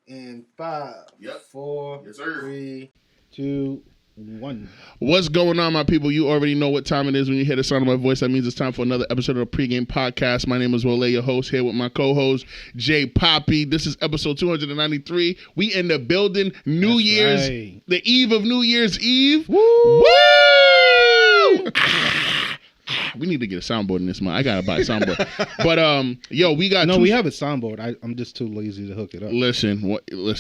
In 5, 4, 3, 2, 1. What's going on, my people? You already know what time it is when you hear the sound of my voice. That means it's time for another episode of the Pregame Podcast. My name is Wole, your host, here with my co-host, J Papi. This is episode 293. We in the building. The eve of New Year's Eve. Woo! Woo! We need to get a soundboard in this month. I gotta buy a soundboard. But yo, we got we have a soundboard. I'm just too lazy to hook it up. Listen. Wow. We'll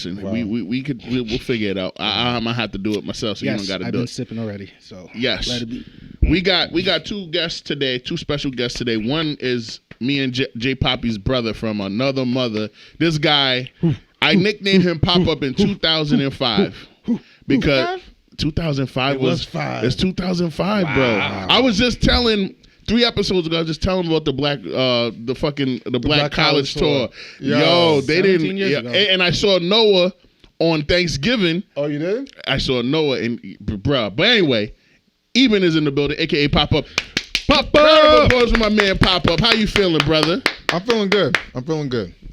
figure it out. I might have to do it myself, so you don't gotta do it. I've been sipping already, so yes. Let it be. We got two guests today, two special guests today. One is me and J Papi's brother from another mother. This guy, I nicknamed him Pop Up in 2005 because 2005 was 5. It's 2005, wow. Bro. I was just telling 3 episodes ago. I was just telling about the black college tour. Yo, they didn't. Yeah, and I saw Noah on Thanksgiving. Oh, you did? I saw Noah and bruh. But anyway, Eben is in the building, aka Pop Up. Pop Up. Round of applause for my man Pop Up. How you feeling, brother? I'm feeling good.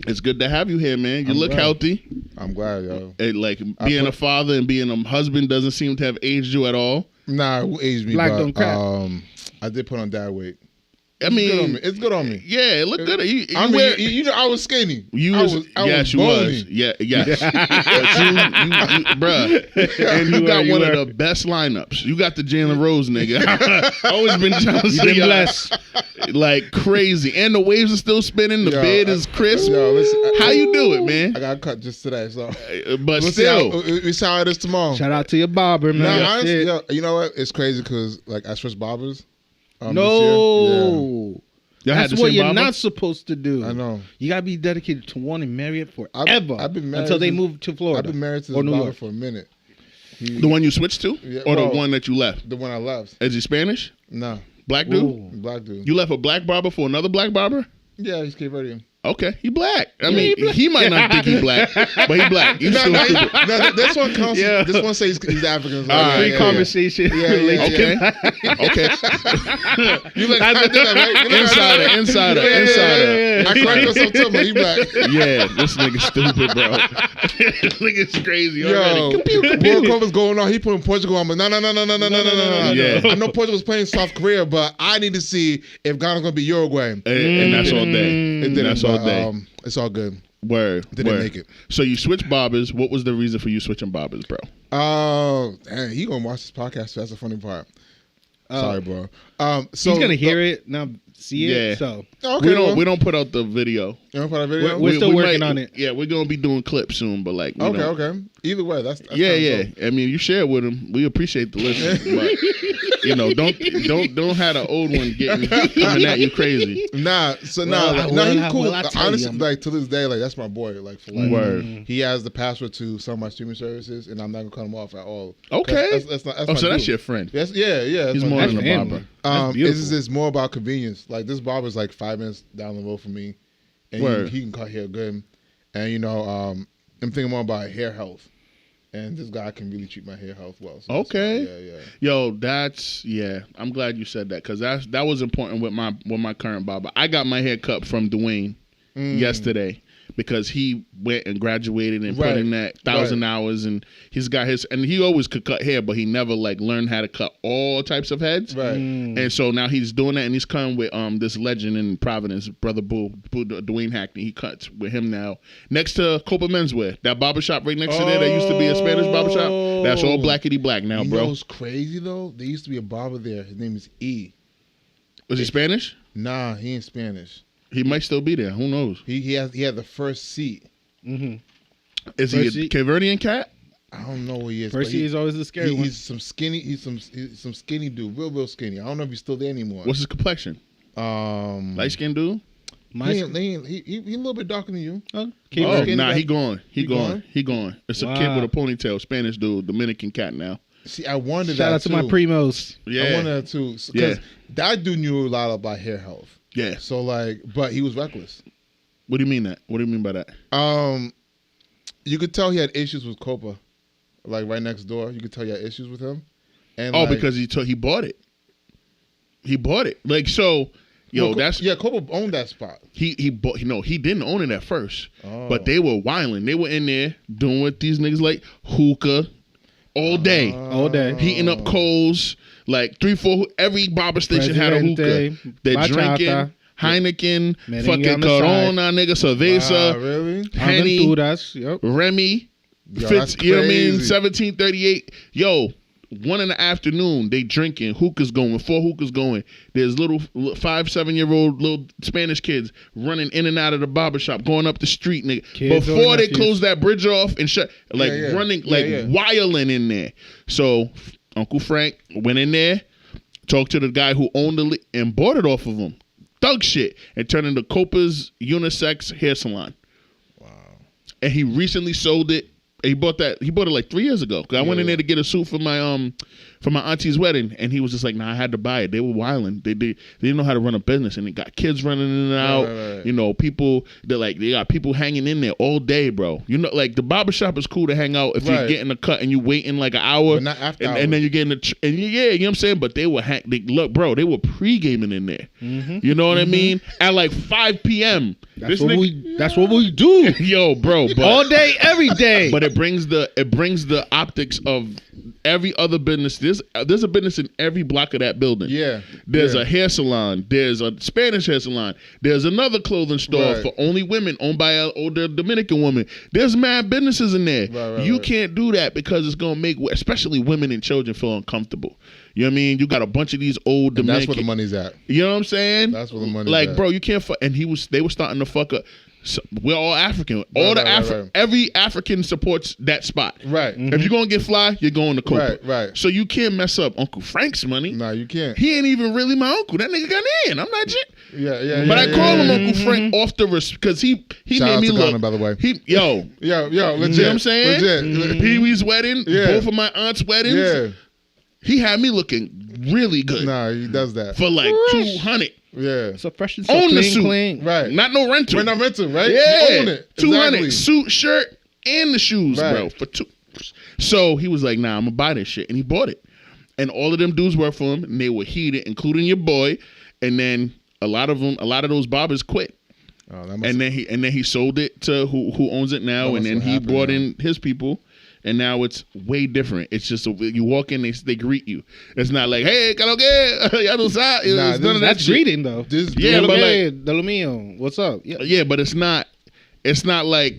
It's good to have you here, man. You look healthy. I'm glad, yo. Like being a father and being a husband doesn't seem to have aged you at all. Nah, it aged me. Black don't crack. I did put on dad weight. It's good on me. Yeah, it looked good. You know, I was skinny. You was Yeah, yes. Bruh. And you got one of the best lineups. You got the Jalen Rose nigga. Always been jealous of you. Blessed. Like crazy. And the waves are still spinning. The bed is crisp. Listen, how you do it, man? I got cut just today, so. But still. We see how it is tomorrow. Shout out to your barber, man. Nah, honestly, you know what? It's crazy because I switched barbers. No. Yeah. That's what you're not supposed to do. I know. You gotta be dedicated to one and marry it forever. I've been married until they move to Florida. I've been married to this barber for a minute. The one you switched to? Yeah, or the one that you left? The one I left. Is he Spanish? No. Black dude? Ooh. Black dude. You left a black barber for another black barber? Yeah, he's Cape Verdean. Okay, he black. I mean, he might not think he black, but he black. You still stupid. No, this one counts. Yeah. This one says he's African. Conversation. Yeah. Okay. You like right? Insider. I cracked myself too, but he black. Yeah, this nigga stupid, bro. This nigga's crazy already. World Cup is going on. He put in Portugal on, but no. Yeah. I know Portugal's playing South Korea, but I need to see if Ghana's gonna be Uruguay. And that's all day. It didn't. That's all day. It's all good. Didn't make it. So you switched barbers. What was the reason for you switching barbers, bro? He gonna watch this podcast. So that's the funny part. Sorry, bro. So he's gonna hear it now. See it. Yeah. So okay, we don't put out the video. You don't put out a video. We're still working on it. Yeah, we're gonna be doing clips soon, but like okay. Either way, that's yeah. I mean, you share it with him. We appreciate the listen, but don't have the old one coming at you crazy. He's cool. Honestly, like to this day, like that's my boy. Like for life. Word. He has the password to some of my streaming services, and I'm not gonna cut him off at all. Okay. That's your friend. Yes, yeah. He's more than a barber. It's more about convenience. Like this barber's like 5 minutes down the road from me, and he can cut hair good. And I'm thinking more about hair health, and this guy can really treat my hair health well. So okay, Yo, I'm glad you said that because that was important with my current barber. I got my hair cut from Dwayne yesterday. Because he went and graduated and put in that 1,000 hours, and he's got and he always could cut hair, but he never like learned how to cut all types of heads. Right. And so now he's doing that, and he's coming with this legend in Providence, brother Boo Dwayne Hackney. He cuts with him now next to Copa Menswear, that barbershop right next to there that used to be a Spanish barbershop. That's all blackity black now, bro. You know what's crazy though? There used to be a barber there. His name is E. Was he Spanish? Nah, he ain't Spanish. He might still be there. Who knows? He had the first seat. Mm-hmm. Is he a Cape Verdean cat? I don't know who he is. First seat is always the scary one. He's some skinny. He's some skinny dude, real skinny. I don't know if he's still there anymore. What's his complexion? Light skinned dude. He a little bit darker than you. He gone. It's a kid with a ponytail, Spanish dude, Dominican cat now. See, I wondered Shout out to my primos. Yeah, I wondered that too. Because that dude knew a lot about hair health. Yeah. So but he was reckless. What do you mean that? What do you mean by that? You could tell he had issues with Copa, like right next door. You could tell he had issues with him. And because he bought it. He bought it. Like so, Yo, Kobe owned that spot. He bought. He didn't own it at first, but they were wilding. They were in there doing what these niggas like hookah all day, heating up coals. Like 3-4, every barber station had a hookah. They're drinking Heineken, fucking Corona, nigga, Cerveza, really? Henny, Yep. Remy, Fitz, you know what I mean? 1738. Yo, 1 in the afternoon, they drinking, hookahs going, 4 hookahs going. There's little 5-7-year-old little Spanish kids running in and out of the barbershop, going up the street, nigga. Kids before they close that bridge off and shut, running, wilding in there. So Uncle Frank went in there, talked to the guy who owned the and bought it off of him. Thug shit. And turned into Copa's unisex hair salon. Wow. And he recently sold it. He bought it like 3 years ago. Cause I went in there to get a suit for my auntie's wedding, and he was just like, "Nah, I had to buy it." They were wilding. They didn't know how to run a business, and they got kids running in and out. Right. People they got people hanging in there all day, bro. Like the barbershop is cool to hang out if you're getting a cut and you waiting like an hour, but not after and then you're getting you know what I'm saying. But they were bro. They were pre-gaming in there. Mm-hmm. You know what I mean? At like 5 p.m. That's what we do. Yo, bro. But, all day, every day. But it brings the optics of every other business. There's a business in every block of that building. Yeah. There's a hair salon. There's a Spanish hair salon. There's another clothing store for only women owned by an older Dominican woman. There's mad businesses in there. You can't do that because it's gonna make especially women and children feel uncomfortable. You know what I mean? You got a bunch of these old Dominican. And that's where the money's at. You know what I'm saying? That's where the money's at. Like, bro, you can't fuck. And they were starting to fuck up. So we're all African. Every African supports that spot. Right. Mm-hmm. If you're gonna get fly, you're going to Copa. Right. So you can't mess up Uncle Frank's money. No, you can't. He ain't even really my uncle. That nigga got in. I'm not shit. Yeah. But I call him Uncle Frank off the risk because he made me look. Ghana, by the way. Legit. You know what I'm saying? Legit. Pee Wee's wedding. Both of my aunt's weddings. Yeah. He had me looking really good. Nah, he does that for like $200. Yeah. So fresh and own clean, the suit. clean. Right. Not no rental. We're not rental, right? Yeah. You own it. $200 Exactly. suit, shirt, and the shoes, bro. For $2. So he was like, "Nah, I'm gonna buy this shit," and he bought it. And all of them dudes worked for him, and they were heated, including your boy. And then a lot of those barbers quit. Oh, and then he sold it to who owns it now, and then he brought in his people. And now it's way different. It's just you walk in, they greet you. It's not like, "Hey, that's greeting though. But like, de lo mío, what's up? Yeah, but it's not like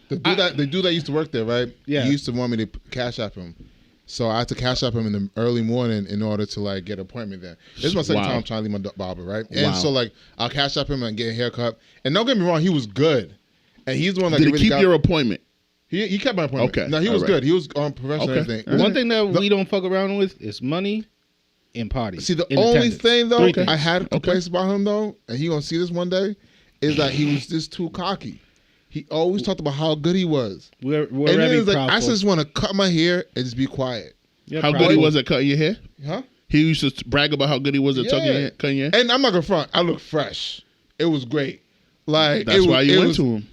the dude that used to work there, right? Yeah. He used to want me to cash app him. So I had to cash app him in the early morning in order to like get an appointment there. This is my second time I'm trying to leave my barber, right? And so like I'll cash app him and get a haircut. And don't get me wrong, he was good. And he's the one that did he keep your appointment? He kept my appointment. Okay. No, he was good. He was on professional and everything. One thing that we don't fuck around with is money and parties. See, the only thing though I had complaints about him though, and he gonna see this one day, is that he was just too cocky. He always talked about how good he was. We're and then it was like, I just want to cut my hair and just be quiet. How good he was at cutting your hair? Huh? He used to brag about how good he was at cutting your hair. And I'm not gonna front. I look fresh. It was great. Like that's why you went to him.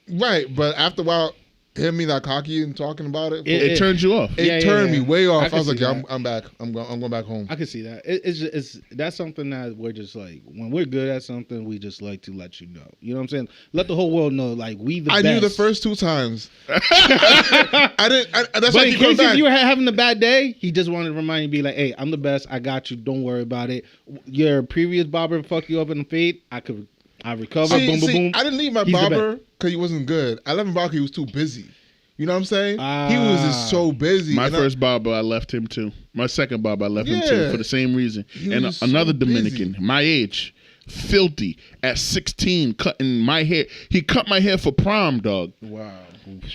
Right, but after a while, him being that cocky and talking about it, it turned you off. It turned me way off. I was like, I'm back. I'm going back home. I can see that. It's that's something that we're just like, when we're good at something, we just like to let you know. You know what I'm saying? Let the whole world know, like, we the best. I knew the first 2 times. I didn't. That's but in case if you were having a bad day, he just wanted to remind you, be like, "Hey, I'm the best. I got you. Don't worry about it. Your previous barber fucked you up in the fade. I recovered. Boom, boom, boom. I didn't leave my barber because he wasn't good. I left him barber because he was too busy. You know what I'm saying? He was just so busy. My first barber, I left him too. My second barber, I left him too for the same reason. And another Dominican, my age, filthy, at 16, cutting my hair. He cut my hair for prom, dog. Wow.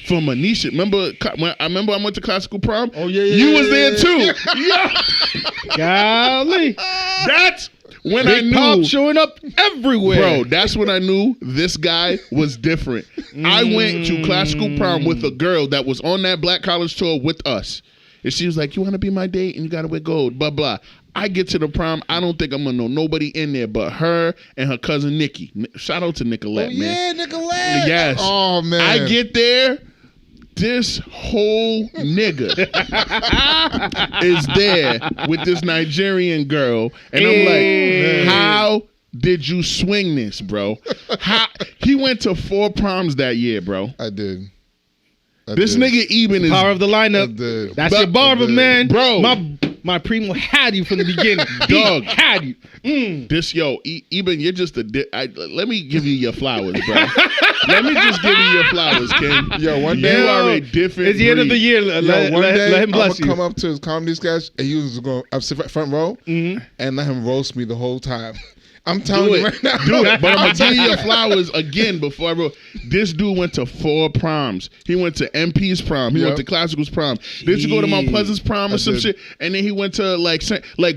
For Manisha. Remember I went to classical prom? Oh, yeah. You was there too. Yeah. Golly. That's when Big I knew Pop showing up everywhere. Bro, that's when I knew this guy was different. I went to classical prom with a girl that was on that Black College tour with us. And she was like, "You want to be my date? And you got to wear gold, blah, blah." I get to the prom. I don't think I'm going to know nobody in there but her and her cousin Nikki. Shout out to Nicolette, man. Yeah, Nicolette. Yes. Oh, man. I get there. this whole nigga is there with this Nigerian girl, and I'm like, how did you swing this, bro? He went to 4 proms that year, bro. I did. This nigga Eben is power of the lineup. That's your barber, man, bro. My primo had you from the beginning. Dog had you. This Eben, you're just let me give you your flowers, bro. Let me just give you your flowers, King. Yo, one day you are a different. It's the end of the year. One day let him bless you. I'm gonna come up to his comedy sketch, and he was going to sit front row and let him roast me the whole time. I'm telling you right now. Do it. But I'm going to give you your flowers again before I wrote. This dude went to 4 proms. He went to MP's prom. He went to Classical's prom. Did you go to Mount Pleasant's prom or some shit? And then he went to like,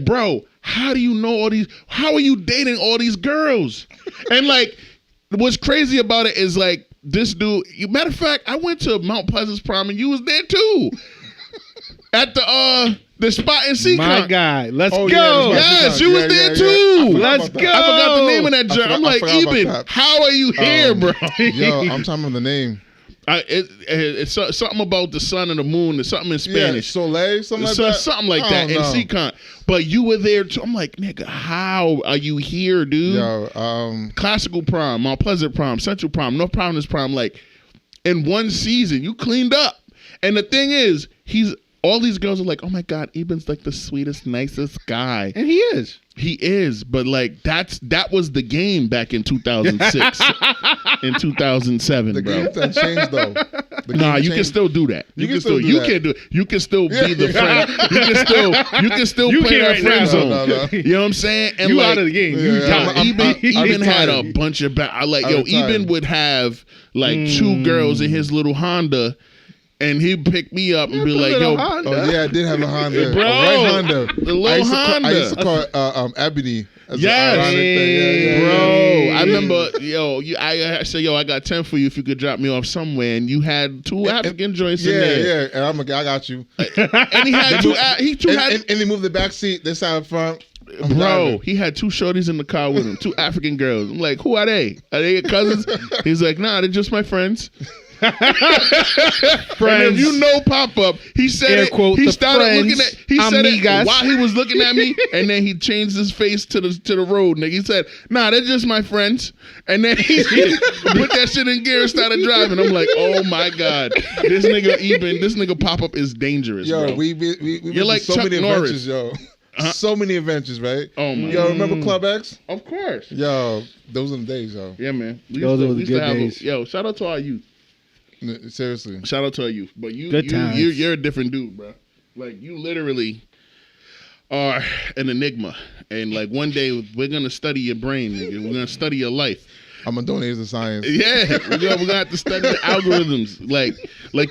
bro, how do you know all these? How are you dating all these girls? And like, what's crazy about it is like, this dude, matter of fact, I went to Mount Pleasant's prom and you was there too. At the spot in Seacon. My guy, let's go. Yes, you was there too. Let's go. I forgot the name of that joint. I'm like, Eben, how are you here, bro? Yo, I'm talking about the name. It's something about the sun and the moon. It's something in Spanish. Soleil, something like that. Something like that in Seacon. But you were there too. I'm like, nigga, how are you here, dude? Yo, Classical prom, Mount Pleasant prom, Central prom, North Providence prom. Like, in one season, you cleaned up. And the thing is, all these girls are like, oh my God, Eben's like the sweetest, nicest guy. And he is. He is, but like that was the game back in 2006, in 2007, the bro. The game changed though. Nah, you can still do that. You can still do that. You can still be the friend. You can still play that friend zone. No. You know what I'm saying? And you like, out of the game. Eben had a bunch of Eben would have like 2 girls in his little Honda. And he'd pick me up and be like, yo. Honda. Oh, yeah, I did have a Honda. Bro, a red Honda. The little Honda. I used to call it Ebony. Yes. Yeah. Bro, I remember, I said, I got 10 for you if you could drop me off somewhere. And you had 2 African joints in there. Yeah, and I got you. And he had and he moved the back seat, this side up front. Bro, he had 2 shorties in the car with him, 2 African girls. I'm like, who are they? Are they your cousins? He's like, nah, they're just my friends. Friends. If you know Pop Up, he said air it. Quote, he started looking at. He said amigas. it while he was looking at me, and then he changed his face to the road. Nigga, he said, "Nah, they're just my friends." And then he put that shit in gear and started driving. I'm like, "Oh my God, this nigga Eben, this nigga Pop Up is dangerous." Yo, bro. You're like so Chuck many Norris. adventures, yo. So many adventures, right? Oh my. Yo, remember Club X? Of course. Yo, those were the days, yo. Yeah, man. Those were the good days. Yo, shout out to our youth. Seriously. Shout out to you. But you're a different dude, bro. Like, you literally are an enigma. And like, one day we're gonna study your brain, nigga. We're gonna study your life. I'm gonna donate to science. Yeah, we're gonna have to study the algorithms, like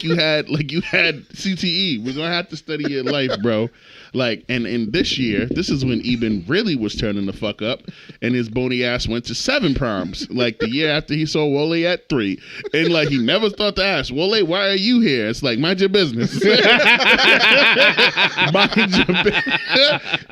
you had CTE. We're gonna have to study your life, bro. Like, and in this year, this is when Eben really was turning the fuck up, and his bony ass went to 7 proms. Like the year after he saw Wole at 3, and like he never thought to ask Wole, why are you here? It's like, mind your business. Mind your business.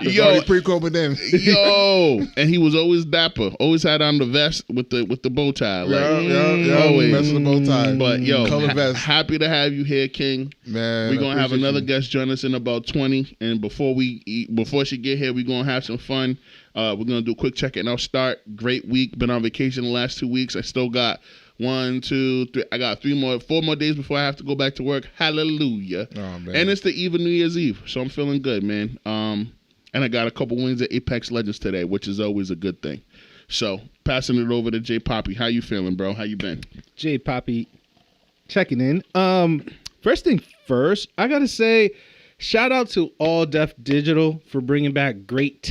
Yo, pre-COVID then. Yo, and he was always dapper. Always had on the vest with the bow tie. Like, always. Vest with the bow tie. But yo, color vest. Happy to have you here, King. Man, we're gonna have another guest join us in about 20, and before she get here, we're gonna have some fun. We're gonna do a quick check-in. I'll start. Great week. Been on vacation the last 2 weeks. I still got 1, 2, 3. I got 4 more days before I have to go back to work. Hallelujah. Oh, man. And it's the eve of New Year's Eve, so I'm feeling good, man. And I got a couple wins at Apex Legends today, which is always a good thing. So passing it over to J Papi. How you feeling, bro? How you been? J Papi checking in. First thing first, I gotta say, shout out to All Def Digital for bringing back great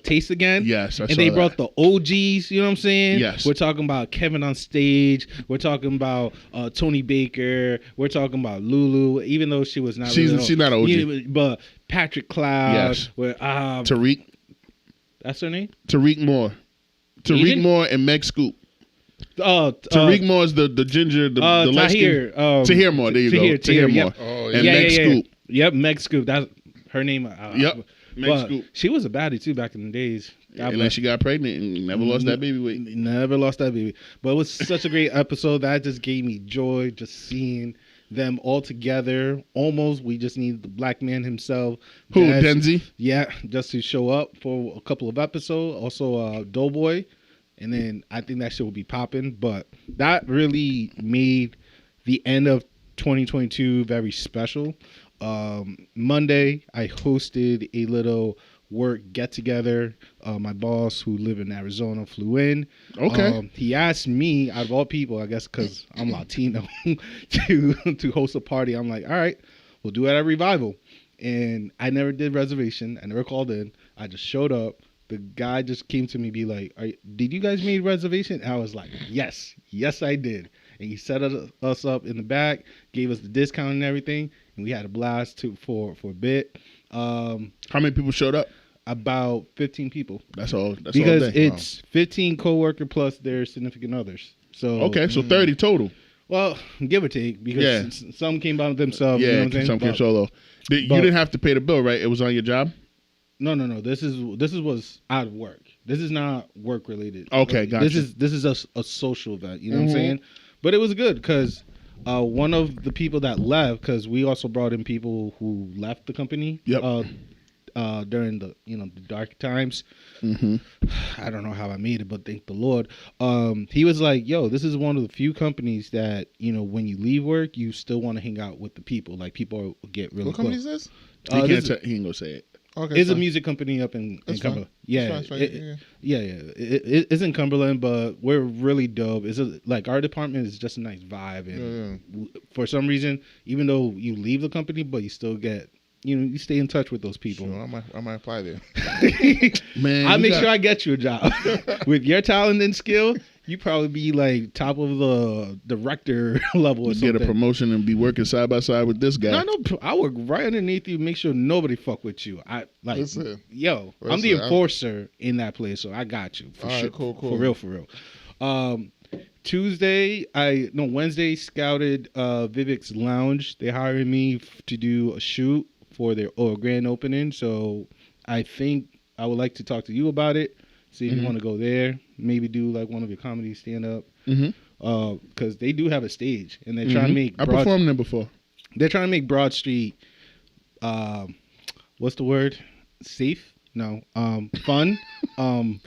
taste again. Yes, I and saw they that. brought the OGs. You know what I'm saying? Yes. We're talking about Kevin on stage. We're talking about Tony Baker. We're talking about Lulu, even though she was not. She's not OG. But Patrick Cloud. Yes. Tariq. That's her name. Tariq Moore. Tariq Moore and Meg Scoop. Tariq Moore is the ginger, the light skin. Tahir Moore. There you go. Tahir Moore. Yep. Oh, and Meg Scoop. Yep, Meg Scoop. That's her name. Yep. Meg Scoop. She was a baddie too back in the days. And then she got pregnant and never lost that baby weight. Never lost that baby. But it was such a great episode that just gave me joy just seeing them all together. Almost, we just need the black man himself. Who, Jazz, Denzi? Yeah, just to show up for a couple of episodes. Also, Doughboy. And then I think that shit will be popping. But that really made the end of 2022 very special. Monday, I hosted a little work get together. My boss, who live in Arizona, flew in. Okay. He asked me, out of all people, I guess because I'm Latino, to host a party. I'm like, all right, we'll do it at Revival. And I never did reservation. I never called in. I just showed up. The guy just came to me, be like, did you guys make reservation? And I was like, yes, I did. And he set us up in the back, gave us the discount and everything, and we had a blast for a bit. How many people showed up? About 15 people. That's all. Because all day. it's 15 coworker plus their significant others. So okay, so 30 total. Well, give or take, because some came by themselves. Yeah, you know what I'm saying? some came solo. You didn't have to pay the bill, right? It was on your job. No. This was out of work. This is not work related. Okay, gotcha. This is a social event. You know what I'm saying? But it was good because one of the people that left, because we also brought in people who left the company. Yep. During the the dark times. Mm-hmm. I don't know how I made it, but thank the Lord. He was like, "Yo, this is one of the few companies that when you leave work, you still want to hang out with the people. Like people get really What close." company is this? He ain't gonna say it. Okay, it's a music company up in Cumberland. Yeah, it's in Cumberland, but we're really dope. It's like our department is just a nice vibe, and for some reason, even though you leave the company, but you still get you stay in touch with those people. Sure, I might apply there. Man, I'll make sure I get you a job. With your talent and skill, you probably be like top of the director level or something. Get a promotion and be working side by side with this guy. No, I work right underneath you, make sure nobody fuck with you. I'm the enforcer in that place, so I got you. For sure. Cool. For real. Wednesday, scouted Vivek's Lounge. They hired me to do a shoot for their grand opening, so I think I would like to talk to you about it. See if you want to go there. Maybe do like one of your comedy stand up. Because they do have a stage, and they're trying to make. I performed there before. They're trying to make Broad Street. What's the word? Safe? No. Fun. Fun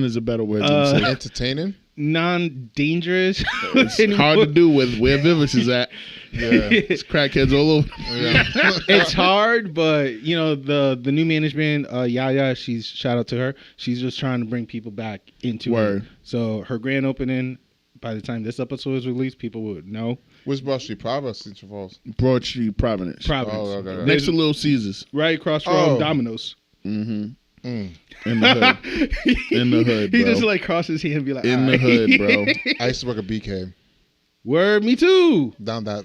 is a better word than safe. Entertaining. Non-dangerous. It's hard to do with where Vivek is at. Yeah, it's crackheads all over. Yeah. It's hard, but the new management, Yaya, shout out to her. She's just trying to bring people back into it. So her grand opening, by the time this episode is released, people would know. Which Broad Street? Providence, Central Falls. Broad Street, Providence. Oh, okay. Next to Little Caesars. Right across from Domino's. In the hood, bro. He just like cross his hand and be like, in the hood, bro. I used to work at BK. Word, me too. Down that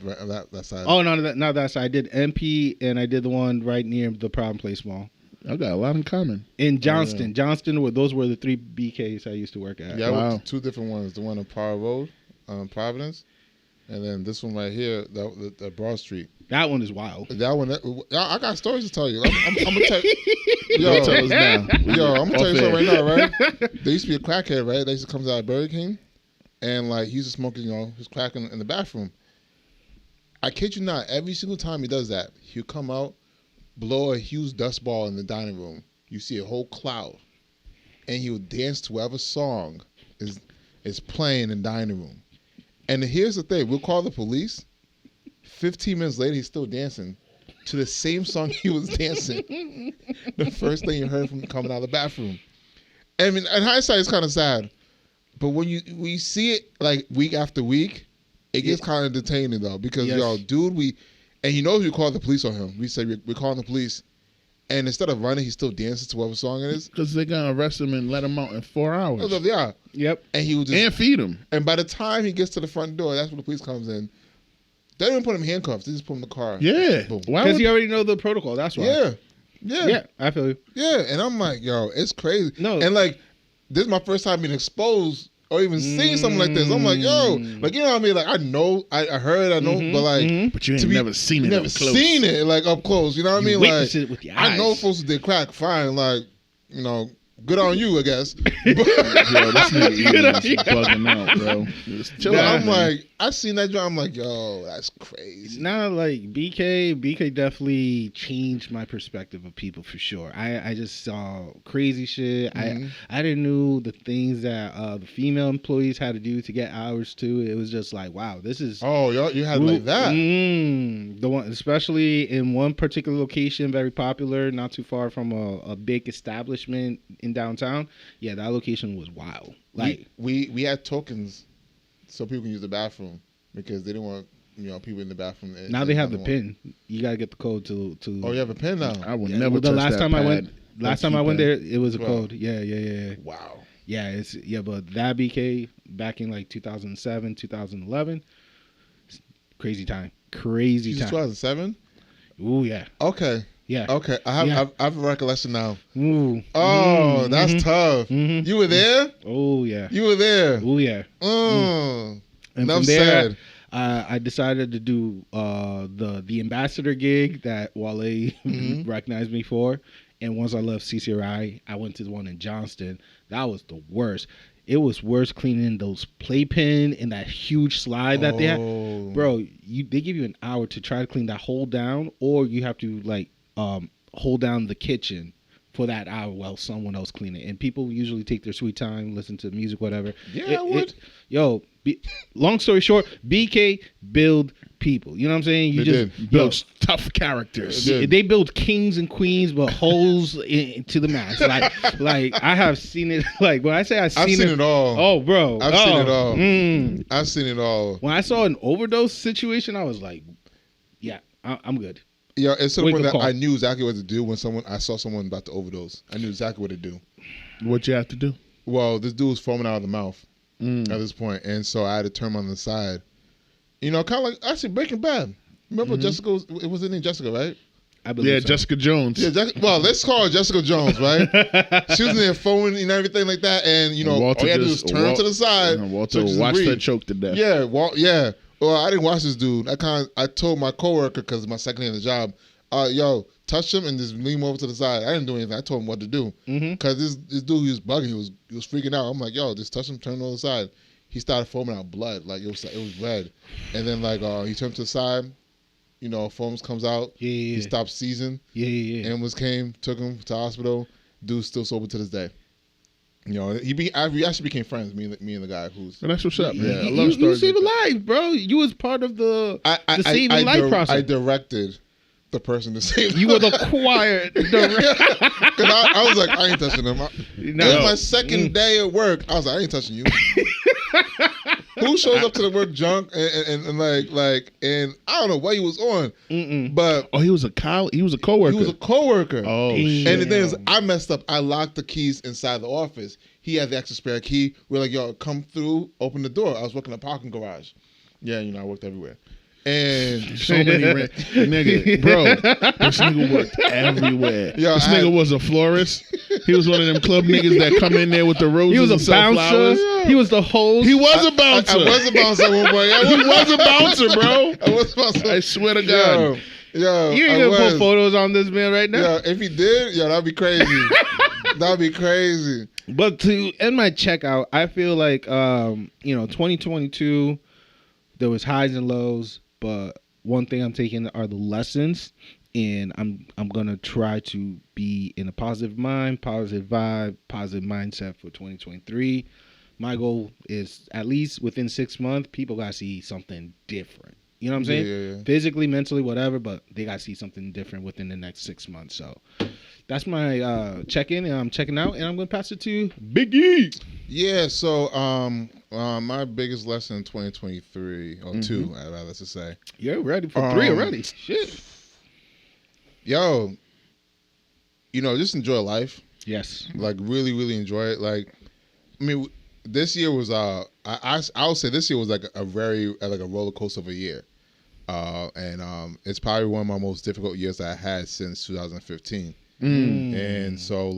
side. Oh, no, not that side. I did MP, and I did the one right near the Problem Place Mall. I got a lot in common. In Johnston. Johnston, those were the 3 BKs I used to work at. Yeah, I worked 2 different ones. The one on Power Road, Providence, and then this one right here, the Broad Street. That one is wild. That one, I got stories to tell you. I'm gonna tell you. Yo, tell us now. Yo, I'm gonna tell you something right now, right? There used to be a crackhead, right? They used to come out of Burger King, and like he used to smoke, his crack in the bathroom. I kid you not, every single time he does that, he'll come out, blow a huge dust ball in the dining room. You see a whole cloud, and he'll dance to whatever song is playing in the dining room. And here's the thing: we'll call the police. 15 minutes later, he's still dancing to the same song he was dancing the first thing you heard from coming out of the bathroom. I mean, in hindsight, it's kind of sad. But when you see it like week after week, it gets kind of detaining though. Because, dude, and he knows we call the police on him. We say we're calling the police. And instead of running, he still dances to whatever song it is. Because they're going to arrest him and let him out in 4 hours. Yeah. Yep. And he would just... And feed him. And by the time he gets to the front door, that's when the police comes in. They don't even put him in handcuffs. They just put him in the car. Yeah. Because you already know the protocol. That's why. Yeah, I feel you. Yeah, and I'm like, yo, it's crazy. No. And like, this is my first time being exposed or even seeing something like this. I'm like, yo, like, you know what I mean? Like, I know, I heard, I know, but like, but you ain't never seen it. Never seen it like up close. You know what I mean? Like, it with your eyes. I know folks who did crack fine. Like, good on you, I guess. Yo, this nigga is bugging out, bro. Chill out. I'm like, I seen that joint. I'm like, yo, that's crazy. Nah, like BK definitely changed my perspective of people for sure. I just saw crazy shit. I didn't know the things that the female employees had to do to get hours too. It was just like, wow, this is. Oh, you had like that. The one, especially in one particular location, very popular, not too far from a big establishment in downtown. Yeah, that location was wild. Like we had tokens so people can use the bathroom because they didn't want people in the bathroom. Now they have the PIN. You gotta get the code to. Oh, you have a PIN now. I will never. The touch last that time pad. I went there, it was a code. Yeah. Wow. Yeah, but that BK back in like 2007, 2011, crazy time. Crazy time. 2007. Ooh yeah. Okay. Yeah. Okay. I have a recollection now. Ooh. Oh, that's tough. Mm-hmm. You were there? Oh yeah. You were there. Oh yeah. And from there, I decided to do the ambassador gig that Wole recognized me for. And once I left CCRI, I went to the one in Johnston. That was the worst. It was worse cleaning those playpen and that huge slide that they had. Bro, they give you an hour to try to clean that hole down, or you have to like hold down the kitchen for that hour while someone else clean it. And people usually take their sweet time, listen to music, whatever. Yeah, I would. Long story short, BK build people. You know what I'm saying? Build tough characters. They build kings and queens, but holes to the max. Like I have seen it. Like when I say I've seen it all. Oh, bro, I've seen it all. I've seen it all. When I saw an overdose situation, I was like, yeah, I'm good. Yeah, it's to the point that I knew exactly what to do when I saw someone about to overdose. I knew exactly what to do. What you have to do? Well, this dude was foaming out of the mouth at this point, and so I had to turn him on the side. Kind of like actually Breaking Bad. Remember Jessica? It was her name Jessica, right? I believe so. Jessica Jones. Yeah, well, let's call her Jessica Jones, right? She was in there foaming and everything like that, and Walter all you had to do was turn to the side. Walter watched her choke to death. Yeah, yeah. Well, I didn't watch this dude. I told my coworker because it's my second day on the job, yo, touch him and just lean him over to the side. I didn't do anything. I told him what to do because this dude, he was bugging. He was freaking out. I'm like, yo, just touch him, turn him on the side. He started foaming out blood, like it was red, and then like he turned to the side, foams comes out. Yeah. He stopped seizing. Yeah. Ambulance came, took him to the hospital. Dude's still sober to this day. We actually became friends. Me and the guy who's. And that's what's up, man. Yeah, I love stories. You saved a life, bro. You was part of the saving life process. I directed the person to save. You were the choir director. Because I was like, I ain't touching him. It was my second day at work. I was like, I ain't touching you. Who shows up to the work drunk and and I don't know what he was on, but he was a coworker. He was a coworker. Oh, shit. And the thing is, I messed up. I locked the keys inside the office. He had the extra spare key. We're like, yo, come through, open the door. I was working in a parking garage. Yeah, I worked everywhere. And so many nigga, bro, this nigga worked everywhere. Yo, this nigga was a florist. He was one of them club niggas that come in there with the roses. He was a bouncer. Flowers. He was the host. He was a bouncer. I was a bouncer at one point. He was a bouncer, bro. I was a bouncer. I swear to God. Yo, you ain't gonna put photos on this man right now. Yeah, if he did, that'd be crazy. That'd be crazy. But to end my checkout, I feel like 2022, there was highs and lows. But one thing I'm taking are the lessons, and I'm gonna try to be in a positive mind, positive vibe, positive mindset for 2023. My goal is at least within 6 months, people gotta see something different. You know what I'm saying? Yeah. Physically, mentally, whatever, but they gotta see something different within the next 6 months. So that's my check-in, and I'm checking out, and I'm gonna pass it to Big E. Yeah. So my biggest lesson in 2023 or two, I'd rather to say. You're ready for 3 already. Shit. Yo, just enjoy life. Yes. Like really, really enjoy it. Like, I mean, this year was I would say this year was like a very like a roller coaster of a year, and it's probably one of my most difficult years that I had since 2015. And so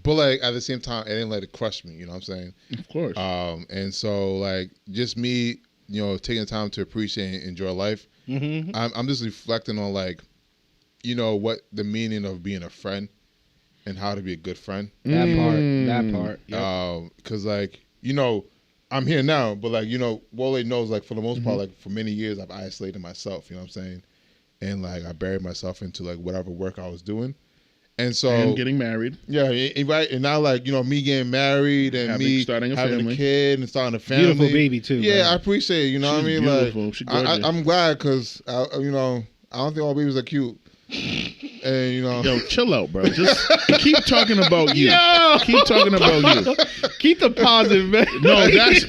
but at the same time, I didn't let it crush me. You know what I'm saying? Of course. And so just me, taking the time to appreciate and enjoy life. I'm just reflecting on what the meaning of being a friend and how to be a good friend. That part. Yep. Because like I'm here now, but like Wole knows like for the most part, like for many years I've isolated myself. You know what I'm saying? And like I buried myself into like whatever work I was doing. And so and getting married. Yeah, right. And now like me getting married and me starting having a kid and starting a family. Beautiful baby too. Yeah, man. I appreciate it. You know She's what I mean? beautiful. Like I'm glad because I don't think all babies are cute. And yo, chill out, bro. Just keep talking about you. Yo! Keep talking about you. Keep the positive, man. No,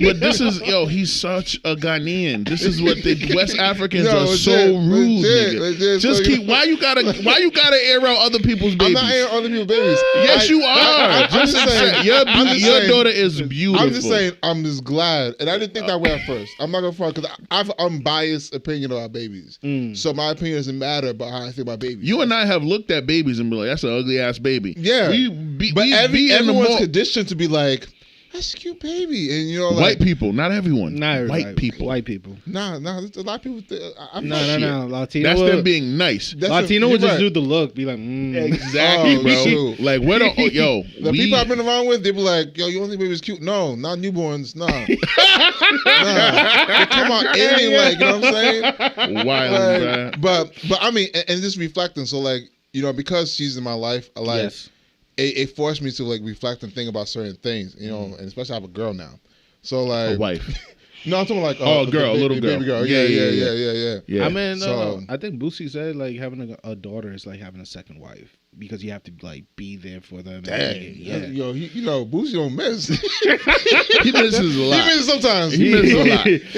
but this is he's such a Ghanaian. This is what the West Africans are so rude, nigga. Just keep. Why you gotta air out other people's babies? I'm not airing other people's babies. Yes, you are. I'm just saying, your daughter is beautiful. I'm just saying, I'm just glad, and I didn't think that way at first. I'm not gonna front because I have unbiased opinion about babies. So my opinion doesn't matter about how I think about babies. You and I have looked at babies and be like, "That's an ugly ass baby." Yeah, but everyone's conditioned to be like, "That's a cute baby," and like, white people, not everyone. Not white people. White people. Nah. There's a lot of people. No. Latino. That's them being nice. Latino would just do the look, be like, exactly, bro. Like, what? The people I've been around with, they be like, "Yo, you don't think baby's cute?" No, not newborns. Nah. They come out alien, like, you know what I'm saying? Wild, but I mean, and just reflecting. So like, because she's in my life, it forced me to like reflect and think about certain things, and especially I have a girl now. So like a wife. No, I'm talking like a girl, little girl. Baby girl. Yeah. I mean, I think Boosie said like having a daughter is like having a second wife because you have to like be there for them. Dang. Yo, Boosie don't miss. He misses a lot. He misses sometimes. He misses a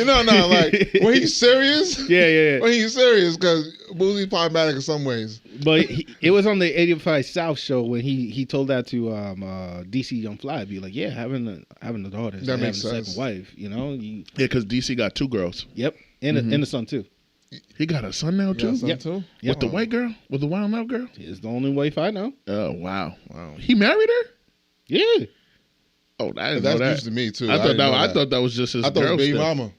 lot. No, like when he's serious. Yeah. When he's serious, because Boosie's problematic in some ways. But it was on the 85 South show when he told that to DC Young Fly. Be like, yeah, having a daughter, is that like makes having sense. a second wife. Yeah, because DC got 2 girls. Yep, and a son too. He got a son now too. Too? With the white girl, with the wild out girl. It's the only wife I know. Oh wow. He married her. Yeah. Oh, I didn't that's know that. news to me too. I thought that was just his. I thought it was baby stuff. mama.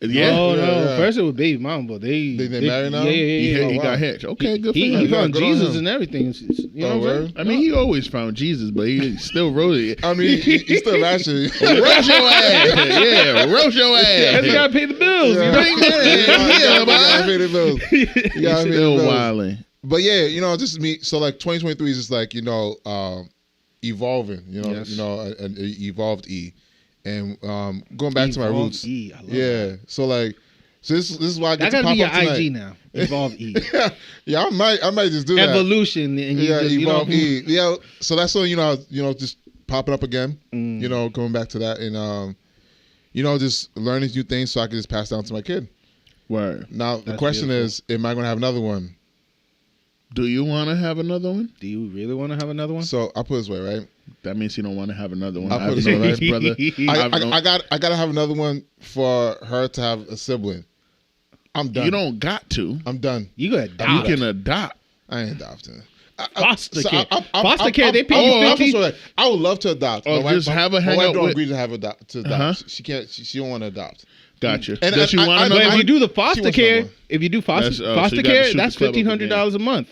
Yeah. No. First it was baby mama, but they married now. Yeah. He got hitched. Okay, good for He him. found Good on Jesus him. and everything. You know what I'm saying? I mean, he always found Jesus, but he still wrote it. I mean, he still ratchet. Roast your ass. Yeah, roast your ass. You gotta pay the bills. Yeah. You know? You gotta pay the bills. You gotta pay the Still bills. wilding. But yeah, just me. So like 2023 is just like evolving. Yes. An evolved E, and going back to my roots. E, I love Yeah. that. So like, this is why I get That to gotta pop be your up tonight. IG now. Evolve E. Yeah, I might just do that. Evolution. And you just, Evolve E. Yeah. So that's so just popping up again. Going back to that and just learning new things so I can just pass down to my kid. Word. Now the question is, am I going to have another one? Do you want to have another one? Do you really want to have another one? So I'll put it this way, right? That means you don't want to have another one. I'll put it this way, brother. I gotta have another one for her to have a sibling. I'm done. You don't got to. I'm done. You can adopt. You can adopt. I ain't adopting. Foster care. Foster care. They pay you 50. I would love to adopt. Oh, just have a hangout my wife don't with. agree to adopt. She can't. She don't want to adopt. Gotcha. And Does she want But another if one? you do the foster wants care, another one. if you do foster so you gotta care, shoot that's the club up $1,500 a month.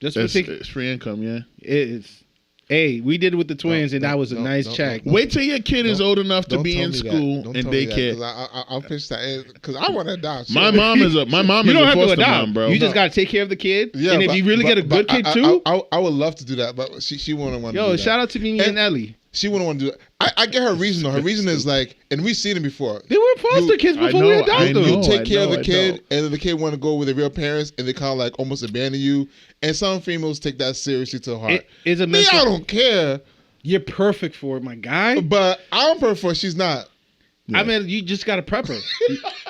Just for It's free income, yeah. it's. Hey, we did it with the twins, and that was a nice check. Wait till your kid is old enough to Don't be tell in me that. school Don't and tell me that, daycare. 'cause I'll pitch that because I want to adopt. My mom is a You don't have to foster adopt, mom, bro. You just got to take care of the kid. Yeah, and if you really get a good kid too, I would love to do that, but she wouldn't want to. yo, do shout out to Mimi and Ellie. She wouldn't want to do it. I get her reason though. Her reason is like, and we've seen it before. They were foster kids I before know, we I adopted them. know. You take care of the I kid, know. and then the kid want to go with their real parents, and they kind of like almost abandon you. And some females take that seriously to heart. It's a Me, mental. I don't care, You're perfect for it, my guy. but I'm perfect for it. She's not. I mean, you just got to prep her.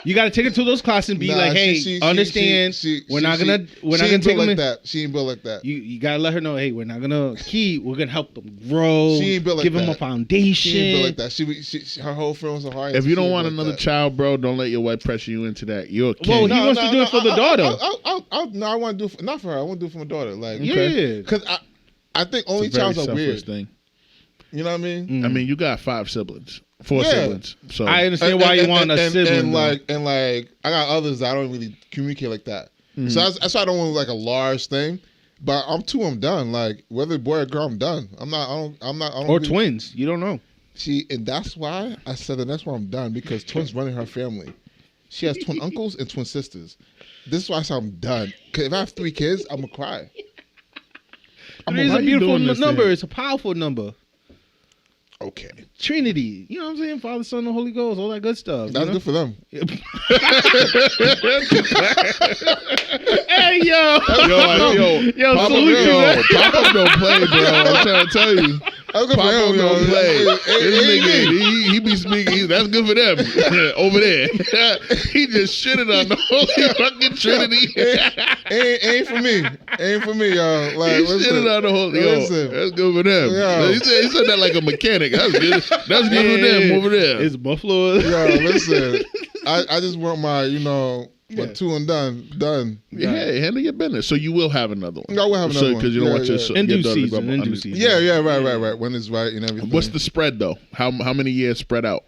You got to take her to those classes and be Nah, like, hey, understand, we're not gonna take them like in. that. She ain't built like that. You gotta let her know, hey, we're not gonna we're gonna help them grow. She ain't built like give them that. a foundation. She ain't built like that. She her whole friend was a heart. If you don't want another child, bro, don't let your wife pressure you into that. You're a king. Well, he wants to do it for the daughter. No, I want to do not for her. I want to do it for my daughter. Like, Yeah. because I think only It's a very childs are selfish weird. thing. You know what I mean? I mean, you got 4 siblings. So I understand why you want a sibling. And like I got others that I don't really communicate like that. So that's why I don't want like a large thing. But I'm done. Like whether boy or girl, I'm done. I don't or twins. You don't know. See, and that's why I said the next one I'm done because twins running her family. She has twin uncles and twin sisters. This is why I said I'm done. Because if I have 3 kids, I'm gonna cry. It's a beautiful number. It's a powerful number. Okay. Trinity. You know what I'm saying? Father, Son, and Holy Ghost. All that good stuff. That's good for them. Hey, yo, salute you. Papa don't play, bro. I'm trying to tell you. That's good Papa for him, don't play. This Hey, nigga, he be speaking. That's good for them over there. He just shitted on the holy fucking Trinity. ain't for me. Ain't for me, y'all. Like, He shitted on the holy. That's good for them. Yo. He said that like a mechanic. That's good. That's good for them over there. It's Buffalo. Yo, listen. I just want my, but 2 and done. Yeah, handle your business. So you will have another one. I will have another one. Because you don't want your son. In due season. Yeah, right. When it's right and everything. What's the spread though? How many years spread out?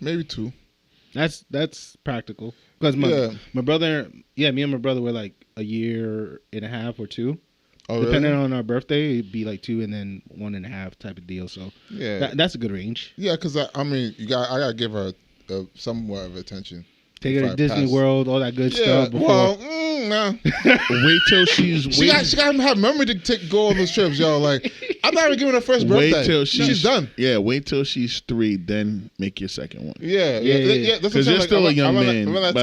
Maybe 2. That's practical. Because my brother, me and my brother were like a year and a half or 2. Oh, depending really? on our birthday, it'd be like 2 and then 1.5 type of deal. So that's a good range. Yeah, because I gotta give her somewhat of attention. Take her to Disney World, all that good stuff. Before. Well, nah. Wait till she's. She got to have memory to go on those trips, yo. Like, I'm not even giving her first birthday. Wait till she's done. Yeah, wait till she's 3, then make your second one. Yeah. Because you're still a young man. Because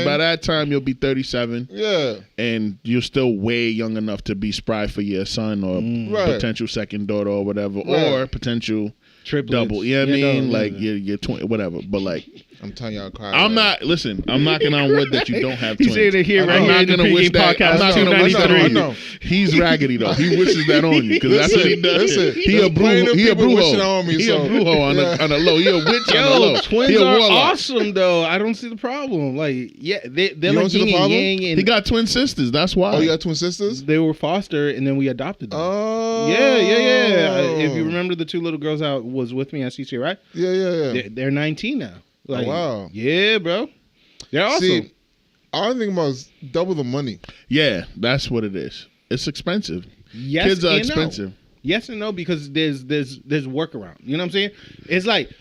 by that time you'll be 37. Yeah. And you're still way young enough to be spry for your son or potential second daughter or whatever, or potential triplets. Double. You know what I mean? Like you're 20, whatever. But like. I'm telling y'all, I'm knocking on wood that you don't have twins. He's saying it here, I'm not going to wish that. I'm not going to wish that on you. He's raggedy though. He wishes that on you because that's what he does. He a brujo. He a brujo on the low. He a witch on the low. Twins are awesome though. I don't see the problem. Like, they're like yin and yang. He got twin sisters. That's why. Oh, you got twin sisters? They were foster, and then we adopted them. Oh, yeah. If you remember, the 2 little girls out was with me at CC, right? Yeah. They're 19 now. Like, wow. Yeah, bro. They're awesome. See, all I think about is double the money. Yeah, that's what it is. It's expensive. Yes, kids are expensive. No. Yes and no, because there's workaround. You know what I'm saying? It's like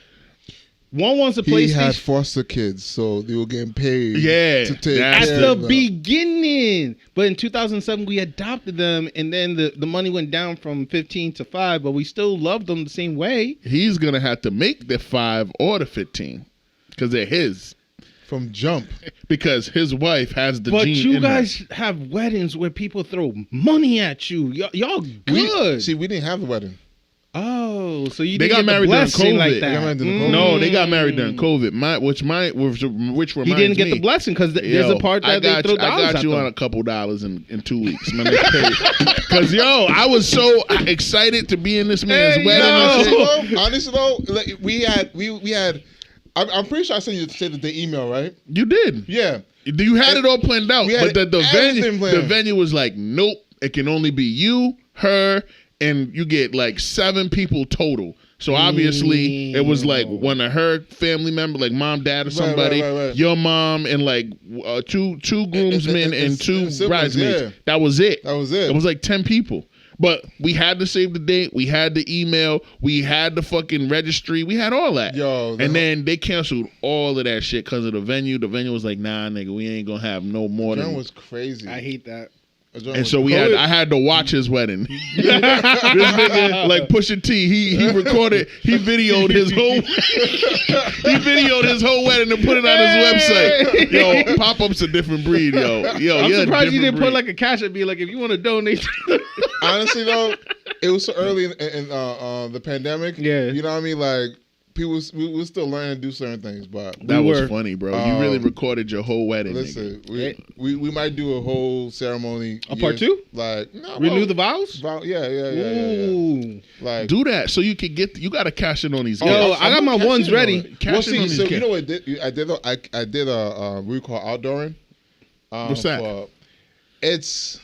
one wants a PlayStation. He had foster kids, so they were getting paid. Yeah, to take at the beginning. But in 2007, we adopted them, and then the money went down from 15 to 5, but we still loved them the same way. He's gonna have to make the 5 or the 15 because they're his. From jump. Because his wife has the gene. But you guys have weddings where people throw money at you. Y'all good. We didn't have the wedding. Oh, so they got married during COVID. Like that. No, they got married during COVID. Which reminds he didn't get the blessing because there's a part that they throw dollars I got you on a couple dollars in 2 weeks. Because I was so excited to be in this man's wedding. Honestly though, like, we had. I'm pretty sure I sent you the email, right? You did. Yeah. You had it all planned out, but the venue was like, nope, it can only be you, her, and you get like 7 people total. So obviously it was like one of her family members, like mom, dad, or somebody, right. your mom, and like two groomsmen and 2 bridesmaids. Yeah. That was it. It was like 10 people. But we had to save the date. We had the email. We had the fucking registry. We had all that. And then they canceled all of that shit because of the venue. The venue was like, nah, nigga, we ain't gonna have no more than. That was crazy. I hate that. And so I had to watch his wedding. This nigga, like Pusha T, he recorded, he videoed his whole wedding and put it on his website. Yo, pop-up's a different breed, yo. I'm surprised you didn't put like a cash and be like, if you want to donate. Honestly though, it was so early in the pandemic. Yeah. You know what I mean? Like, we were still learning to do certain things, but that was funny, bro. You really recorded your whole wedding. Listen, we might do a whole ceremony. A part 2? Like renew the vows? Yeah. Like, do that so you can you got to cash in on these. Yo, I got my ones ready. So you know what I did? I did a we call outdooring. What's that? It's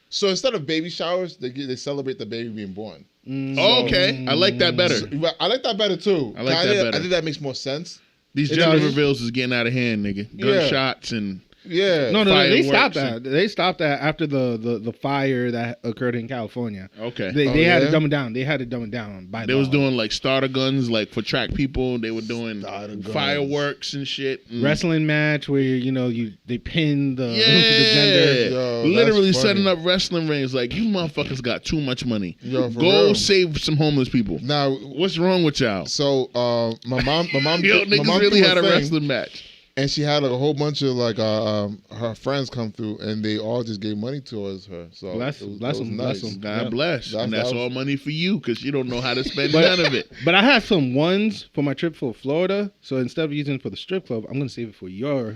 so instead of baby showers, they celebrate the baby being born. Okay, I like that better. I like that better too. I like that better. I think that makes more sense. These gender reveals is getting out of hand, nigga. Gunshots and Yeah. No, they Fireworks stopped that. They stopped that after the fire that occurred in California. Okay. They had to dumb it down. They had to dumb it down by They was doing like starter guns, like for track people. They were doing fireworks and shit. Wrestling match where they pin the gender. Yo, literally that's funny. setting up wrestling rings. Like, you motherfuckers got too much money. Yo, for Go real. save some homeless people. Now, What's wrong with y'all? so my mom, Yo, my niggas mom really threw had a thing, wrestling match. and she had like a whole bunch of like her friends come through, and they all just gave money towards her. So Bless it was them, nice. bless them. God Yeah. bless. And That that's was- all money for you because you don't know how to spend none of it. But I have some ones for my trip for Florida. So instead of using it for the strip club, I'm gonna save it for your.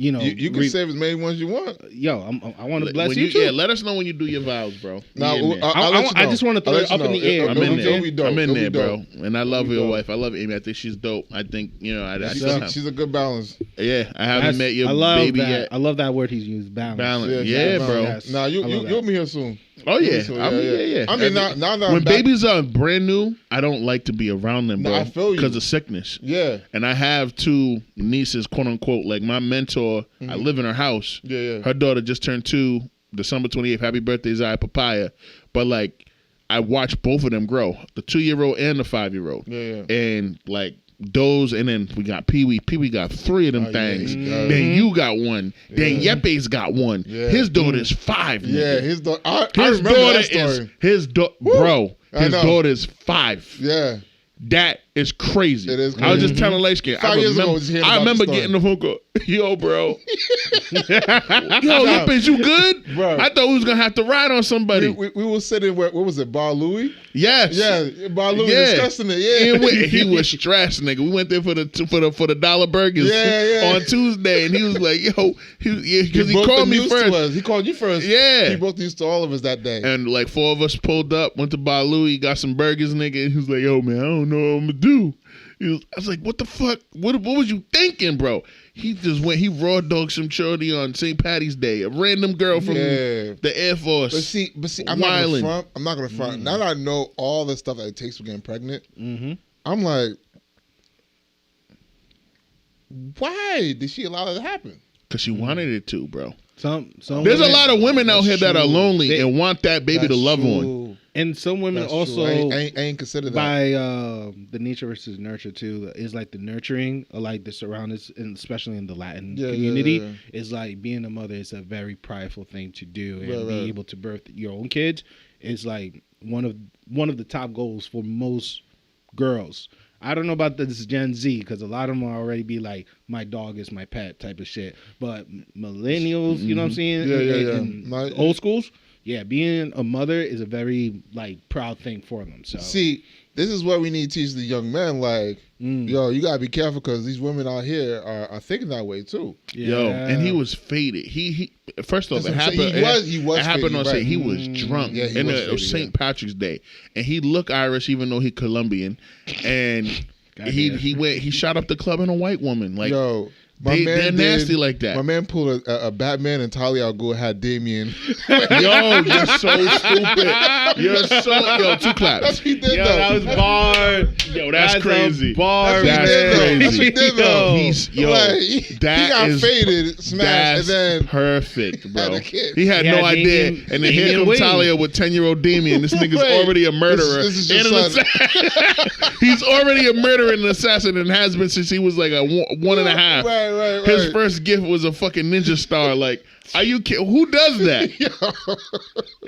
You can save as many ones you want. Yo, I want to bless When you too. Yeah, let us know when you do your vows, bro. Now, We in there. I'll let you I know. just wanna throw I'll it let up in you the know. air. I'm in It'll there. be dope. I'm in It'll there, be bro. dope. And I love It'll be your dope. wife. I love Amy. I think she's dope. I think, She's a good balance. yeah, I haven't met your I love baby that. yet. I love that word he's used, balance. Balance. she's Yeah, good bro. balance. Now I love you'll that. be here soon. Oh yeah, So, yeah. I mean, now that when I'm back, babies are brand new, I don't like to be around them, No, bro, I feel you. because of sickness. yeah, And I have two nieces, quote unquote, like my mentor. I live in her house. yeah. Her daughter just turned 2, December 28th. Happy birthday, Zaya Papaya. But like, I watched both of them grow, the 2-year-old and the 5-year-old. Yeah. And like those, and then we got Pee Wee. Pee Wee got 3 of them Oh, yeah, things. he does. Then you got 1. Then Yeah. Yepe's got 1. Yeah. His daughter's 5. Yeah, nigga. his daughter. I His remember daughter that story. is bro. I His know. daughter's 5. Yeah, That is crazy. It is I was crazy. just telling Light Skin. 5 years ago, I was hearing I about remember the story. getting the phone call. Yo, bro. Yo, Yepes, you good? Bro. I thought we was gonna have to ride on somebody. we were sitting where what was it, Bar Louie? Yes. Yeah, Bar Louie Yeah. discussing it. Yeah, He was stressed, nigga. We went there for the dollar burgers Yeah. on Tuesday, and he was like, "Yo," because he broke called the me news first. to us. He called you first. Yeah. he broke the news to all of us that day. And like 4 of us pulled up, went to Bar Louie, got some burgers, nigga. And he was like, "Yo, man, I don't know what I'm gonna do." I was like, "What the fuck? What was you thinking, bro?" He just went. He raw dogged some shorty on St. Patty's Day. A random girl from the Air Force. But see, I'm Wildin'. not gonna front. Now that I know all the stuff that it takes for getting pregnant, Mm-hmm. I'm like, why did she allow that to happen? Cause she wanted it to, bro. Some There's a women- lot of women out here that are true. lonely and want that baby to That's love on. true. and some women That's also true. I ain't considered that. by the nature versus nurture too is like the nurturing or like the surroundings, and especially in the Latin community, is like being a mother is a very prideful thing to do, and being able to birth your own kids is like one of the top goals for most girls. I don't know about this Gen Z because a lot of them will already be like, my dog is my pet type of shit. But millennials, you know what I'm saying? Yeah. And old schools, yeah, being a mother is a very like proud thing for them. So See, this is what we need to teach the young men. Like, yo, you gotta be careful because these women out here are thinking that way too. Yo, and he was faded. He first off, That's it what I'm happened. saying. He was it happened faded, on right. St. He was drunk, Yeah, he and was it was faded, St. Patrick's Day, and he looked Irish even though he Colombian, and he shot up the club in a white woman. Like, Yo, they're nasty like that. My man pulled a Batman and Talia Al Ghul had Damien. Yo, you're so stupid. Yo, 2 claps. That's what he did Yo, though. that was bar. Yo, that's crazy. Bar. That's what he did, though. That's what he did, though. He got faded, smashed, and then perfect, bro. had a kid. He had Yeah, no idea, Damien- and then here Damien comes Wayne. Talia with 10-year-old Damien. This nigga's Right. already a murderer. This is your and an son. assassin. He's already a murderer and an assassin, and has been since he was like a 1.5. Right. His first gift was a fucking ninja star. Like, are you kidding? Who does that?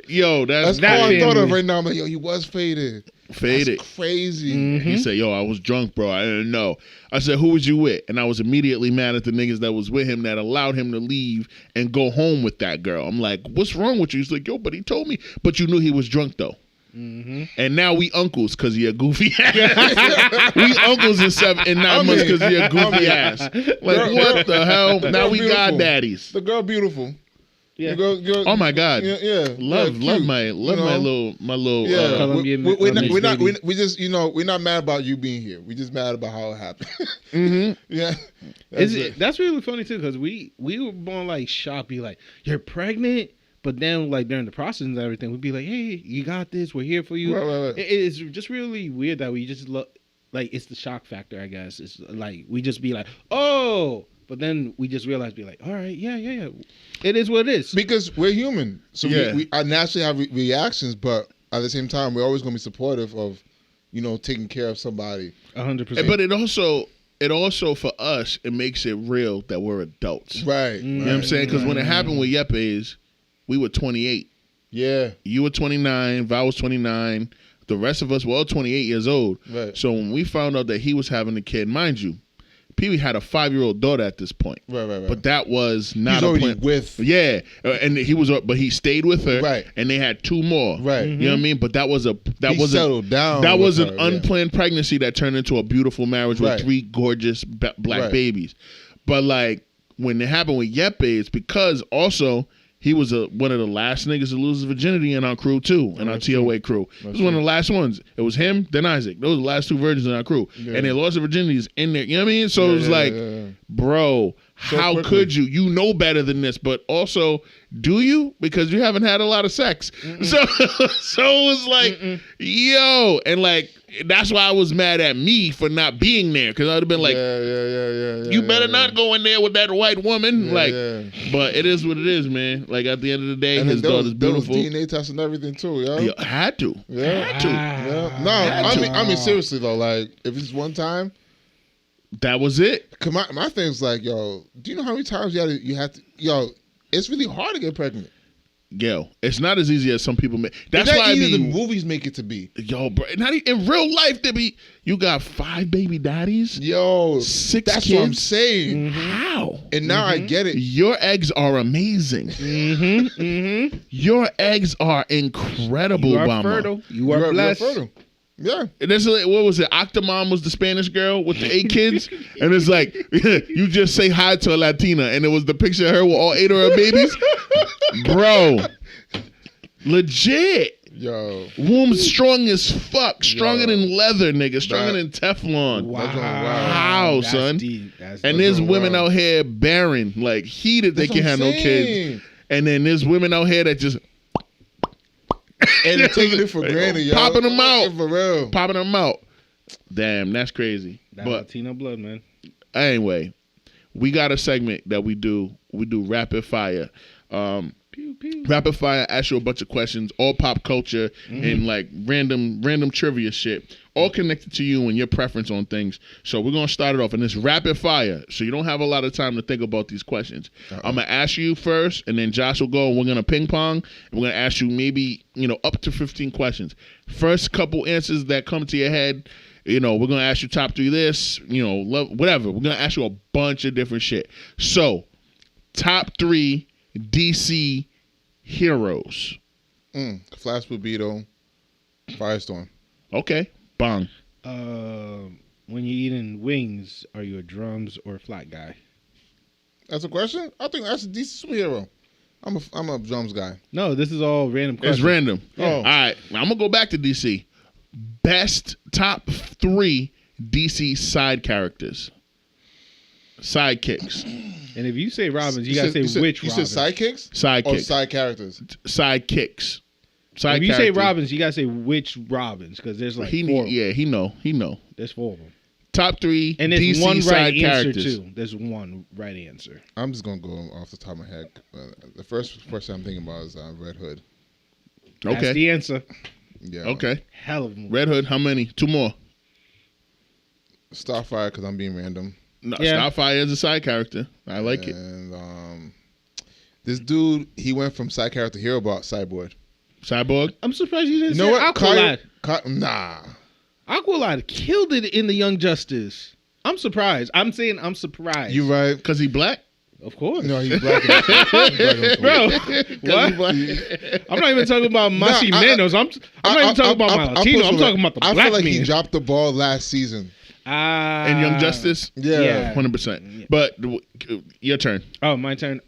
Yo, that's all I crazy. thought of right now. I'm like, yo, he was faded. Faded. That's crazy. He said, "Yo, I was drunk, bro. I didn't know." I said, "Who was you with?" And I was immediately mad at the niggas that was with him that allowed him to leave and go home with that girl. I'm like, "What's wrong with you?" He's like, "Yo, but he told me." But you knew he was drunk though. And now we uncles because you're a goofy ass. We uncles in 9 months because you're a goofy ass. Like, what the hell? Now we beautiful. goddaddies. The girl beautiful. Yeah. The girl, Oh my god. Yeah. Love cute, my you know? my little. Yeah, Colombian we're mixed not. baby. We just, we're not mad about you being here. We just mad about how it happened. Yeah, That's really funny too because we were born like shocked, be like, you're pregnant, but then like during the process and everything, we'd be like, hey, you got this, we're here for you. Right. It's just really weird that we just look like it's the shock factor, I guess. It's like we just be like, oh, But then we just realized, be like, all right, yeah. It is what it is. Because we're human. So we naturally have reactions, but at the same time, we're always going to be supportive of, taking care of somebody. 100%. But it also for us, it makes it real that we're adults. Right. You know what I'm saying? Because when it happened with Yepes, we were 28. Yeah. You were 29. Val was 29. The rest of us were all 28 years old. Right. So when we found out that he was having a kid, mind you, Pee Wee had a 5-year-old daughter at this point. Right. But that was not He's a already point. with. Yeah, and but he stayed with her. Right. And they had 2 more. Right. You know what I mean? But that was settled down. That was an her, unplanned pregnancy that turned into a beautiful marriage with 3 gorgeous black babies. But like when it happened with Yepes, because also he was one of the last niggas to lose his virginity in our crew too, in our TOA crew. He was one of the last ones. It was him, then Isaac. Those were the last 2 virgins in our crew. Yeah. And they lost their virginities in there. You know what I mean? So it was like, bro, so how quickly could you? You know better than this, but also, do you? Because you haven't had a lot of sex. So it was like, yo, and like that's why I was mad at me for not being there, because I would have been like, you better not go in there with that white woman. But it is what it is, man. Like at the end of the day, and his daughter's beautiful. There was DNA tests and everything too, yo. Had to. No, I mean seriously though, like if it's one time. That was it. Cause my thing's like, yo, do you know how many times you have to, it's really hard to get pregnant. Yo, it's not as easy as some people make. That's why the movies make it to be. Yo, bro, not in real life, you got 5 baby daddies. Yo, 6 that's kids. what I'm saying. How? And now I get it. Your eggs are amazing. Your eggs are incredible, You are Obama. fertile. You are blessed. Fertile. Yeah. And that's like, what was it? Octomom was the Spanish girl with the 8 kids. And it's like, you just say hi to a Latina. And it was the picture of her with all 8 of her babies. Bro. Legit. Yo. Womb strong as fuck. Stronger than leather, nigga. Stronger than Teflon. Wow, son. Deep. And there's women out here barren. Like, heated they can't have no kids. And then there's women out here that just... And taking it for granted, yo. Popping them out. For real. Popping them out. Damn, that's crazy. That Latino blood, man. Anyway, we got a segment that we do. We do rapid fire. Pew, pew. Rapid fire, ask you a bunch of questions, all pop culture and like random trivia shit, all connected to you and your preference on things. So we're gonna start it off, and it's rapid fire, so you don't have a lot of time to think about these questions. I'm gonna ask you first, and then Josh will go, and we're gonna ping pong. And we're gonna ask you maybe up to 15 questions. First couple answers that come to your head, we're gonna ask you top 3 this, whatever. We're gonna ask you a bunch of different shit. So, top 3 DC heroes. Flash Burrito, Firestorm. Okay. Bong. When you're eating wings, are you a drums or a flat guy? That's a question? I think that's a DC superhero. I'm a drums guy. No, this is all random questions. It's random. Yeah. All right. I'm gonna go back to DC. Best top 3 DC side characters. Sidekicks. And if you say Robins, you gotta say which you Robins. said sidekicks? Sidekicks. Or side characters? Sidekicks. If you say Robins, you gotta say which Robins, because there's like 4. He know. There's 4 of them. Top 3 and there's DC one right side answer characters. too. There's one right answer. I'm just gonna go off the top of my head. The first person I'm thinking about is Red Hood. Okay. That's the answer. Yeah. Okay. Hell of a movie. Red Hood. How many? 2 more. Starfire, because I'm being random. No, Starfire is a side character. I like it. And this dude, he went from side character to hero about Cyborg. Cyborg. I'm surprised you didn't You know say what? Aqualad. Nah. Aqualad killed it in the Young Justice. I'm surprised. I'm saying I'm surprised. You right. Because he black? Of course. No, he's black. Bro, what? I'm not even talking about Masi Menos. I'm not even talking about my Latino. I'm talking about the black man. I feel like he dropped the ball last season. In Young Justice? Yeah. 100%. But your turn. Oh, my turn.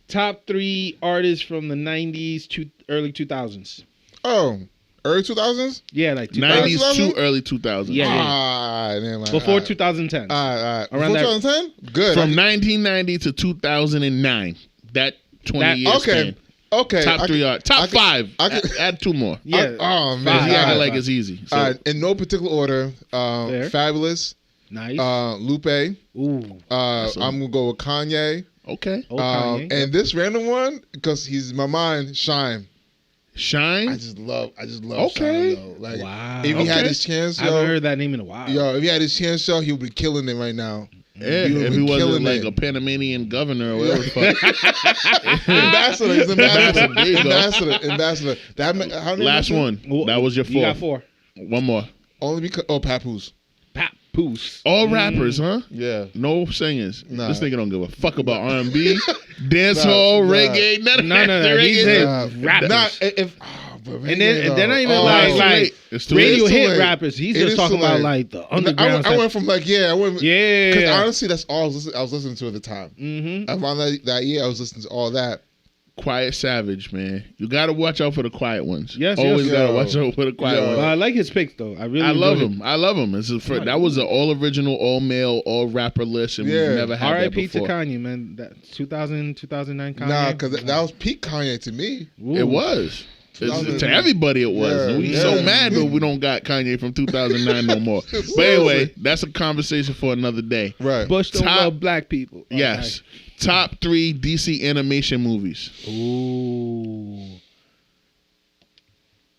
Top 3 artists from the 90s to early 2000s. Oh, early 2000s? Yeah, like 90s to early 2000s. Yeah. Before 2010. All right. Around Before 2010? Good. From 1990 to 2009. That 20 years span. Okay. Top 3 art. Top 5. Add 2 more. Yeah. Oh, man. He acting like it's easy. So. All right. In no particular order. Fabulous. Nice. Lupe. Ooh. I'm gonna go with Kanye. Okay. Kanye. And this random one, because he's in my mind, Shine. Shine. I just love Okay. Shine, though. Like, Wow. if he had his chance, I haven't heard that name in a while. if he had his chance, he would be killing it right now. Yeah, if he wasn't like a Panamanian governor or whatever the fuck. Ambassador. He's ambassador. Ambassador. Last one. That was your 4. You got 4. One more. Only because Papoose. Papoose. All rappers, huh? Yeah. No singers. Nah. This nigga don't give a fuck about R&B, dancehall, reggae, none of that. No. He's in rappers. And they're not even like it's too radio late. hit rappers. He's just talking about like the underground. I went from Because yeah. honestly, that's all I was listening to at the time. Mm-hmm. Around that year, I was listening to all that. Quiet Savage, man. You gotta watch out for the quiet ones. Yes, always gotta Yo. watch out for the quiet ones. I like his picks though. I love him. I love him. That was an all original, all male, all rapper list, and we've never had that R.I.P. to before. Kanye, man. That 2009 Kanye. Nah, because that was peak Kanye to me. Ooh. It was. To everybody it was. Yeah, We so mad that we don't got Kanye from 2009 no more. But anyway, that's a conversation for another day. Right. Bush don't love black people. Yes. Top 3 DC animation movies. Ooh.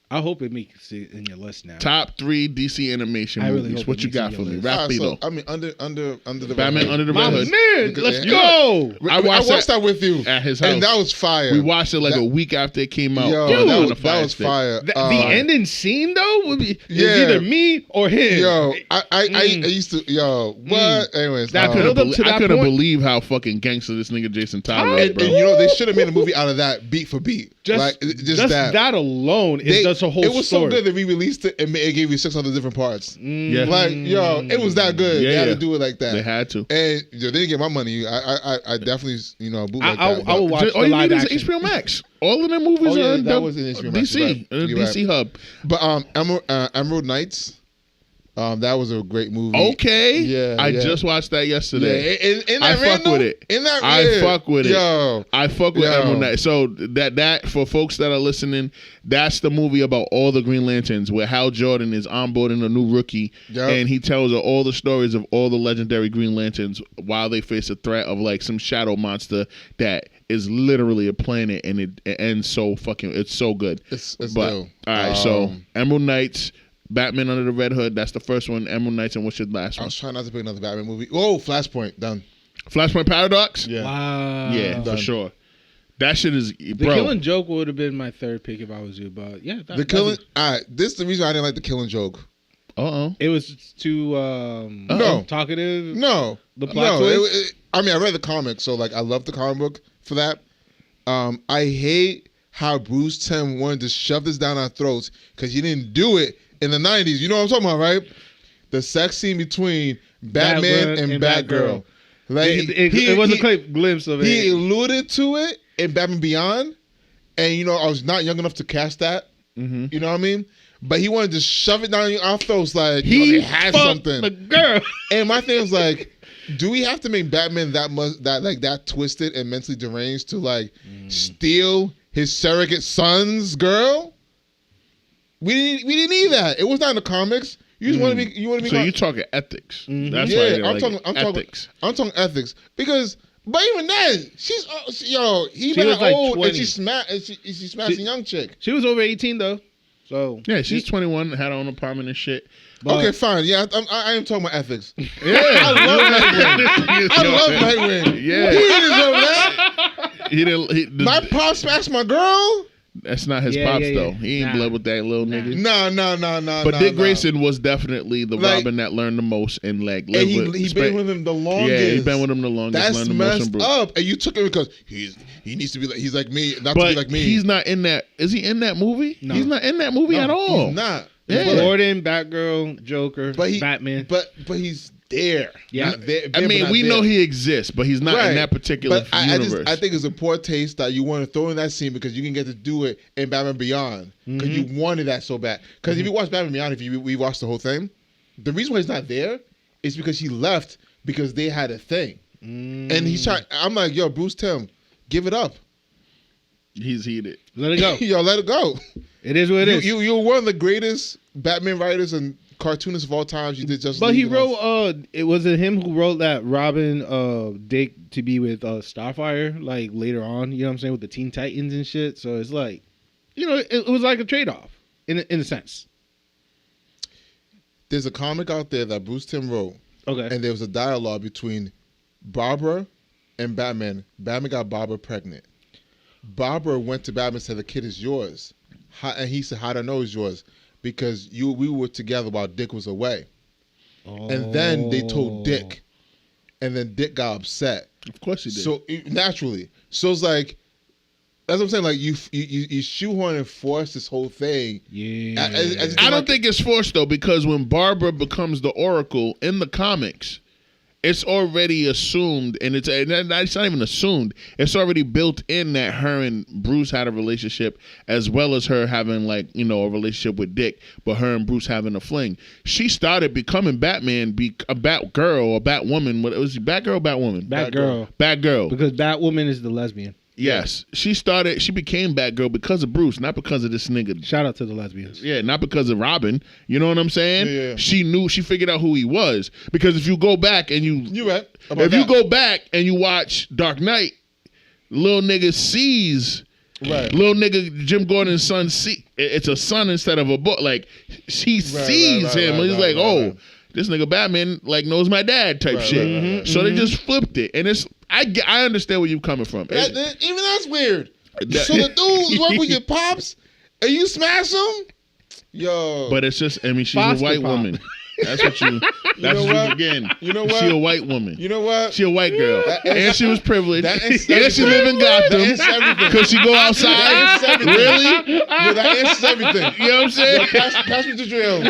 I hope it makes it in your list now. Top 3 DC animation movies. What you got for me? Rapido. I mean, under the Batman Red Under the My Red Hood. man, let's go. I watched that with you at his house, and that was fire. We watched it a week after it came out. Yo, that was fire. The ending scene though would be is either me or him. Yo, I used to what? Anyways, I couldn't believe how fucking gangster this nigga Jason Todd is, bro. And they should have made a movie out of that beat for beat. Just that alone is just a whole story. It was so good they re-released it and it gave you 6 other different parts. Yeah. Like, it was that good. Yeah, they had to do it like that. They had to. And they didn't get my money. I definitely, bootleg that. I will watch all the you live need action. is HBO Max. All of them movies are on that was in HBO Max. DC. DC Hub. But Emerald Knights. That was a great movie. Okay. Yeah. I just watched that yesterday. Yeah. I fuck with it. I fuck with it. Yo. I fuck with Emerald Knight. So that for folks that are listening, that's the movie about all the Green Lanterns where Hal Jordan is onboarding a new rookie and he tells her all the stories of all the legendary Green Lanterns while they face a threat of like some shadow monster that is literally a planet and it ends so fucking it's so good. It's but dope. All right, so Emerald Knights, Batman Under the Red Hood, that's the first one. Emerald Knights, and what's your last one? I was trying not to pick another Batman movie. Oh, Flashpoint, done. Flashpoint Paradox? Yeah. Wow. Yeah, done. for sure. That shit is, The bro. Killing Joke would have been my 3rd pick if I was you, but yeah. The Killing, this is the reason I didn't like The Killing Joke. It was too talkative. No. The plot twist? I read the comic, so like I love the comic book for that. I hate how Bruce Timm wanted to shove this down our throats because he didn't do it in the 90s. You know what I'm talking about, right? The sex scene between Batman and Batgirl. Like it was a glimpse of it. He alluded to it in Batman Beyond, and I was not young enough to catch that. Mm-hmm. You know what I mean? But he wanted to shove it down our throats like he had something. The girl. And my thing was like, do we have to make Batman that twisted and mentally deranged to like steal his surrogate son's girl? We didn't need that. It was not in the comics. You just want to be. So you're talking ethics. Mm-hmm. That's why I'm talking ethics. I'm talking ethics because, but even then, she's he been was like old 20. and she smashed a young chick. She was over 18 though, so yeah, she's 21, had her own apartment and shit. But, okay, fine. Yeah, I am talking about ethics. Yeah, I love Nightwing. Yeah, he didn't deserve that. My pop smashed my girl. That's not his pops though. He ain't blood with that little nigga. No. But Dick Grayson was definitely the Robin that learned the most and like lived and he been with him the longest. Yeah, he been with him the longest. That's messed up. And you took him because he needs to be like he's like me, not to be like me. He's not in that. Is he in that movie? No. He's not in that movie at all. He's not. Yeah. Gordon, Batgirl, Joker, Batman. But he's there. Yeah. We know he exists, but he's not in that particular universe. I think it's a poor taste that you want to throw in that scene because you can get to do it in Batman Beyond because you wanted that so bad. Because if you watch Batman Beyond, we watched the whole thing, the reason why he's not there is because he left because they had a thing, and he's trying. I'm like, yo, Bruce Timm, give it up. He's Let it go. Yo, let it go. It is what it is. You're one of the greatest Batman writers and cartoonist of all times. You did just. But he wrote. It wasn't him who wrote that Robin Dick to be with Starfire like later on. You know what I'm saying, with the Teen Titans and shit. So it's like, it was like a trade off in a sense. There's a comic out there that Bruce Timm wrote. Okay. And there was a dialogue between Barbara and Batman. Batman got Barbara pregnant. Barbara went to Batman and said, "The kid is yours." And he said, "How do I know it's yours?" Because we were together while Dick was away. Oh. And then they told Dick. And then Dick got upset. Of course he did. So naturally. So it's like, that's what I'm saying. Like you shoehorn and force this whole thing. Yeah. I don't think it's forced though, because when Barbara becomes the Oracle in the comics, it's already assumed, and it's not even assumed. It's already built in that her and Bruce had a relationship, as well as her having a relationship with Dick, but her and Bruce having a fling. She started becoming Batman, a Batgirl or Batwoman. What was she? Batgirl or Batwoman? Batgirl. Because Batwoman is the lesbian. Yes. She became Batgirl because of Bruce, not because of this nigga. Shout out to the lesbians. Yeah, not because of Robin. You know what I'm saying? Yeah. She figured out who he was. Because if you go back and you go back and you watch Dark Knight, little nigga sees little nigga Jim Gordon's son it's a son instead of a book. Like he sees him and he's like, oh, this nigga Batman knows my dad type shit. Mm-hmm, so they just flipped it. And I understand where you're coming from. Even that's weird. So the dudes work with your pops and you smash them? Yo. But it's just, she's a white woman. That's what you again. You know what? She a white woman. You know what? She a white girl. And she was privileged. And she live in Gotham. Because she go outside. Really? Yeah, that answers everything. You know what I'm saying? Yo, pass me the drill.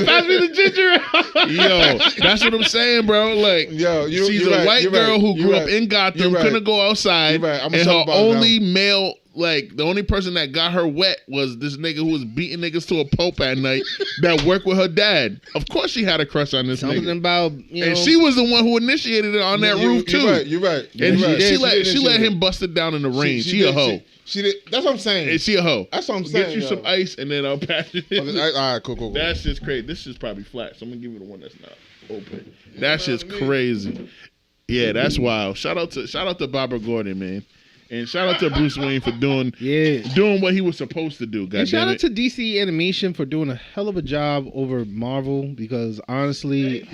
Pass me the ginger ale. Yo, that's what I'm saying, bro. Like, she's a white girl who grew up in Gotham, couldn't go outside, and her only male... the only person that got her wet was this nigga who was beating niggas to a pulp at night that worked with her dad. Of course she had a crush on this nigga. About, and she was the one who initiated it on that roof too. You're right. And she let him bust it down in the rain. She a hoe. She did. That's what I'm saying. And she a hoe. That's what I'm saying. Get you some ice and then I'll pass it. All right, cool. That's just crazy. This is probably flat, so I'm gonna give you the one that's not open. That's just crazy. Yeah, that's wild. Shout out to Barbara Gordon, man. And shout out to Bruce Wayne for doing what he was supposed to do. And shout out to DC Animation for doing a hell of a job over Marvel, because honestly,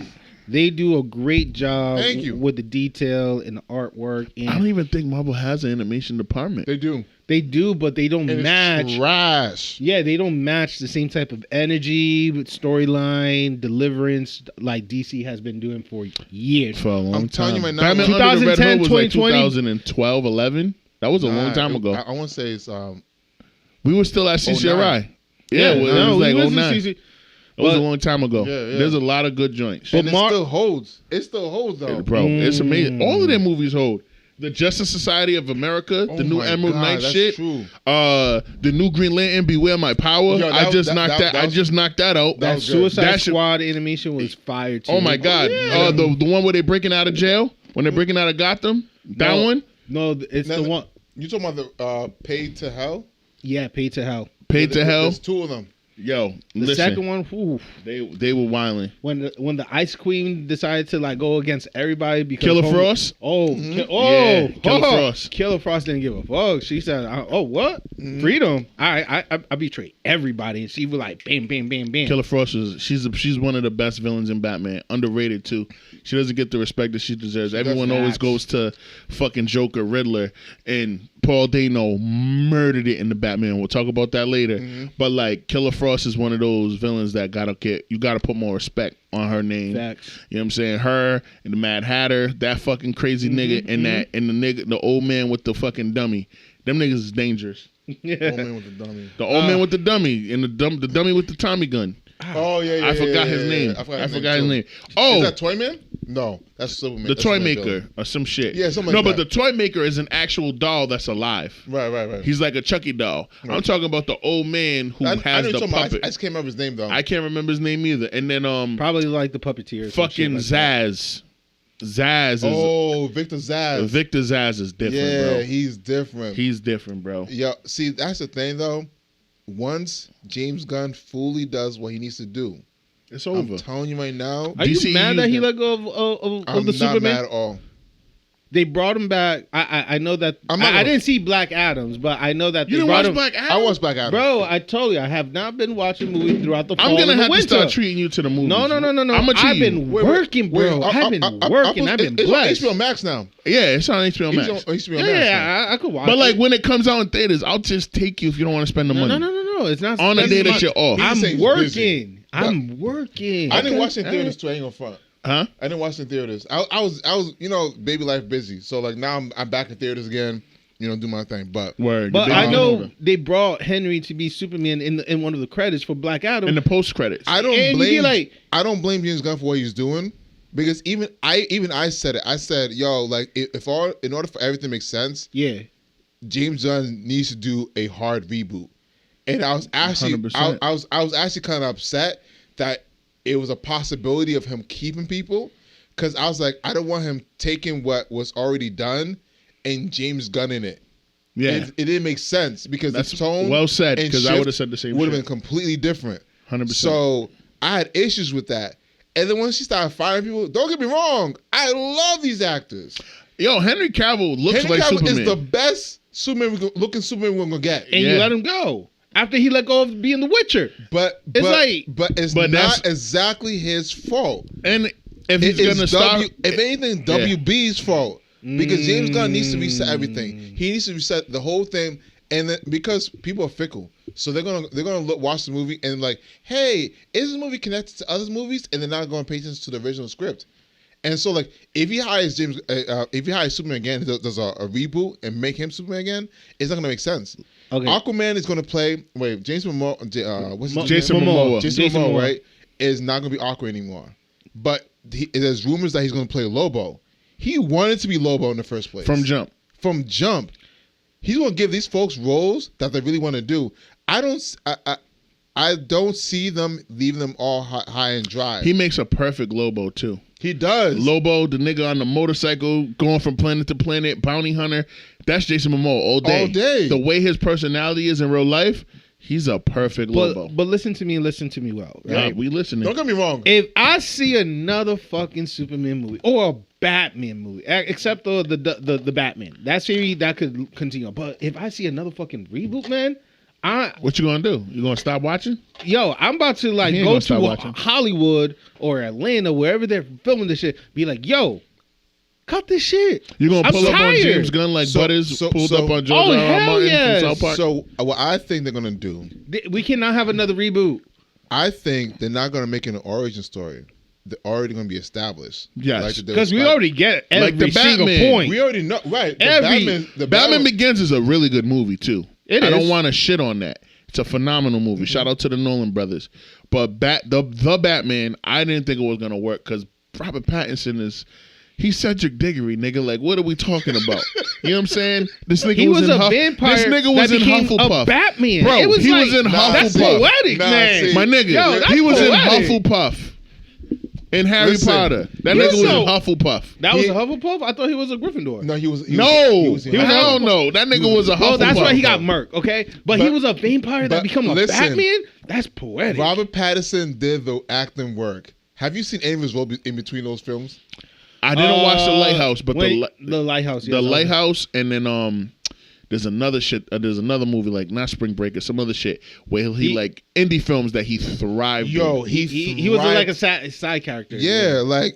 they do a great job with the detail and the artwork. And I don't even think Marvel has an animation department. They do. They do, but they don't match. It's trash. Yeah, they don't match the same type of energy, storyline, deliverance like DC has been doing for years. For a long time. Telling you right now, Batman 2010, was 2020. 2012, 11. That was a long time ago. I want to say it's we were still at CCRI. Yeah, it was like 09. It was a long time ago. Yeah. There's a lot of good joints. But it still holds. It still holds though. Bro, it's amazing. All of their movies hold. The Justice Society of America, the new Emerald Knight shit. True. The new Green Lantern, Beware My Power. I just knocked that out. That Suicide Squad animation was fire too. Oh my God. The one where they're breaking out of jail? When they're breaking out of Gotham? That one? No, it's the one. You talking about the Paid to Hell? Yeah, Paid to Hell. Paid to Hell? There's two of them. Yo, the second one, whew, they were wilding. When the Ice Queen decided to go against everybody because Killer Frost. Killer Frost. Killer Frost didn't give a fuck. She said, what? Freedom. I betrayed everybody, and she was like, bam, bam, bam, bam. Killer Frost she's one of the best villains in Batman. Underrated too. She doesn't get the respect that she deserves. Everyone always goes to fucking Joker, Riddler, and Paul Dano murdered it in the Batman. We'll talk about that later. But Killer Frost is one of those villains that you gotta put more respect on her name. Facts. You know what I'm saying? Her and the Mad Hatter, that fucking crazy nigga, and the old man with the fucking dummy. Them niggas is dangerous. Yeah. Old man with the dummy. The old man with the dummy and the dummy with the Tommy gun. Oh yeah. I forgot his name. I forgot his name. Oh, is that Toy Man? No, that's Superman. The Toy Maker or some shit. Yeah, something like that. No, but the Toy Maker is an actual doll that's alive. Right. He's like a Chucky doll. Right. I'm talking about the old man who has the puppet. I just can't remember his name though. I can't remember his name either. And then probably the puppeteer. Fucking Zaz. Zaz is Victor Zaz. Victor Zaz is different, bro. Yeah, he's different. He's different, bro. Yeah, see, that's the thing though. once James Gunn fully does what he needs to do, it's over. I'm telling you right now. Are you mad that he let go of the Superman? I'm not mad at all. They brought him back. I know that. I didn't see Black Adams, but I know that you didn't watch Black Adams. I watched Black Adams, bro. I told you I have not been watching movies throughout the fall. I'm gonna and have winter. to start treating you to the movies. No. I've been working, bro. I've been working. I've been blessed. It's on HBO Max now. Yeah, it's on HBO Max. Yeah, I could watch. But like when it comes out in theaters, I'll just take you if you don't want to spend the money. No. It's not on the day that you're off. I'm working. I'm working. I didn't watch it in theaters too. I ain't gonna front. Huh? I didn't watch it in theaters. I was, baby life busy. So like now I'm back in theaters again. Do my thing. But I know they brought Henry to be Superman in one of the credits for Black Adam. In the post credits. I don't blame James Gunn for what he's doing, because even I said it. I said, yo, like in order for everything to make sense, yeah, James Gunn needs to do a hard reboot. And I was actually 100%. I was actually kind of upset that it was a possibility of him keeping people, because I was like, I don't want him taking what was already done and James Gunn in it. Yeah, it didn't make sense, because that's the tone. Well said, because I would have said the same. Would have been completely different. 100%. So I had issues with that. And then once she started firing people, don't get me wrong, I love these actors. Yo, Henry Cavill looks like Superman. Is the best looking Superman we're gonna get, and you let him go after he let go of being the Witcher. But it's not exactly his fault. And if he's gonna stop, if anything, WB's fault, because James Gunn needs to reset everything. He needs to reset the whole thing, and then, because people are fickle, so they're gonna watch the movie and like, hey, is this movie connected to other movies? And they're not going to pay attention to the original script. And so, like, if he hires Superman again, does a reboot and make him Superman again, it's not gonna make sense. Okay. Aquaman is gonna play. Wait, Jason Momoa. Jason Momoa, right? Is not gonna be Aqua anymore. But there's rumors that he's gonna play Lobo. He wanted to be Lobo in the first place. From jump. He's gonna give these folks roles that they really want to do. I don't see them leaving them all high and dry. He makes a perfect Lobo too. He does. Lobo, the nigga on the motorcycle going from planet to planet, bounty hunter. That's Jason Momoa all day. All day. The way his personality is in real life, he's a perfect Lobo. But listen to me well. Right? Yeah, we listening. Don't get me wrong. If I see another fucking Superman movie or a Batman movie, except the Batman, that series that could continue. But if I see another fucking reboot, man, what you gonna do? You gonna stop watching? Yo, I'm about to go to Hollywood or Atlanta, wherever they're filming this shit. Be like, yo, cut this shit. You gonna pull up on James Gunn like Butters pulled up on George R. R. Martin from South Park? So what I think they're gonna do, we cannot have another reboot. I think they're not gonna make it an origin story. They're already going to be established. Yes. Because we already get every single point. We already know. Right. Batman Begins is a really good movie, too. I don't want to shit on that. It's a phenomenal movie. Mm-hmm. Shout out to the Nolan brothers. But the Batman, I didn't think it was going to work, because Robert Pattinson he's Cedric Diggory, nigga. Like, what are we talking about? You know what I'm saying? This nigga was a vampire. This nigga was in Hufflepuff. A Batman. Bro, he was in Hufflepuff. That's poetic, man. My nigga, he was in Hufflepuff. In Harry Potter. That nigga was in Hufflepuff. That was a Hufflepuff? I thought he was a Gryffindor. No, he was hell no. That nigga was a Hufflepuff. Oh, that's why he got murked, okay? But he was a vampire that became a Batman? That's poetic. Robert Pattinson did the acting work. Have you seen any of his role in between those films? I didn't watch The Lighthouse, but the Lighthouse. The Lighthouse, and then there's another shit. There's another movie, like not Spring Breaker, some other shit where he like indie films that he thrived. Yo, in. He was like a side character. Yeah, like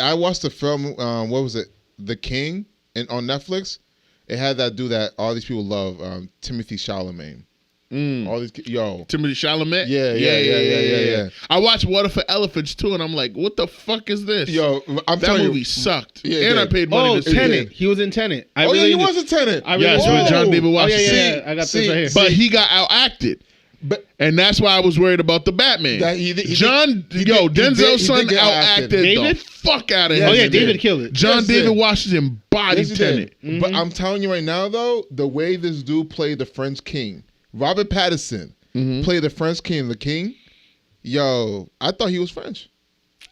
I watched the film. What was it? The King, and on Netflix, it had that dude that all these people love, Timothée Chalamet. All these Timothée Chalamet. Yeah. I watched Water for Elephants too, and I'm like, what the fuck is this? Yo, that movie sucked. Yeah, and I paid money to see Tenet. He was in Tenet. He was in Tenet. Yes, with John David Washington. Yeah. I got this right here. But he got outacted. And that's why I was worried about the Batman. Denzel's son outacted the fuck out of him. Oh yeah, David killed it. John David Washington bodied Tenet. Mm-hmm. But I'm telling you right now, though, the way this dude played the French King, Robert Pattinson played the French King, the King. Yo, I thought he was French.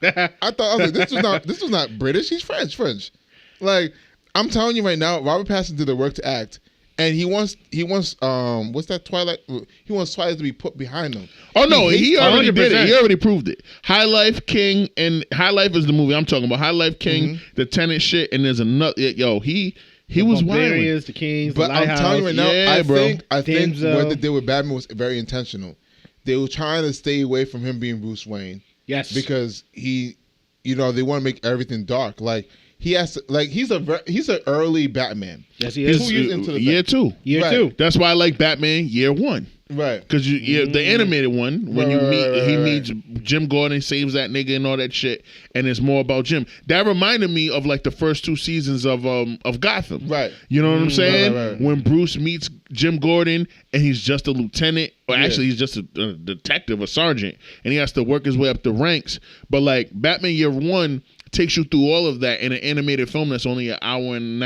I was like, this was not British. He's French. Like, I'm telling you right now, Robert Pattinson did the work to act, And he wants what's that Twilight? He wants Twilight to be put behind him. Oh no, he already 100%. did it. He already proved it. High Life King, and High Life is the movie I'm talking about. High Life King, the Tenet shit, and there's another. Yo, he was wild. The Kings, but the I'm Lighthouse. telling you right now, Yeah, I think Denzel. what they did with Batman was very intentional. They were trying to stay away from him being Bruce Wayne. Yes, Because he, they want to make everything dark. Like he has to, like he's an early Batman. yes, he is. 2 years into the year thing. 2. Year Right. 2. That's why I like Batman Year 1. Right. Because the animated one, when he Right. meets Jim Gordon, saves that nigga and all that shit, and it's more about Jim. That reminded me of like the first 2 seasons of Gotham. Right. You know what I'm saying? Right. When Bruce meets Jim Gordon and he's just a lieutenant, or actually he's just a detective, a sergeant, and he has to work his way up the ranks. But like Batman Year 1 takes you through all of that in an animated film that's only an hour and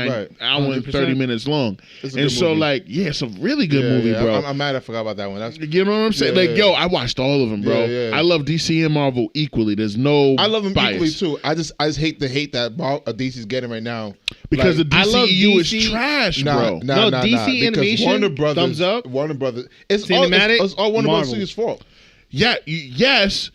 30 minutes long. It's a And good so movie. like, it's a really good movie, bro. I'm mad I forgot about that one. That's, You know what I'm saying? Yeah. Yo, I watched all of them, bro. Yeah. I love DC and Marvel equally. There's no I love them bias. equally too. I just hate the hate that DC's getting right now. Because Like, the I love DCEU DC. is trash, Nah, bro. No, DC because animation, Warner Brothers, thumbs up. Warner Brothers. It's Cinematic, all Warner Marvel. Brothers Studios' fault. Yeah, yes,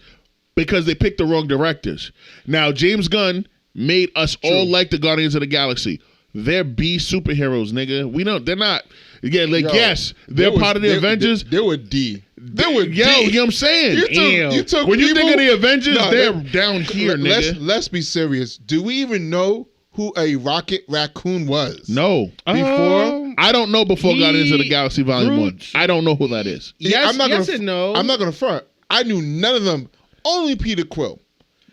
because they picked the wrong directors. Now, James Gunn made us all like the Guardians of the Galaxy. They're B superheroes, nigga. We don't. They're not. Yeah, like Yo, yes, they're part of the Avengers. They were D. They were D. Yo, you know what I'm saying? You took when you think of people- the Avengers, No, they're down here, nigga. Let's be serious. Do we even know who a Rocket Raccoon was? No. Before? I don't know before Guardians of the Galaxy Volume Groot. 1. I don't know who that is. Yes, not yes gonna, and no. I'm not gonna front. I knew none of them. Only Peter Quill.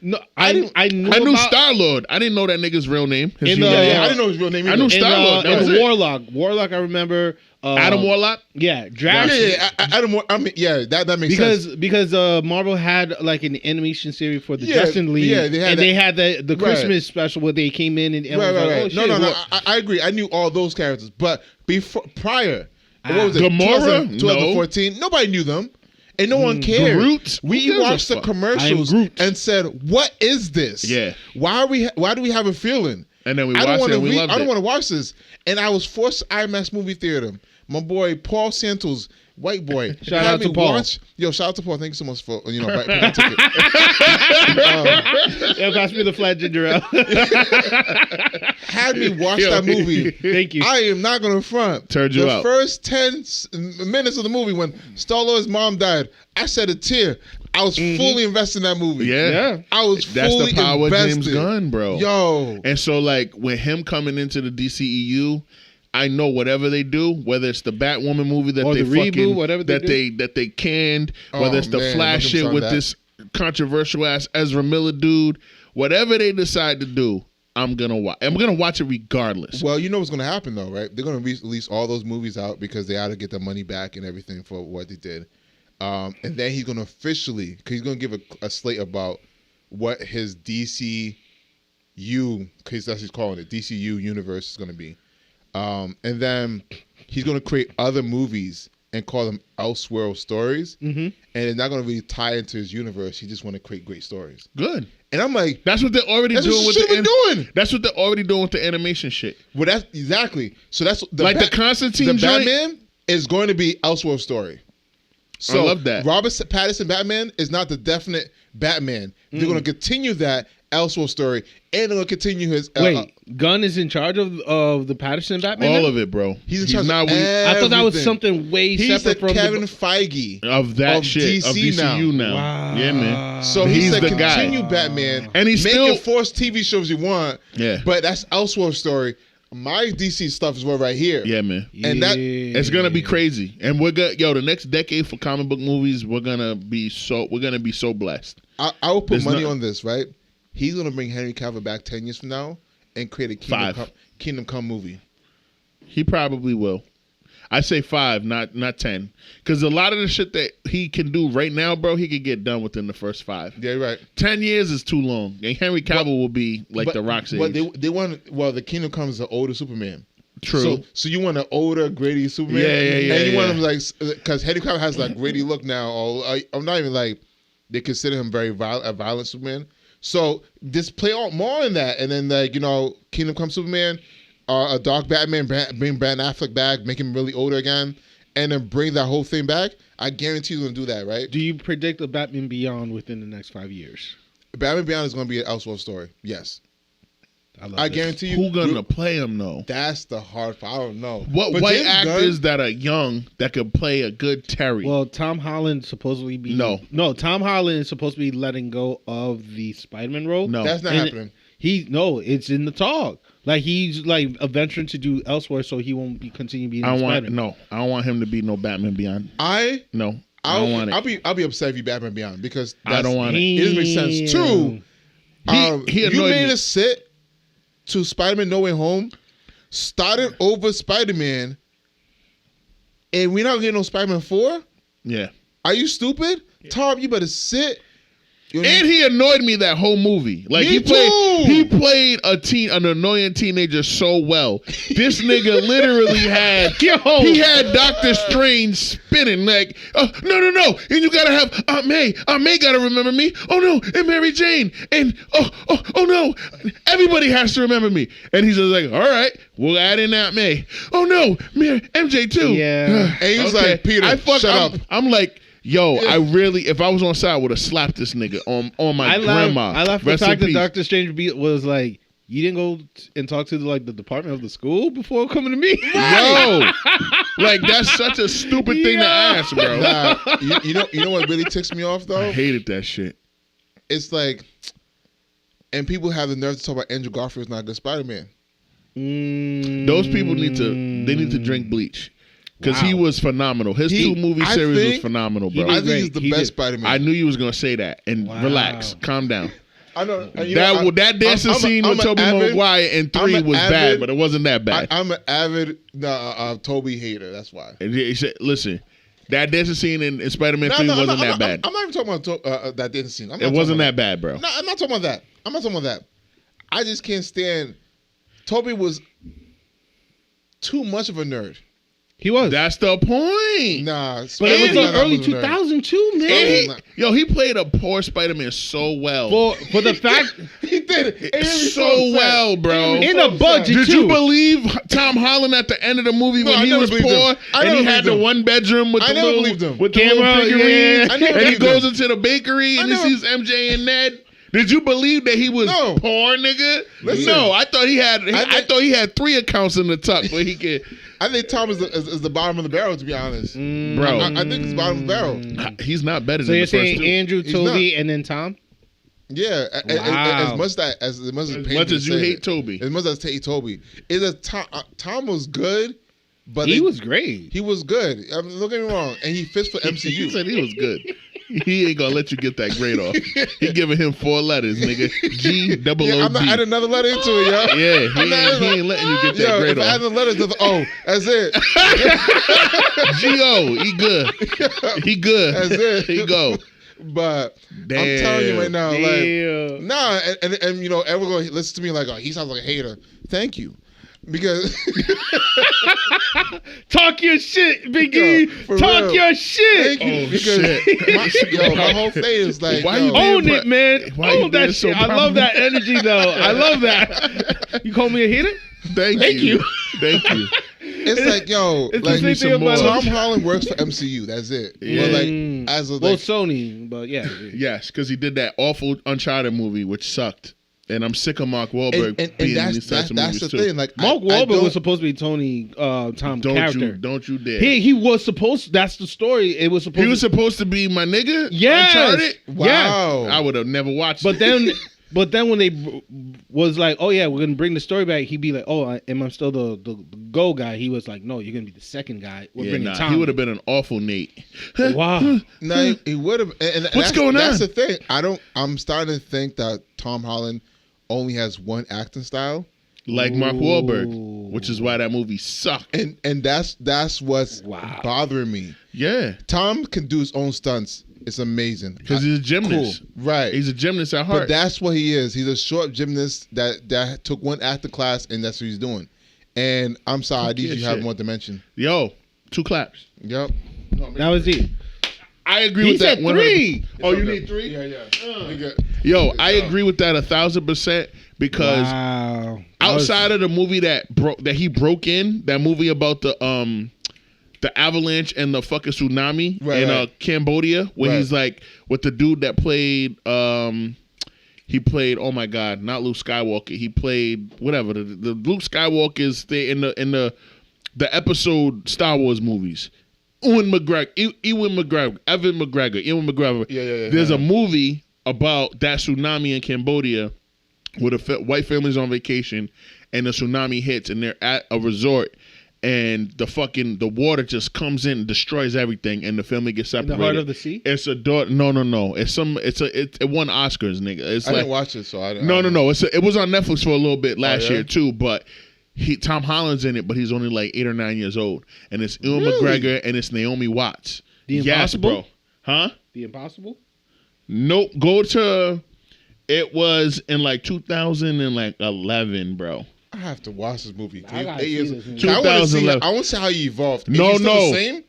No, I knew I knew about, Star-Lord. I didn't know that nigga's real name. His In real the- name. I didn't know his real name. I Either. knew in, Star-Lord. That was it. Warlock. Warlock, I remember. Adam Warlock? Yeah, Drax. I mean, that makes sense. Because Marvel had like an animation series for the Yeah, Justice League, yeah, they had they had the Right. Christmas special where they came in and Right. was like, oh, shit, No. what- I agree. I knew all those characters, but prior, what was it? Gamora? 2014. Nobody knew them, and no one cared. Groot? We Who gives a watched the fuck? commercials I am Groot. and said, "What is this? Yeah. Why do we have a feeling?" And then we I don't watched want it to and we loved I don't it. want to watch this, and I was forced to IMAX movie theater. My boy Paul Santos, white boy, Shout had out me to Paul. Shout out to Paul. Thank you so much for picking my ticket. Yeah, pass me the flat ginger ale. Had me watch that movie. Thank you. I am not going to front. Turned you the out. first 10 minutes of the movie when Star-Lord's mom died, I shed a tear. I was fully invested in that movie. Yeah. I was That's fully the power invested. of James Gunn, bro. Yo. And so, like, with him coming into the DCEU, I know whatever they do, whether it's the Batwoman movie that Or they the reboot, fucking whatever they do. that they canned, Oh, whether it's the man, Flash look shit on with that. this controversial ass Ezra Miller dude, whatever they decide to do, I'm gonna watch. I'm gonna watch it regardless. Well, you know what's going to happen, though, right? They're going to release all those movies out because they ought to get their money back and everything for what they did. And then he's going to officially, because he's going to give a slate about what his DCU, because that's what he's calling it, DCU universe is going to be. And then he's going to create other movies and call them Elseworld stories. Mm-hmm. And it's not going to really tie into his universe. He just want to create great stories. Good. And I'm like, That's what they're already that's doing what with shit the we're doing. That's what they're already doing with the animation shit. Well, that's exactly. So that's the Like the Constantine The joint? Batman is going to be Elseworld story. So I love that. Robert Pattinson Batman is not the definite Batman. They're going to continue that Elseworld story, and they're going to continue his. Wait, Gunn is in charge of the Patterson Batman? All now? of it, bro. he's in charge of not I thought that was everything. something way He's the separate from Kevin the. Feige of that of shit DC of DCU now. Wow. Yeah, man. So He's he said the guy. continue Batman, And he's make still- your force TV shows you want. Yeah. But that's Elseworld story. My DC stuff is right here. Yeah, man. And that- It's gonna be crazy, and we're gonna the next decade for comic book movies. We're gonna be so blessed. I will put There's money not- on this, right? He's going to bring Henry Cavill back 10 years from now and create a Kingdom Come movie. He probably will. I say 5, not 10, because a lot of the shit that he can do right now, bro, he could get done within the first 5. Yeah, right. 10 years is too long, and Henry Cavill will be like the Rock's age. But they want, the Kingdom Come is an older Superman. True. So you want an older, gritty Superman? Yeah. And you want him like, because Henry Cavill has like gritty look now. Or I'm not even like, they consider him a violent Superman. So just play out more in that, and then Kingdom Come Superman, a dark Batman, bring Ben Affleck back, make him really older again, and then bring that whole thing back, I guarantee he's going to do that, right? Do you predict a Batman Beyond within the next 5 years? Batman Beyond is going to be an Elseworld story. Yes. I guarantee you. Who's gonna play him though? That's the hard part. I don't know. What white actors that are young that could play a good Terry? Well, Tom Holland supposedly be no. Tom Holland is supposed to be letting go of the Spider-Man role. No, that's not happening. It's in the talk. Like he's like venturing to do elsewhere, so he won't be continue being. I don't want him to be no Batman Beyond. I don't want it. I'll be upset if you Batman Beyond because I don't want it. It doesn't make sense. Two, you made us sit to Spider-Man No Way Home, started over Spider-Man, and we're not getting no Spider-Man 4? Yeah. Are you stupid? Yeah. Tom, you better sit. And he annoyed me that whole movie. Like he played an annoying teenager so well. This nigga literally had he had Doctor Strange spinning like no, and you gotta have Aunt May. Aunt May gotta remember me. Oh no, and Mary Jane, and oh no, everybody has to remember me. And he's just like, all right, we'll add in Aunt May. Oh no, MJ too. Yeah, and he was like, Peter, shut up. I'm like. Yo, I really, if I was on side, I would have slapped this nigga on my grandma. I laughed the fact that Dr. Strange was like, you didn't go and talk to the department of the school before coming to me? Yo, like that's such a stupid thing to ask, bro. You know what really ticks me off though? I hated that shit. It's like, and people have the nerve to talk about Andrew Garfield's not a good Spider-Man. Those people need to drink bleach. Because he was phenomenal. His 2 movie series was phenomenal, bro. I think he's the best Spider-Man. I knew you was going to say that. And relax. Calm down. I know. That dancing scene with Tobey Maguire in 3 was bad, but it wasn't that bad. I'm an avid Tobey hater. That's why. And he said, listen, that dancing scene in Spider-Man 3 wasn't that bad. I'm not even talking about that dancing scene. It wasn't that bad, bro. No, I'm not talking about that. I'm not talking about that. I just can't stand. Tobey was too much of a nerd. He was. That's the point. Nah, but it was the early 2002, man. He played a poor Spider-Man so well. For the fact he did it so well, bro. In a budget, Did you believe Tom Holland at the end of the movie when he was poor and he had the 1 bedroom with the little camera figurine, and he goes into the bakery and he sees MJ and Ned? Did you believe that he was poor, nigga? Listen, no, I thought he had 3 accounts in the tuck where he could. I think Tom is the bottom of the barrel, to be honest. Bro. I think it's bottom of the barrel. He's not better than the first 2. So you're saying Andrew, Tobey, and then Tom? Yeah. Wow. As much as you hate Tobey. As much as I hate Tobey. Tom was good, but he was great. He was good. Don't get me wrong. And he fits for MCU. He said he was good. He ain't gonna let you get that grade off. He giving him 4 letters, nigga. G-double-O-D. I'm not adding another letter into it, yo. Yeah, he ain't letting you get that grade off. If I add the letters to the O, that's it. G-O, he good. He good. That's it. He go. But damn. I'm telling you right now, like, nah, and you know, everyone go listen to me like, oh, he sounds like a hater. Thank you. Because talk your shit, Biggie. Talk your shit. Thank you. Because my whole thing is like, why you own it, man. Own that shit. I love that energy, though. I love that. You call me a hater? Thank you. Thank you. It's like, yo, it's like the same thing Tom Holland works for MCU. That's it. Yeah. But like, as a, Sony, but yeah. Yes, because he did that awful Uncharted movie, which sucked. And I'm sick of Mark Wahlberg being in these types of movies too. Thing. Like, Mark Wahlberg was supposed to be Tom's character. Don't you dare. He was supposed. That's the story. It was supposed. He was supposed to be my nigga. Yeah. Uncharted. Wow. I would have never watched. But then, when they was like, oh yeah, we're gonna bring the story back, he'd be like, oh, am I still the go guy? He was like, no, you're gonna be the second guy. We're bringing Tom. He would have been an awful Nate. Wow. No, he would have. What's going on? That's the thing. I'm starting to think that Tom Holland only has one acting style, like Mark Wahlberg, which is why that movie sucked. And that's what's bothering me. Yeah, Tom can do his own stunts. It's amazing because he's a gymnast. Cool. Right, he's a gymnast at heart. But that's what he is. He's a short gymnast that took one acting class, and that's what he's doing. And I'm sorry, I need you to have more dimension. Yo, 2 claps. Yep. That was it. I agree with that. He said 3. Oh, you need 3? Yeah. Yo, I agree with that 1,000% because I outside of the movie that he broke in, that movie about the avalanche and the fucking tsunami in Cambodia, where he's like with the dude that played he played, oh my God, not Luke Skywalker. He played whatever the Luke Skywalker is there in the episode Star Wars movies. Ewan McGregor. Yeah. There's a movie about that tsunami in Cambodia where the white family's on vacation and the tsunami hits and they're at a resort and the water just comes in and destroys everything and the family gets separated. In the heart of the sea? It's a daughter. No. It won Oscars, nigga. I didn't watch it, so I didn't. No. It was on Netflix for a little bit last year too, but Tom Holland's in it, but he's only like 8 or 9 years old, and it's Ewan McGregor and it's Naomi Watts. The Impossible? Yes, bro. Huh? The Impossible? Nope. Go to. It was in like 2011, bro. I have to watch this movie. I 8 years. this movie. I want to see how he evolved. No. Is he still the same?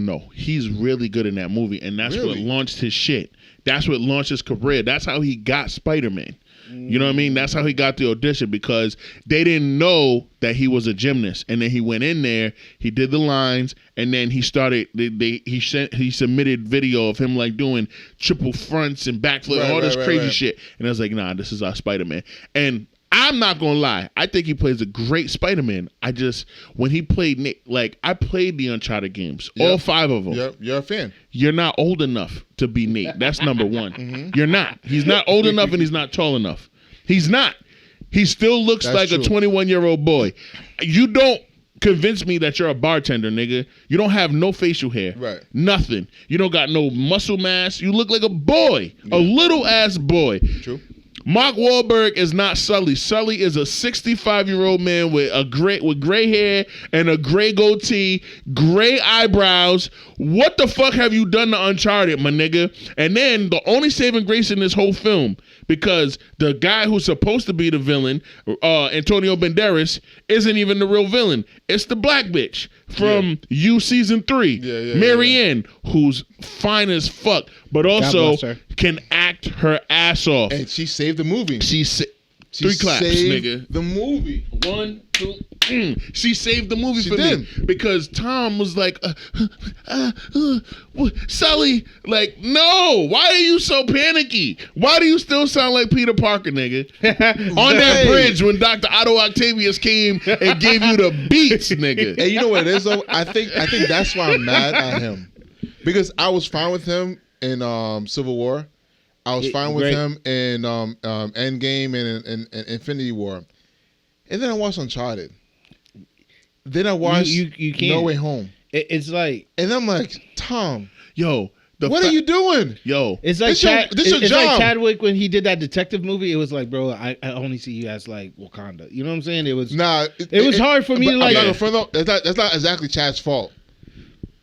No. He's really good in that movie, and that's what launched his shit. That's what launched his career. That's how he got Spider-Man. You know what I mean? That's how he got the audition, because they didn't know that he was a gymnast. And then he went in there, he did the lines, and then he started. He submitted video of him like doing triple fronts and backflip, all this crazy shit. And I was like, nah, this is our Spider-Man. And I'm not gonna lie, I think he plays a great Spider-Man. When he played Nick, like I played the Uncharted games, all 5 of them. Yep, you're a fan. You're not old enough to be Nate. That's number one. You're not. He's not old enough and he's not tall enough. He's not. He still looks like a 21-year-old boy. You don't convince me that you're a bartender, nigga. You don't have no facial hair. Right. Nothing. You don't got no muscle mass. You look like a boy. A little ass boy. True. Mark Wahlberg is not Sully. Sully is a 65-year-old man with gray hair and a gray goatee, gray eyebrows. What the fuck have you done to Uncharted, my nigga? And then the only saving grace in this whole film, because the guy who's supposed to be the villain, Antonio Banderas, isn't even the real villain. It's the black bitch from You Season 3, Marianne, who's fine as fuck, but also can act her ass off. And she saved the movie. She 3 claps, nigga. The movie. 1, 2. She saved the movie for me because Tom was like, Sully, like, no, why are you so panicky? Why do you still sound like Peter Parker, nigga? On that bridge when Dr. Otto Octavius came and gave you the beats, nigga. And you know what it is though? I think that's why I'm mad at him, because I was fine with him in Civil War. I was fine with him in Endgame and Infinity War, and then I watched Uncharted. Then I watched No Way Home. It's like, and I'm like, Tom, yo, what are you doing? Yo, it's like this your job. Like Chadwick when he did that detective movie. It was like, bro, I only see you as like Wakanda. You know what I'm saying? It was It was hard for me to like. That's not exactly Chad's fault.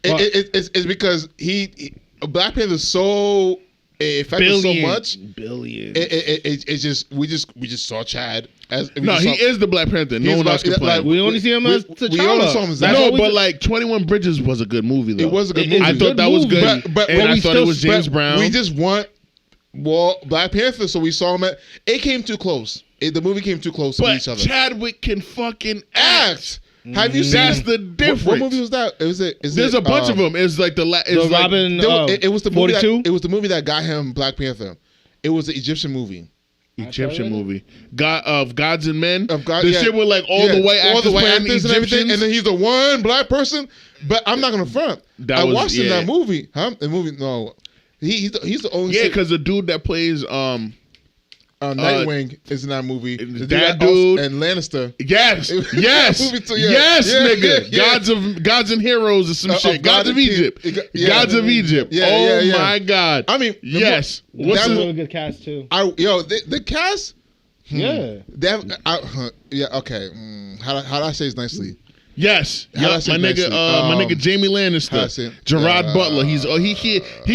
It's because he Black Panther's so. It affected so much. Billions. It's just we just saw Chad as he is the Black Panther. No one else can play. Like, we only see him as T'Challa. We only saw him as that. No, but like 21 Bridges was a good movie though. It was a good movie. I thought that was good, and I thought it was James Brown. We just want Black Panther, so we saw him at. It came too close. The movie came too close to each other. Chadwick can fucking act. Have you seen? That's the difference. What movie was that? There's a bunch of them. It's like the Robin. It was the movie. 42? It was the movie that got him Black Panther. It was the Egyptian movie. Gods and Men. Shit with like all the white actors and everything, and then he's the one black person. But I'm not gonna front. I watched in that movie. The movie. No, he's the only. Yeah, because the dude that plays Nightwing is in that movie. That dude and Lannister. Yes, nigga. Gods and Heroes or some shit. Gods of Egypt. Gods of Egypt. Oh my God. I mean, yes. That's a really good cast too. The cast. Yeah. Okay. How do I say this nicely? Yes, my nigga Jamie Lannister, Gerard Butler. He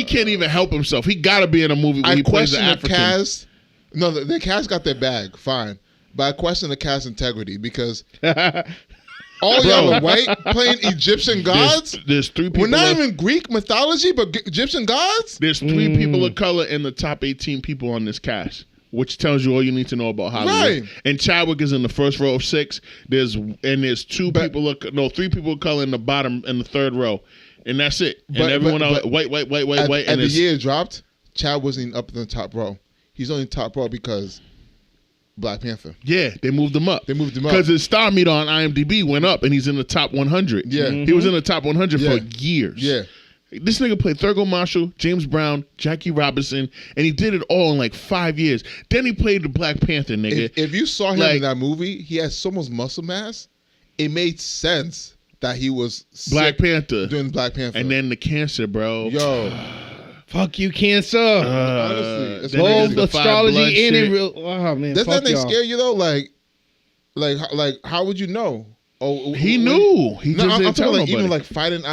can't even help himself. He gotta be in a movie where he plays the African. Cast. No, the cast got their bag, fine. But I question the cast integrity because all y'all are white playing Egyptian gods. There's 3 people. We're not even Greek mythology, but Egyptian gods. There's 3 people of color in the top 18 people on this cast. which tells you all you need to know about Hollywood. Right. And Chadwick is in the first row of 6. There's 3 people of color in the bottom in the third row, and that's it. And everyone else white. And the year it dropped, Chad wasn't up in the top row. He's only top row because Black Panther. Yeah, they moved him up. Because his star meter on IMDb went up, and he's in the top 100. Yeah. He was in the top 100 for years. Yeah. This nigga played Thurgood Marshall, James Brown, Jackie Robinson, and he did it all in like 5 years. Then he played the Black Panther, nigga. If you saw him in that movie, he had so much muscle mass, it made sense that he was Black Panther doing Black Panther. And then the cancer, bro. Yo. Fuck you, cancer. Honestly, it's both astrology and in real. Oh man, doesn't that thing y'all. scare you though? Like, how would you know? Oh, he knew. He just didn't tell nobody. Even like fighting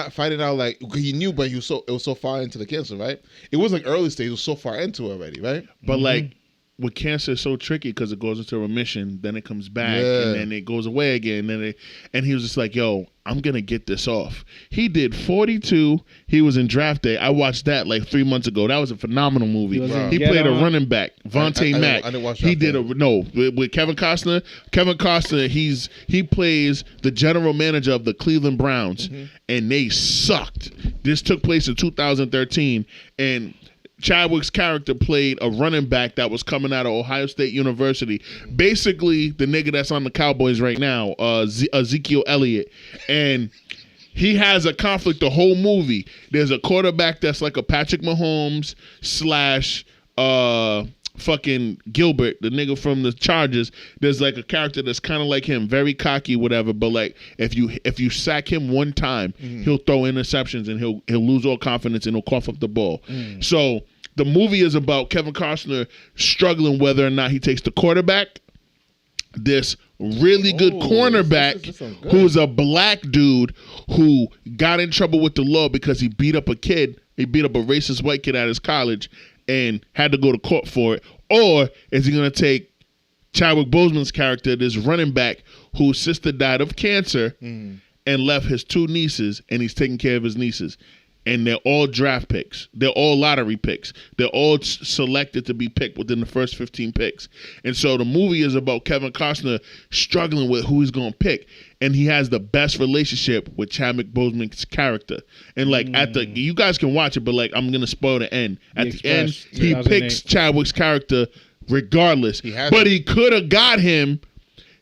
out, like he knew, but it was so far into the cancer, right? It wasn't like early stage; it was so far into it already, right? But like with cancer, it's so tricky because it goes into remission, then it comes back, and then it goes away again. And he was just like, "Yo, I'm gonna get this off." He did 42. He was in Draft Day. I watched that like 3 months ago. That was a phenomenal movie. He played a running back, Vontae Mack. I didn't watch he that did with Kevin Costner. Kevin Costner, he plays the general manager of the Cleveland Browns, and they sucked. This took place in 2013, and Chadwick's character played a running back that was coming out of Ohio State University. Basically, the nigga that's on the Cowboys right now, Ezekiel Elliott. And he has a conflict the whole movie. There's a quarterback that's like a Patrick Mahomes / fucking Gilbert, the nigga from the Chargers. There's like a character that's kind of like him, very cocky, whatever. But like if you sack him one time, he'll throw interceptions and he'll lose all confidence and he'll cough up the ball. So the movie is about Kevin Costner struggling whether or not he takes the quarterback. This really good cornerback who's a black dude who got in trouble with the law because he beat up a kid. He beat up a racist white kid at his college and had to go to court for it. Or is he going to take Chadwick Boseman's character, this running back whose sister died of cancer and left his 2 nieces, and he's taking care of his nieces. And they're all draft picks. They're all lottery picks. They're all selected to be picked within the first 15 picks. And so the movie is about Kevin Costner struggling with who he's going to pick. And he has the best relationship with Chadwick Boseman's character. And like you guys can watch it, but like I'm going to spoil the end. At the end, he picks Chadwick's character regardless. But he could have got him.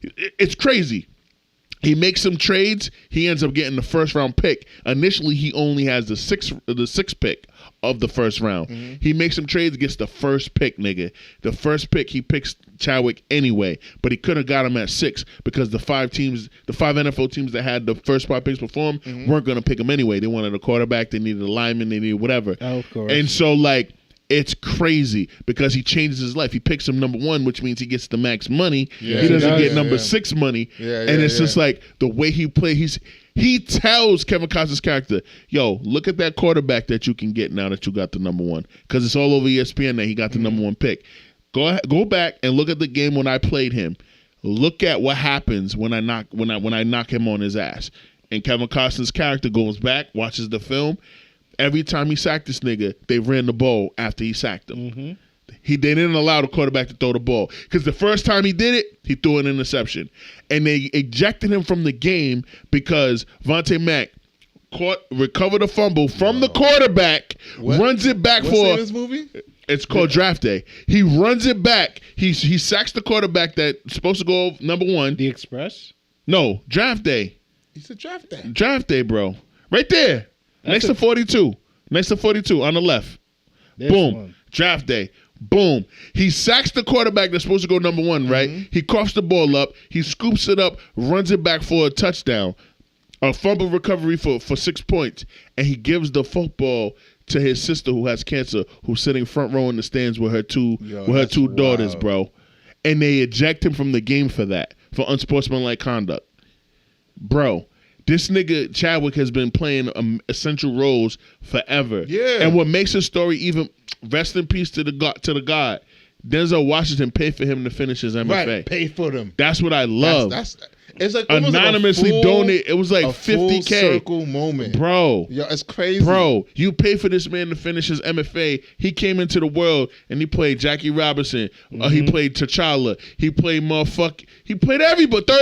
It's crazy. He makes some trades. He ends up getting the first round pick. Initially, he only has the sixth pick of the first round. He makes some trades, gets the first pick, nigga. The first pick, he picks Chadwick anyway, but he could have got him at 6 because the 5 NFL teams that had the first 5 picks before him weren't going to pick him anyway. They wanted a quarterback, they needed a lineman, they needed whatever. Oh, of course. And so like, it's crazy because he changes his life. He picks him number 1, which means he gets the max money. He doesn't get number 6 money. And it's just like the way he plays. He tells Kevin Costner's character, yo, look at that quarterback that you can get now that you got the number 1. Because it's all over ESPN that he got the number 1 pick. Go back and look at the game when I played him. Look at what happens when I knock him on his ass. And Kevin Costner's character goes back, watches the film. Every time he sacked this nigga, they ran the ball after he sacked him. They didn't allow the quarterback to throw the ball. Because the first time he did it, he threw an interception. And they ejected him from the game because Vontae Mack recovered a fumble from the quarterback, runs it back What's in this movie? It's called Draft Day. He runs it back. He sacks the quarterback that's supposed to go number 1. The Express? No, Draft Day. He said Draft Day. Draft Day, bro. Right there. Next to 42. Next to 42 on the left. Boom. Draft Day. Boom. He sacks the quarterback that's supposed to go number 1, right? He coughs the ball up. He scoops it up, runs it back for a touchdown. A fumble recovery for 6 points. And he gives the football to his sister who has cancer, who's sitting front row in the stands with her two daughters, bro. And they eject him from the game for that, for unsportsmanlike conduct. Bro. This nigga Chadwick has been playing essential roles forever. Yeah. And what makes his story even, rest in peace to the God, Denzel Washington paid for him to finish his MFA. Right, pay for them. That's what I love. It's like anonymously donate. It was like $50K. Full circle moment, bro. Yo, it's crazy, bro. You pay for this man to finish his MFA. He came into the world and he played Jackie Robinson. He played T'Challa. He played He played everybody.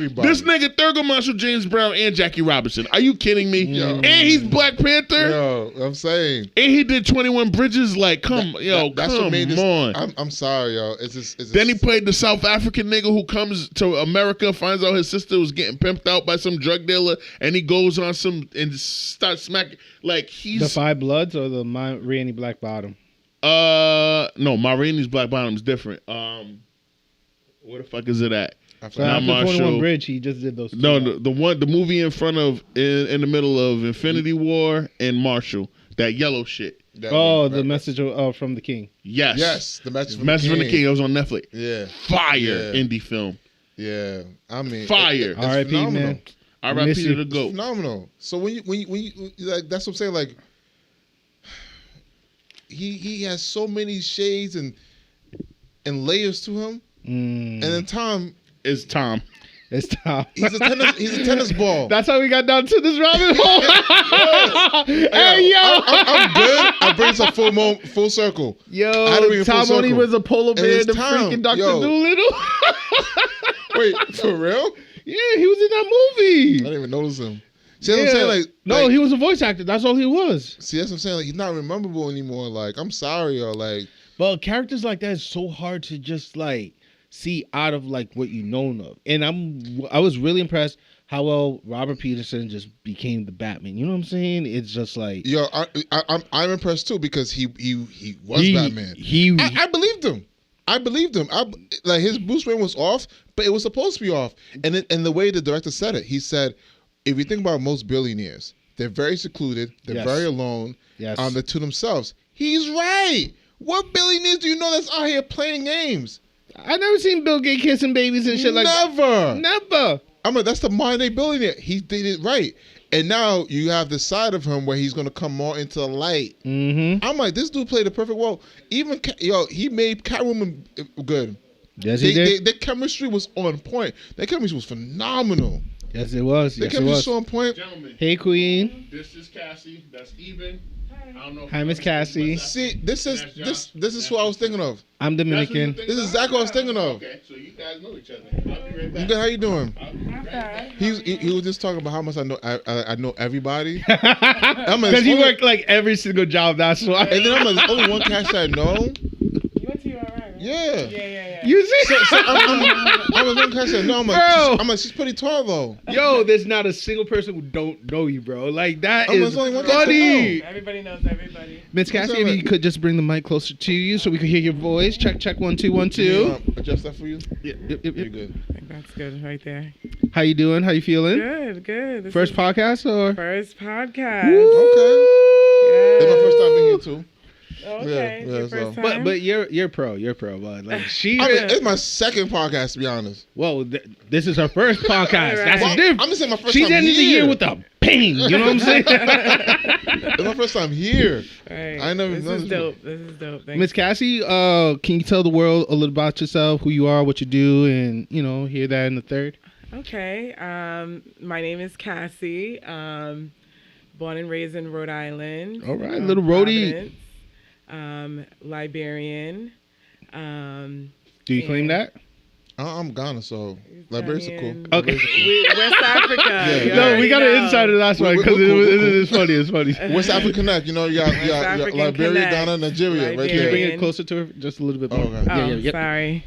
This nigga Thurgood Marshall, James Brown, and Jackie Robinson. Are you kidding me? Yo. And he's Black Panther. Yo, I'm saying. And he did 21 Bridges. Like, come on. I'm sorry, yo. It's just. Then he played the South African nigga who comes to America, finds out his sister was getting pimped out by some drug dealer, and he goes on and starts smacking. Like, he's the Five Bloods or the Ma Rainey Black Bottom. No, Ma Rainey's Black Bottom is different. Where the fuck is it at? So after 21 Bridge, he just did those two. No, the movie in the middle of Infinity War and Marshall, that yellow shit. The message from the King. Yes, the message from the King. It was on Netflix. Yeah, fire indie film. Yeah, I mean, fire. R.I.P. man. R.I.P. to the GOAT. Phenomenal. So when you like, that's what I'm saying. Like, he has so many shades and layers to him. And then Tom is Tom. It's Tom. He's a tennis ball. That's how we got down to this rabbit hole. Hey, yo. I'm good. I bring us full circle. Yo, Tom only was a polar bear, the freaking Dr. Doolittle. Wait, for real? Yeah, he was in that movie. I didn't even notice him. See what I'm saying? No, he was a voice actor. That's all he was. See, that's what I'm saying. Like, he's not rememberable anymore. Like, I'm sorry, yo. Like, but characters like that is so hard to just like see out of like what you know of. And I was really impressed how well Robert Pattinson just became the Batman. You know what I'm saying? It's just like, yo, I'm impressed too because he was Batman. I believed him. Like, his Bruce Wayne was off, but it was supposed to be off. And the way the director said it, he said, if you think about most billionaires, they're very secluded, they're very alone, they're to themselves. He's right. What billionaires do you know that's out here playing games? I never seen Bill Gates kissing babies and shit like that. Never. I mean, that's the modern day billionaire. He did it right. And now you have the side of him where he's going to come more into the light. Mm-hmm. I'm like, this dude played a perfect role. Even, he made Catwoman good. Yes, he did. Their chemistry was on point. Their chemistry was phenomenal. Yes, it was. Their chemistry was so on point. Gentlemen, hey, Queen. This is Cassie. That's Eben. Hi, Miss Cassie. See, this is who I was thinking of. I'm Dominican. This is exactly what I was thinking of. Okay, so you guys know each other. I'll be right back. Good, how you doing? He was just talking about how much I know everybody. Because he worked like every single job. That's why. And then I'm like, there's only one Cassie I know. You went to URI, right? Yeah. You see? So I was one Cassie I know. I'm like, she's pretty tall though. Yo, there's not a single person who don't know you, bro. Like that is only funny. Everybody knows everybody. Miss Cassie, if you could just bring the mic closer to you so we could hear your voice. Check 1 2 1 2. Adjust that for you. Yep. You're good. I think that's good right there. How you doing? How you feeling? Good. This First podcast or? First podcast. Woo! Okay. Yeah. It's my first time being here too. Okay. Yeah, Your so. first time? But you're pro, but like she. I mean, it's my second podcast to be honest. Well, this is her first podcast. Right. That's Well, different. I'm just saying my first She's time ending the here. year with a bang. You know what I'm saying? It's my first time here. Right. I never. This is dope. Thanks. Miss Cassie, can you tell the world a little about yourself, who you are, what you do, and hear that in the third? Okay. My name is Cassie. Born and raised in Rhode Island. All right, little roadie. Liberian. Do you claim that? I'm Ghana, so Liberia's cool. Okay. West Africa. Yeah. No, we got an insider last one because it's funny. It's funny. West Africa Connect. You got Liberia, Connect. Ghana, Nigeria, right Can you there. bring it closer to her just a little bit more? Okay. Oh, sorry.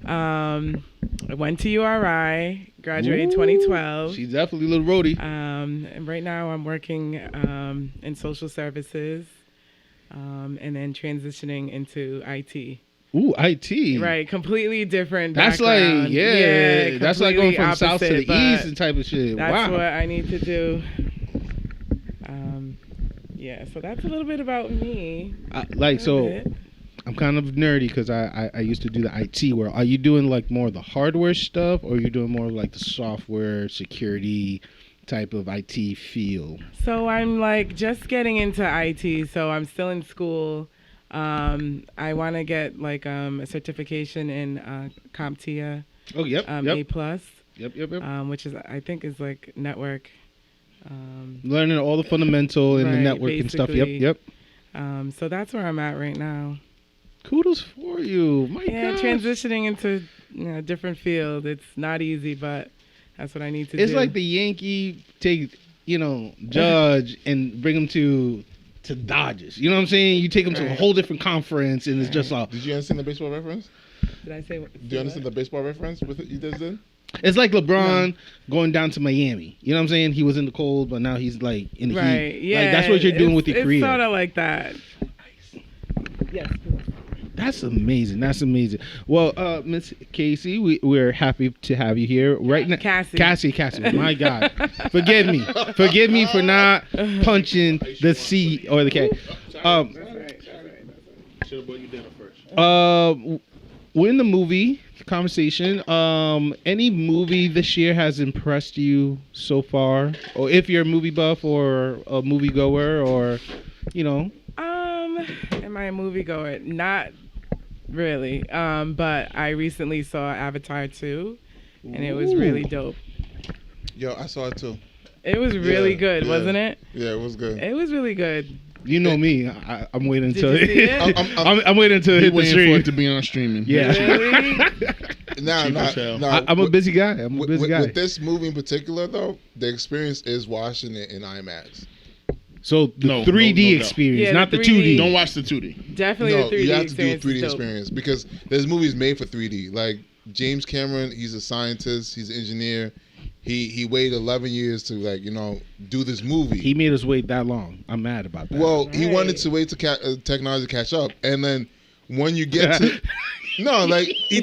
I went to URI, graduated 2012. She's definitely a little roadie. And right now I'm working in social services and then transitioning into IT. Ooh, IT. Right, completely different That's background. like, that's like going from south to the opposite, east and type of shit. That's wow. what I need to do. So that's a little bit about me. I'm kind of nerdy because I used to do the IT world. Are you doing like more of the hardware stuff or are you doing more like the software security type of IT feel? So I'm like just getting into IT. So I'm still in school. I want to get like a certification in CompTIA. Oh, yep. A+. which is I think is like network. Learning all the fundamental and the network and stuff. Yep. So that's where I'm at right now. Kudos for you. My gosh. Transitioning into a different field. It's not easy, but that's what I need to do. It's like the Yankee take, Judge and bring him to Dodgers. You know what I'm saying? You take him to a whole different conference, and it's just Did you understand the baseball reference? Did I say? Do you understand the baseball reference with it you just did? It's like LeBron going down to Miami. You know what I'm saying? He was in the cold, but now he's like in the heat. Yeah. Like, that's what you're doing with your career. It's sort of like that. Yes. That's amazing. Well, Miss Casey, we're happy to have you here right now. Cassie. My God, forgive me for not punching the C or the K. Should have brought you dinner first. We're in the movie conversation. Any movie this year has impressed you so far, or if you're a movie buff or a moviegoer, or Am I a moviegoer? Not really. But I recently saw Avatar 2, and it was really dope. Yo, I saw it too. It was really good, wasn't it? Yeah, it was good. It was really good. You know me. I'm waiting until I'm waiting until it hit the stream. For it to be on streaming. Yeah. Really? I'm a busy guy. With this movie in particular, though, the experience is watching it in IMAX. So the 3D experience, not the 2D. Don't watch the 2D. Definitely the 3D you have experience. to do 3D experience because there's movies made for 3D. Like James Cameron, he's a scientist, he's an engineer. He waited 11 years to do this movie. He made us wait that long. I'm mad about that. Well, he wanted to wait to technology to catch up, and then when you get to he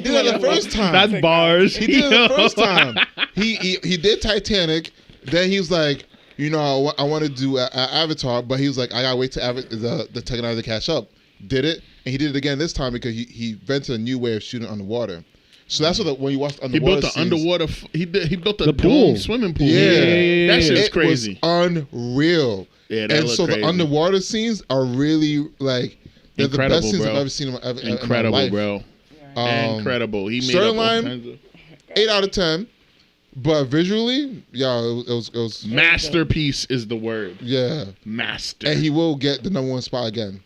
did it the first time. That's bars. He did it the first time. He did Titanic. Then he was like, I want to do Avatar, but he was like, I gotta wait to the technology to catch up. Did it, and he did it again this time because he invented a new way of shooting underwater. So that's what when you watch underwater he built a pool. dome swimming pool. Yeah. That shit's crazy. It was unreal. Yeah, and so crazy. The underwater scenes are really they're incredible, the best scenes bro. I've ever seen Incredible, in my life. bro. Incredible. He made storyline 8 out of 10, but visually, it was masterpiece is the word. Yeah, master. And he will get the #1 spot again.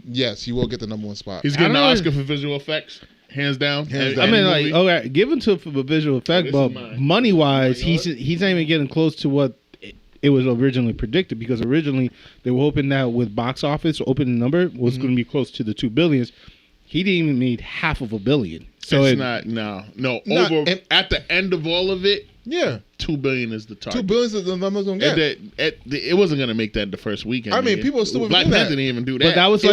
Yes, he will get the #1 spot. He's getting the Oscar for visual effects. Hands down. I mean, given to for visual effect, but money wise, he's not even getting close to what it was originally predicted, because originally they were hoping that with box office opening number was going to be close to the $2 billion. He didn't even make half of $1 billion. So it's not at the end of all of it. Yeah, $2 billion is the target. $2 billion is the number it's gonna get. It wasn't gonna make that the first weekend. I mean, people still Black Panther didn't even do that. But that was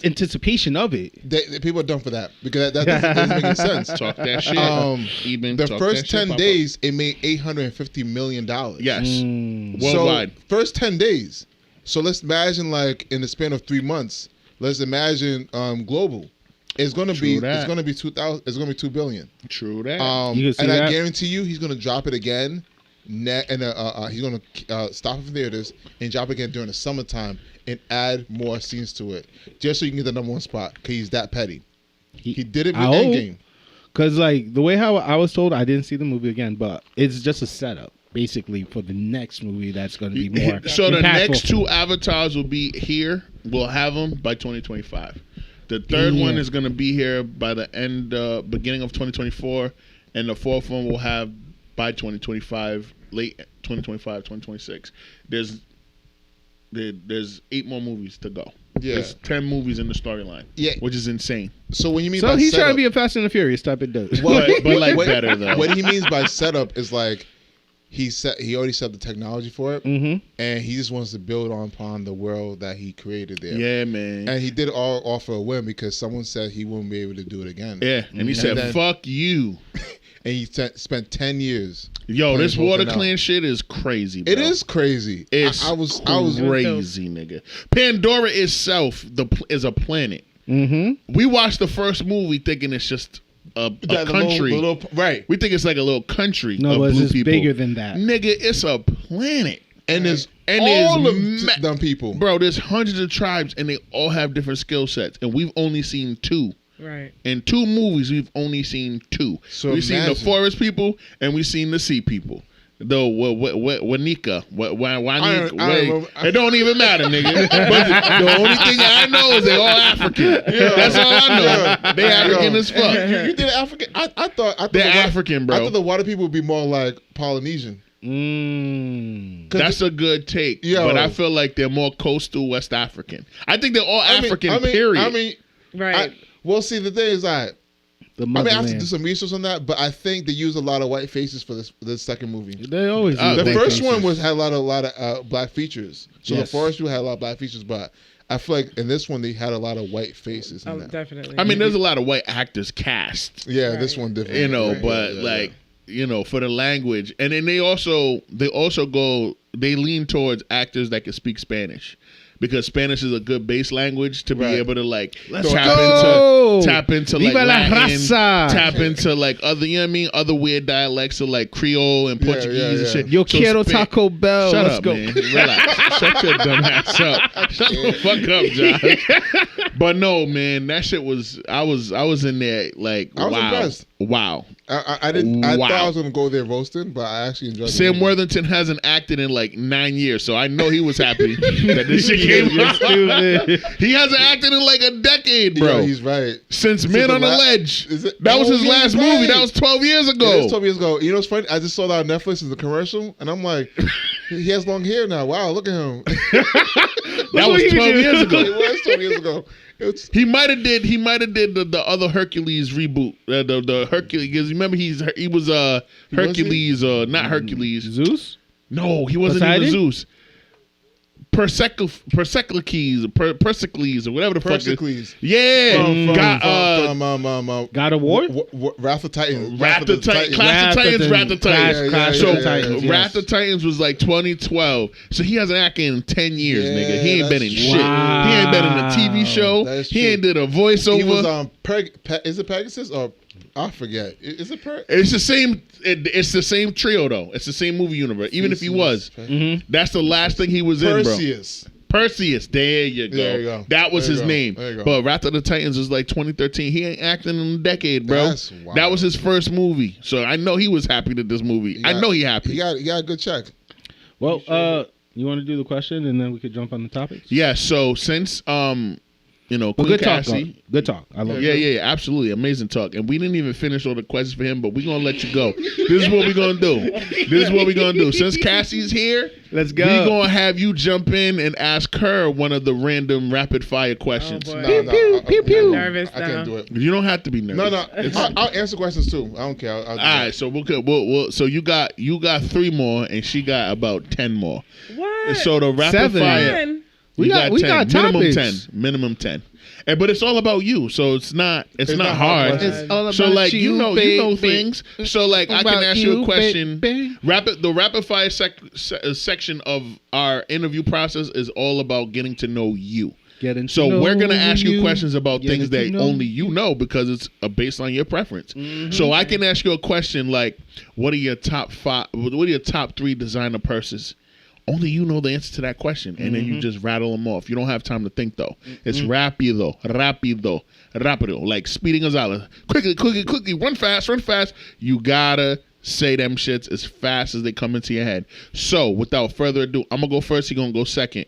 anticipation of it. People are done for that because that doesn't make any sense. Talk that shit. The first 10 days, it made $850 million. Yes, worldwide. So first 10 days. So let's imagine in the span of 3 months. Let's imagine global. It's gonna be $2 billion. True that. And I guarantee you, he's gonna drop it again. And he's gonna stop it from theaters and drop it again during the summertime and add more scenes to it, just so you can get the #1 spot. Cause he's that petty. He did it with Endgame. Cause the way how I was told, I didn't see the movie again, but it's just a setup basically for the next movie that's gonna be more. So the next 2 avatars will be here. We'll have them by 2025. The third one is going to be here by the beginning of 2024, and the fourth one we'll have by 2025, late 2025, 2026. There's 8 more movies to go. Yeah. There's 10 movies in the storyline. Yeah, which is insane. So when you mean he's trying to be a Fast and the Furious type of dude. But better though. What he means by setup is he already set the technology for it, and he just wants to build upon the world that he created there. Yeah, man. And he did it all off of a whim because someone said he wouldn't be able to do it again. Yeah, and he said, "Fuck you." And he spent 10 years. Yo, this water clan shit is crazy, bro. It is crazy. I was crazy, nigga. Pandora itself is a planet. We watched the first movie thinking it's just a country. Right. We think it's like a little country. No, but it's bigger than that. Nigga, it's a planet. And there's all of them people. Bro, there's hundreds of tribes and they all have different skill sets. And we've only seen 2. Right. In 2 movies, we've only seen 2. So we've seen the imagine. forest people and we've seen the sea people. Though Wanika, it don't even matter, nigga. But the only thing I know is they all African. That's all I know. They African as fuck. You did African. I thought they're African, bro. I thought the water people would be more like Polynesian. That's a good take. But I feel like they're more coastal West African. I think they're all African. Period. Right. Well, see, the thing is, I have to do motherland. some research on that, but I think they used a lot of white faces for this second movie. They always do The white first faces. one had a lot of black features. So the Yes. forest people had a lot of black features, but I feel like in this one they had a lot of white faces. In that. Definitely. I mean, there's a lot of white actors cast. Yeah, this one different. You know, Right, but yeah, like, you know, for the language, and then they lean towards actors that can speak Spanish, because Spanish is a good base language to be able to like Let's tap into like Viva la Latin, raza. tap into like other, you know what I mean, other weird dialects of like Creole and Portuguese and shit. Yo quiero Taco Bell. Shut Let's up, go. man. Relax. Shut your dumb ass up. Shut the fuck up, Josh. But no, man, that shit was. I was in there like, I was wow, impressed. wow. I didn't. I Wow. thought I was gonna go there roasting, but I actually enjoyed it. Sam Worthington hasn't acted in like 9 years, so I know he was happy that this shit came You're out. stupid. He hasn't acted in like a decade, bro. Yeah, he's right. Since Men on the Ledge. That was his last movie. That was 12 years ago. It is 12 years ago. You know what's funny? I just saw that on Netflix as a commercial, and I'm like, he has long hair now. Wow, look at him. That was 12 years ago. It was 12 years ago. He might have did the other Hercules reboot. The Hercules, because remember he was Hercules, not Hercules. Zeus? No, he wasn't Poseidon? even Zeus. Persicles, or whatever the fuck. Persicles. Yeah. From God of War? Wrath of Titans. Wrath of Titans. Clash of Titans. Wrath of Titans. Clash So of Titans, yes. Wrath of Titans was like 2012. So he hasn't acted in 10 years, nigga. He ain't been in that's shit. Wow. He ain't been in a TV show. That is He true. ain't did a voiceover. He was on is it Pegasus or I forget. Is it It's the same. It's the same trio though. It's the same movie universe. Even if he was, that's the last thing he was in, bro. Perseus. There you go. There you go. That was There his you go. name. There you go. But Wrath of the Titans was like 2013. He ain't acting in a decade, bro. That's wild. That was his first movie. So I know he was happy with this movie. I know he happy. He got a good check. Well, you want to do the question and then we could jump on the topics? Yeah. So since you know, Well, Queen good talk. Cassie. Good talk. I love it. Yeah, absolutely. Amazing talk. And we didn't even finish all the questions for him, but we're going to let you go. This is what we're going to do. This is what we're going to do. Since Cassie's here, Let's go. we're going to have you jump in and ask her one of the random rapid fire questions. Oh, boy. No, pew, pew. I'm nervous I can't now. do it. You don't have to be nervous. No. I'll answer questions too. I don't care. I'll do All that. right, so we'll so you got 3 more, and she got about 10 more. What? So the rapid 7. fire, Man. We got 10. topics. minimum 10. But it's all about you, so it's not not hard. hard. It's all about So like you know baby. things. So like I can About ask you a you, question. baby. The rapid fire section of our interview process is all about getting to know you. So we're gonna ask you questions about things that only you know because it's based on your preference. So I can ask you a question like, what are your top 3 designer purses? Only you know the answer to that question, and then you just rattle them off. You don't have time to think though. It's rapido, like Speedy Gonzalez. Quickly, run fast. You gotta say them shits as fast as they come into your head. So without further ado, I'm gonna go first. You're gonna go second.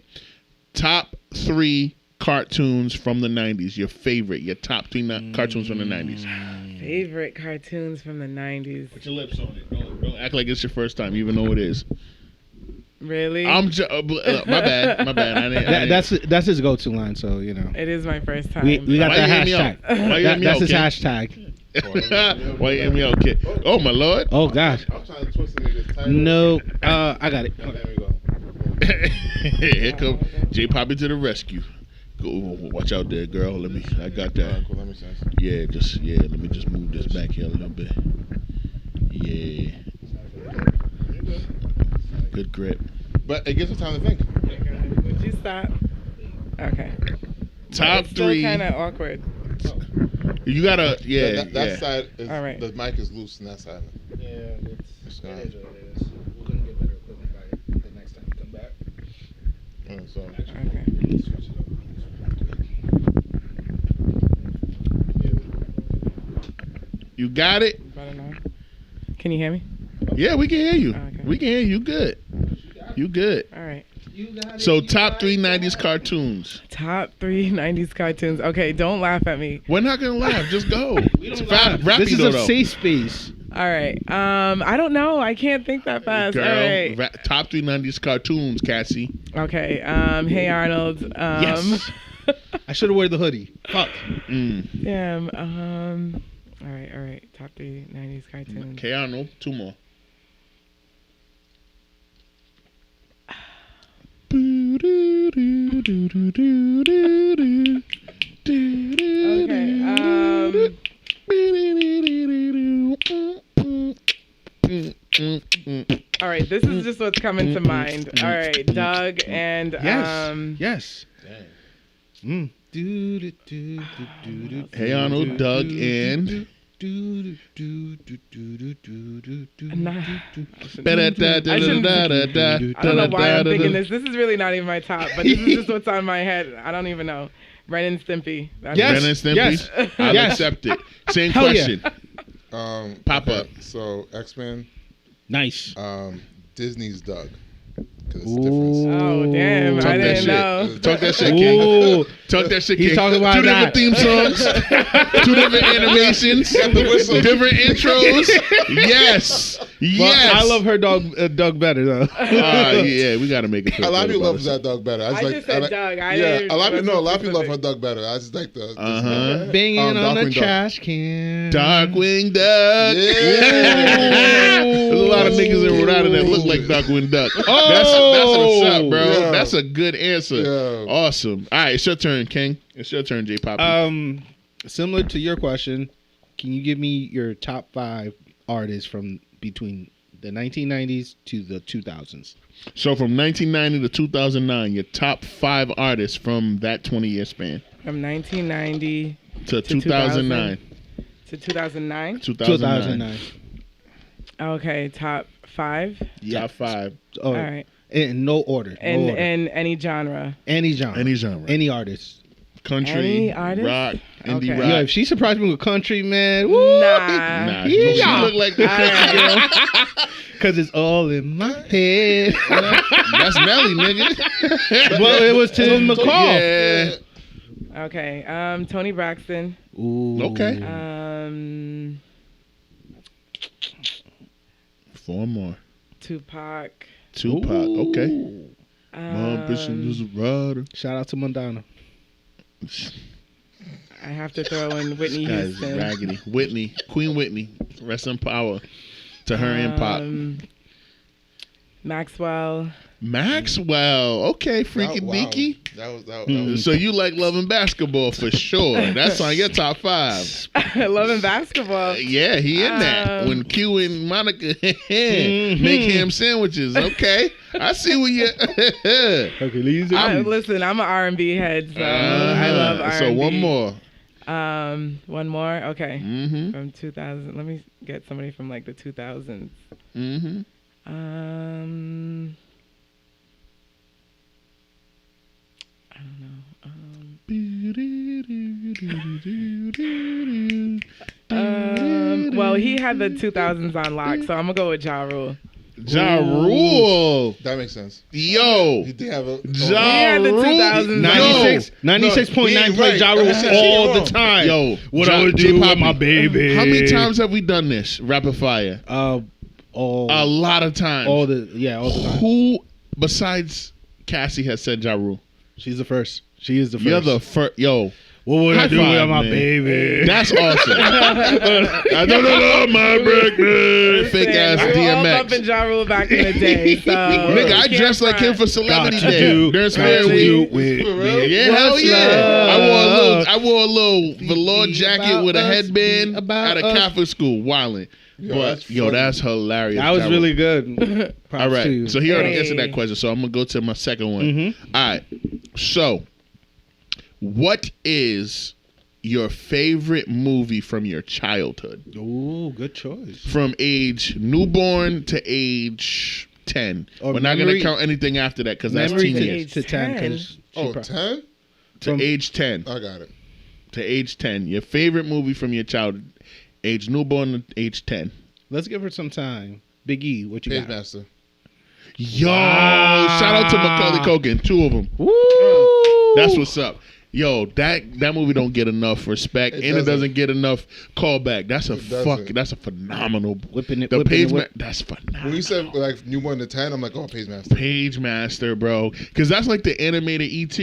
Top 3 cartoons from the 90s. Your favorite. Your top 3 cartoons from the 90s. Favorite cartoons from the 90s. Put your lips on it. Don't act like it's your first time, even though it is. Really? My bad. I didn't. That's his go-to line. So you know. It is my first time. We got Why that you hear me hashtag. out? Why you hear me That's out, his kid? hashtag. Why you hear me out, kid? Oh my lord. Oh gosh. I'm trying to twist the nigga's title. No. I got it. There we go. Here come J Papi to the rescue. Go, watch out there, girl. I got that. Cool, that makes sense. Let me just move this back here a little bit. Yeah. Good grip. But it gives us time to think. Would you stop? Okay. Top It's still 3. kind of awkward. You gotta, That side is, All right. the mic is loose on that side. Yeah, it is gone. what it is. We're gonna get better equipment by the next time we come back. So Okay. Switch it up. yeah, You got it? Better now. Can you hear me? Yeah, we can hear you. Okay. We can hear you. Good. You good. All right. So top 3 90s cartoons. Top 3 90s cartoons. Okay, don't laugh at me. We're not gonna laugh. Just go. This is a safe space. All right. I don't know. I can't think that fast. Girl, All right. top 3 90s cartoons, Cassie. Okay. Hey Arnold. Yes. I should have worn the hoodie. Fuck. Damn. All right. Top 3 90s cartoons. Hey Arnold. 2 more. All right, this is just what's coming to mind. All right, Doug and Yes. Hey Arnold, Doug, and I shouldn't I don't know why I'm thinking this. This is really not even my top, but this is just what's on my head. I don't even know. Ren and Stimpy. That's Yes. Ren and Stimpy. Yes. I'll Yes. accept it. Same Hell question. Pop up. So X-Men. Nice. Disney's Doug. Because it's Ooh. different. Oh, damn. Talk I that didn't shit. know. Talk that shit, King. Ooh. Talk that shit, He's King. talking about 2 that. different theme songs. 2 different animations. Different intros. Yes. Yes. Well, I love her dog, Doug better though. Yeah, we gotta make it. A lot of people love that Doug better. I just said Doug. I yeah, didn't- a lot of people wasn't love her Doug better. I just like the Banging on the Darkwing Duck. trash can. Darkwing Duck. Yeah. There's a lot of niggas in Rhode Island that look like Darkwing Duck. That's what's up, bro. Yeah. That's a good answer. Yeah. Awesome. All right, it's your turn, King. It's your turn, J Papi. Similar to your question, can you give me your top 5 artists from between the 1990s to the 2000s? So from 1990 to 2009, your top 5 artists from that 20-year span. From 1990 To 2009. to 2009. 2009. Okay, top 5. Top 5. Oh, All right. in no order. And any genre. Any genre. Any genre. Any artist. Country, Any artist? rock, indie Okay. rock. Yo, if she surprised me with country, man, woo, Nah. She Yeah. look like the country girl. because it's all in my head. That's Melly, nigga. Well, it was Tim McCall. Yeah. Okay. Tony Braxton. Ooh. Okay. 4 more. Tupac. Tupac. Okay. My ambition Um, is a rider. Shout out to Mondana. I have to throw in Whitney That is Houston. raggedy. Whitney. Queen Whitney. Rest in power to her and Pop. Maxwell. Maxwell. Okay, Freaky Wow. Deaky. That was So you like loving basketball for sure. That's on your top 5. Loving basketball. Yeah, he in that. When Q and Monica make ham sandwiches. Okay. I see what you Hercules. Listen, I'm an R&B head, so I love R&B. So one more. One more? Okay. Mm-hmm. From 2000. Let me get somebody from like the 2000s. Mm-hmm. I don't know. Well, he had the 2000s on lock, so I'm gonna go with Ja Rule. Ja Rule. That makes sense. Yo. He did have a Ja had the Rule. 2000s. 96.9 play Ja Rule Right. all the time. Yo. What Ja- I would J do with Papi. my baby. How many times have we done this? Rapid fire. All A lot of times. all the time. Who besides Cassie has said Ja Rule? She's the first. She is the 1st. You're the first. Yo. What would I High do five, with my man. baby? That's awesome. I don't know my breakfast. Fake ass We were all DMX. bumping Ja Rule back in the day, so Nigga, I can't dressed like him front. for Celebrity Got to Day. do, During got Spirit to Week. do with me. Yeah, hell What's yeah. love? I wore a little velour jacket about with a us, headband about at a us. Catholic school, wildin'. But that's that's hilarious. That was Ja really Rule. good. Props All to right, you. so he already Hey. answered that question, so I'm gonna go to my second one. Mhm. All right, so what is your favorite movie from your childhood? Ooh, good choice. From age newborn to age 10. Or We're not memory- gonna count anything after that because that's Memory teenage. to 10. 'cause Oh, she 10? To age 10. I got it. To age 10. Your favorite movie from your childhood, age newborn to age 10. Let's give her some time. Big E, what you got? Pagemaster. Yo, shout out to Macaulay Culkin, 2 of them. Woo! That's what's up. Yo, that movie don't get enough respect, and it doesn't get enough callback. That's that's a phenomenal. Whipping it, the whipping Page it, whip. that's phenomenal. When you said like newborn to 10, I'm like, oh, Pagemaster. Pagemaster, bro, because that's like the animated ET.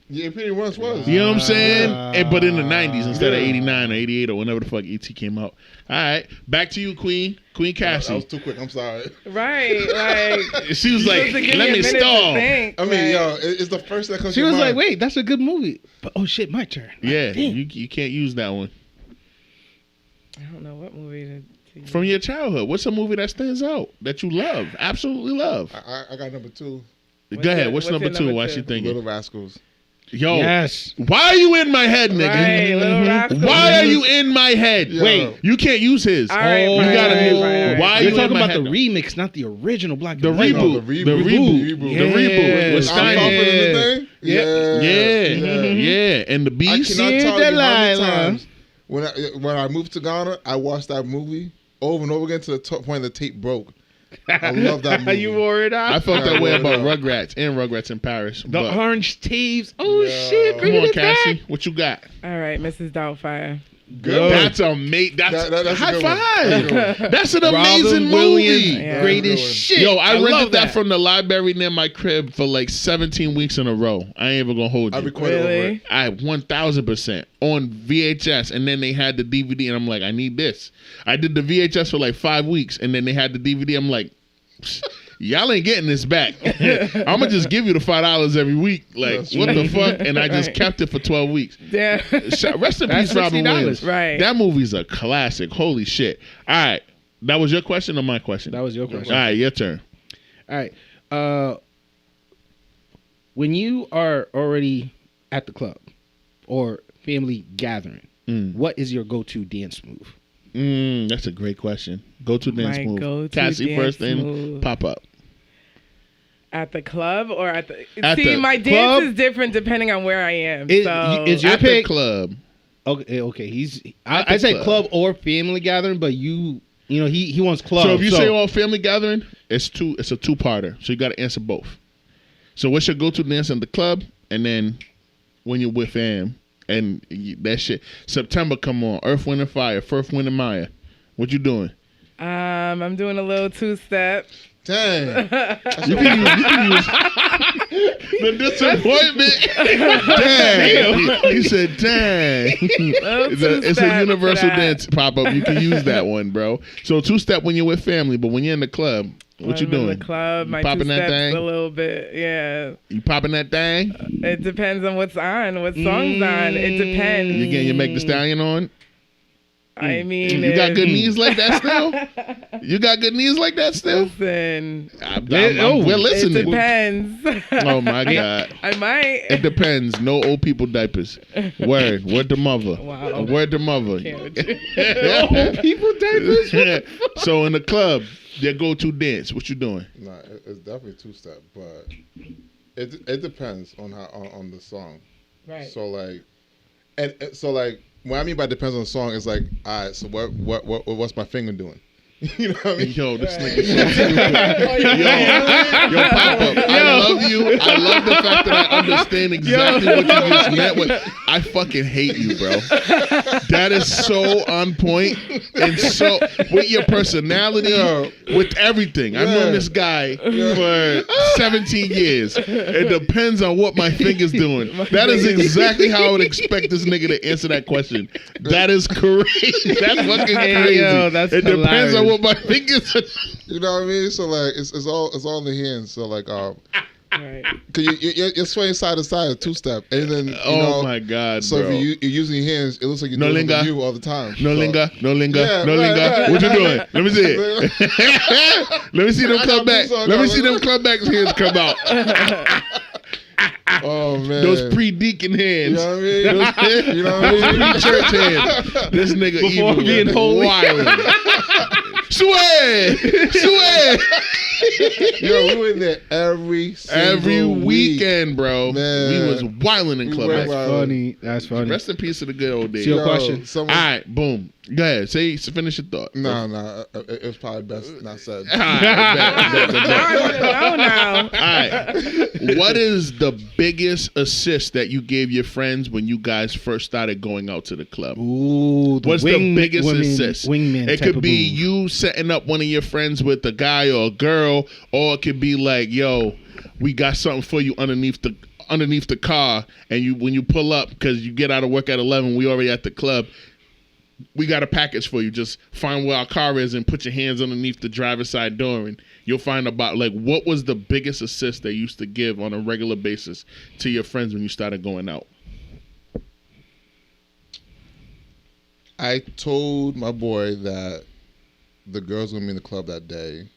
Yeah, it pretty much was. You know what I'm saying? But in the 90s instead of 89 or 88 or whenever the fuck ET came out. All right, back to you, Queen Cassie. That was too quick. I'm sorry. Right, like She was like, let me stall. I I mean, yo, it's the first that comes She to was mind. like, wait, that's a good movie. But oh shit, my turn. Yeah, you can't use that one. I don't know what movie to use. From your childhood, what's a movie that stands out that you love, absolutely love? I got number 2. Go ahead. What's what's number your 2? number Why 2? she thinking? Little Rascals. Yo, Yes. why are you in my head, nigga? Right, Little Rascals. Why are you in my head? Yo. Wait, you can't use his. All right, you right, gotta right, move. right, right. Why are You're you talking in my about head? the remix, not the original Black The and White. reboot. No, The the reboot. reboot. The reboot. With Yeah. I'm Stein. off of the thing? Yeah, and the I Beast. cannot tell you how many Delilah. times when I moved to Ghana, I watched that movie over and over again to the point the tape broke. I love that movie. You wore it out. I felt Yeah, that way word about up. Rugrats and Rugrats in Paris. The But orange thieves. Oh Yeah. shit! come Bring on, it back. Cassie, what you got? All right, Mrs. Doubtfire. Good. That's amazing. That's That's a high good one. five. That's a good one. That's an Robin amazing Williams, movie. Yeah. greatest Good one. shit. Yo, I rented love that from the library near my crib for like 17 weeks in a row. I ain't even gonna hold I you. recorded over Really? it. I 1000% on VHS, and then they had the DVD, and I'm like, I need this. I did the VHS for like 5 weeks, and then they had the DVD. I'm like, y'all ain't getting this back. I'm gonna just give you the $5 every week. Like, That's what the fuck? And I just Right. kept it for 12 weeks. Yeah. Rest in That's peace, Robin $60. Williams. Right. That movie's a classic. Holy shit. All right. That was your question or my question? That was your question. All right, your turn. All right. When you are already at the club or family gathering, what is your go-to dance move? That's a great question. Go-to dance My move. go-to Cassie dance first, then move. pop up. At the club or at the... At See, the my club? dance is different depending on where I am. Is your At the pick? club. Okay. At I the say club. club or family gathering, but you know he wants club. So if you say all family gathering, it's a two-parter. So you got to answer both. So what's your go-to dance in the club, and then when you're with fam, and that shit. September come on. Earth, Wind, and Fire. First, Wind, and Maya. What you doing? I'm doing a little two-step. Dang. You can use the disappointment. Dang. He said, dang. It's a universal dance pop-up. You can use that one, bro. So two-step when you're with family, but when you're in the club, what you doing? In the club, my popping that two-steps thing? a little bit, yeah. You popping that thing? It depends on what's on, what song's on. It depends. You getting your Meg the Stallion on? I mean, You got good knees like that still? You got good knees like that still? Listen, We're it listening. depends. Oh my God. I might. It depends. No old people diapers. Word to mother. Wow. Word to mother. Can't with you. old people diapers. So in the club, their go-to dance. What you doing? Nah, it's definitely two-step, but it depends on on the song. Right. So like, so what I mean by depends on the song is like, all right, so what's my finger doing? You know what I mean? Yo, this nigga so stupid. Yo, Pop-Up, I love you. I love the fact that I understand exactly what you just meant. I fucking hate you, bro. That is so on point and so with your personality, with everything. I've known this guy for 17 years. It depends on what my finger's doing. That is exactly how I would expect this nigga to answer that question. That is crazy. That's fucking crazy. Yo, that's it depends hilarious. on what my fingers are. You know what I mean? So like, it's all in the hands. So like, Right. cause you're swaying side to side, two-step, and then Oh my God, so bro. if you're using your hands, it looks like you're No doing it linga. with you all the time. No So- linga, no linga, Yeah, no right, linga. right. What you doing? Let me see it. Let me see them I club got back. boots on, Let me dog. see them club back hands come out. Oh man, Those pre-deacon hands. You know what I mean? You know what I mean? Those pre-church hands. This nigga Before evil. being holy. Wild. Sway! Sway! Yo, we were in there every weekend, bro. Man. We was wilding in club. were That's funny. Rest in peace to the good old days. So your question. All right, boom. Go ahead. Finish your thought. No, it was probably best not said. All right, now. All right. What is the biggest assist that you gave your friends when you guys first started going out to the club? Ooh, What's the biggest assist? Wingman. It could be you setting up one of your friends with a guy or a girl, or it could be like, yo, we got something for you underneath the car, and when you pull up, because you get out of work at 11, we already at the club. We got a package for you. Just find where our car is and put your hands underneath the driver's side door, and you'll find about, like, what was the biggest assist they used to give on a regular basis to your friends when you started going out? I told my boy that the girls were gonna be in the club that day,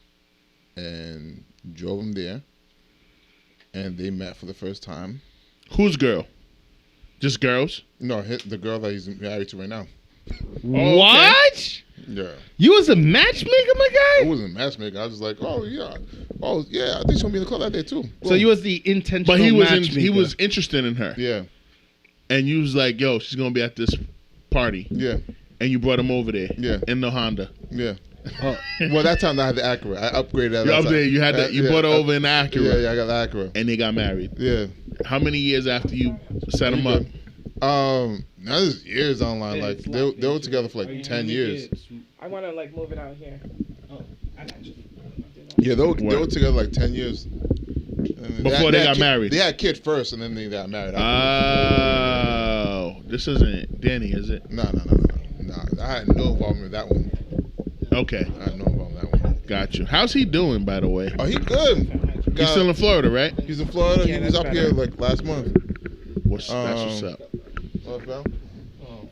and drove him there, and they met for the first time. Whose girl? Just girls? No, the girl that he's married to right now. What? Yeah. You was a matchmaker, my I guy? wasn't a matchmaker. I was just like, oh yeah, I think she's gonna be in the club that day too. So you was the intentional But he matchmaker. was interested in her. Yeah. And you was like, yo, she's gonna be at this party. Yeah. And you brought him over there. Yeah. In the Honda. Yeah. Well, that time I had the Acura. I upgraded that. You updated. You had that. You brought her over in the Acura. Yeah, I got the Acura. And they got married. Yeah. How many years after you set them up? Now this years online. Like they were together for like 10 years. I want to like move it out here. Oh, I got you. Yeah, they were together like 10 years. Before they got married. They had a kid first, and then they got married. Oh, this isn't Danny, is it? No. I had no involvement with that one. Okay. I had no involvement with that one. Got you. How's he doing, by the way? Oh, he good. He's still in Florida, right? He's in Florida. Yeah, he was that's up here like last month. That's what's up. What fell? Oh,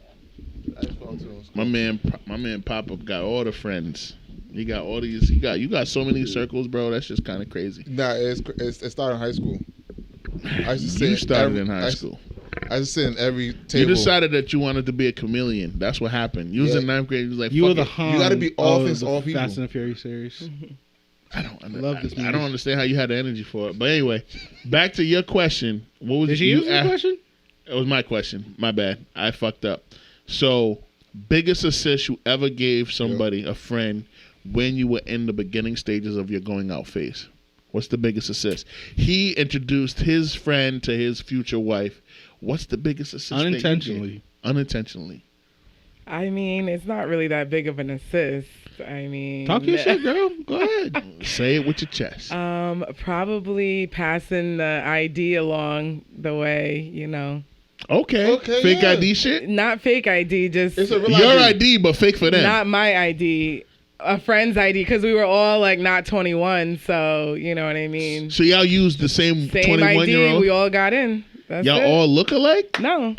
I just fell too. My man Pop-Up got all the friends. He got all these. You got so many circles, bro. That's just kind of crazy. Nah, it started in high school. I used to You sit started in high school. I used to sit in every You table. decided that you wanted to be a chameleon. That's what happened. You was in 9th grade. You was like, You were fuck the it. Han. You gotta be all of things, the all people. Fast and the Furious series. I don't movie. understand how you had the energy for it. But anyway, back to your question. What was Did you use the asked- question? It was my question. My bad. I fucked up. So, biggest assist you ever gave somebody, a friend, when you were in the beginning stages of your going out phase? What's the biggest assist? He introduced his friend to his future wife. What's the biggest assist? that you gave? Unintentionally. Unintentionally. I mean, it's not really that big of an assist. I mean, Talk your shit, girl. Go ahead. Say it with your chest. Probably passing the ID along the way, you know. Okay. Fake yeah. ID shit? Not fake ID, just It's a real Your ID, but fake for them. not my ID. A friend's ID, because we were all like not 21, so you know what I mean. So y'all used the same Same 21-year-old? ID, we all got in. That's Y'all it. all look alike? No,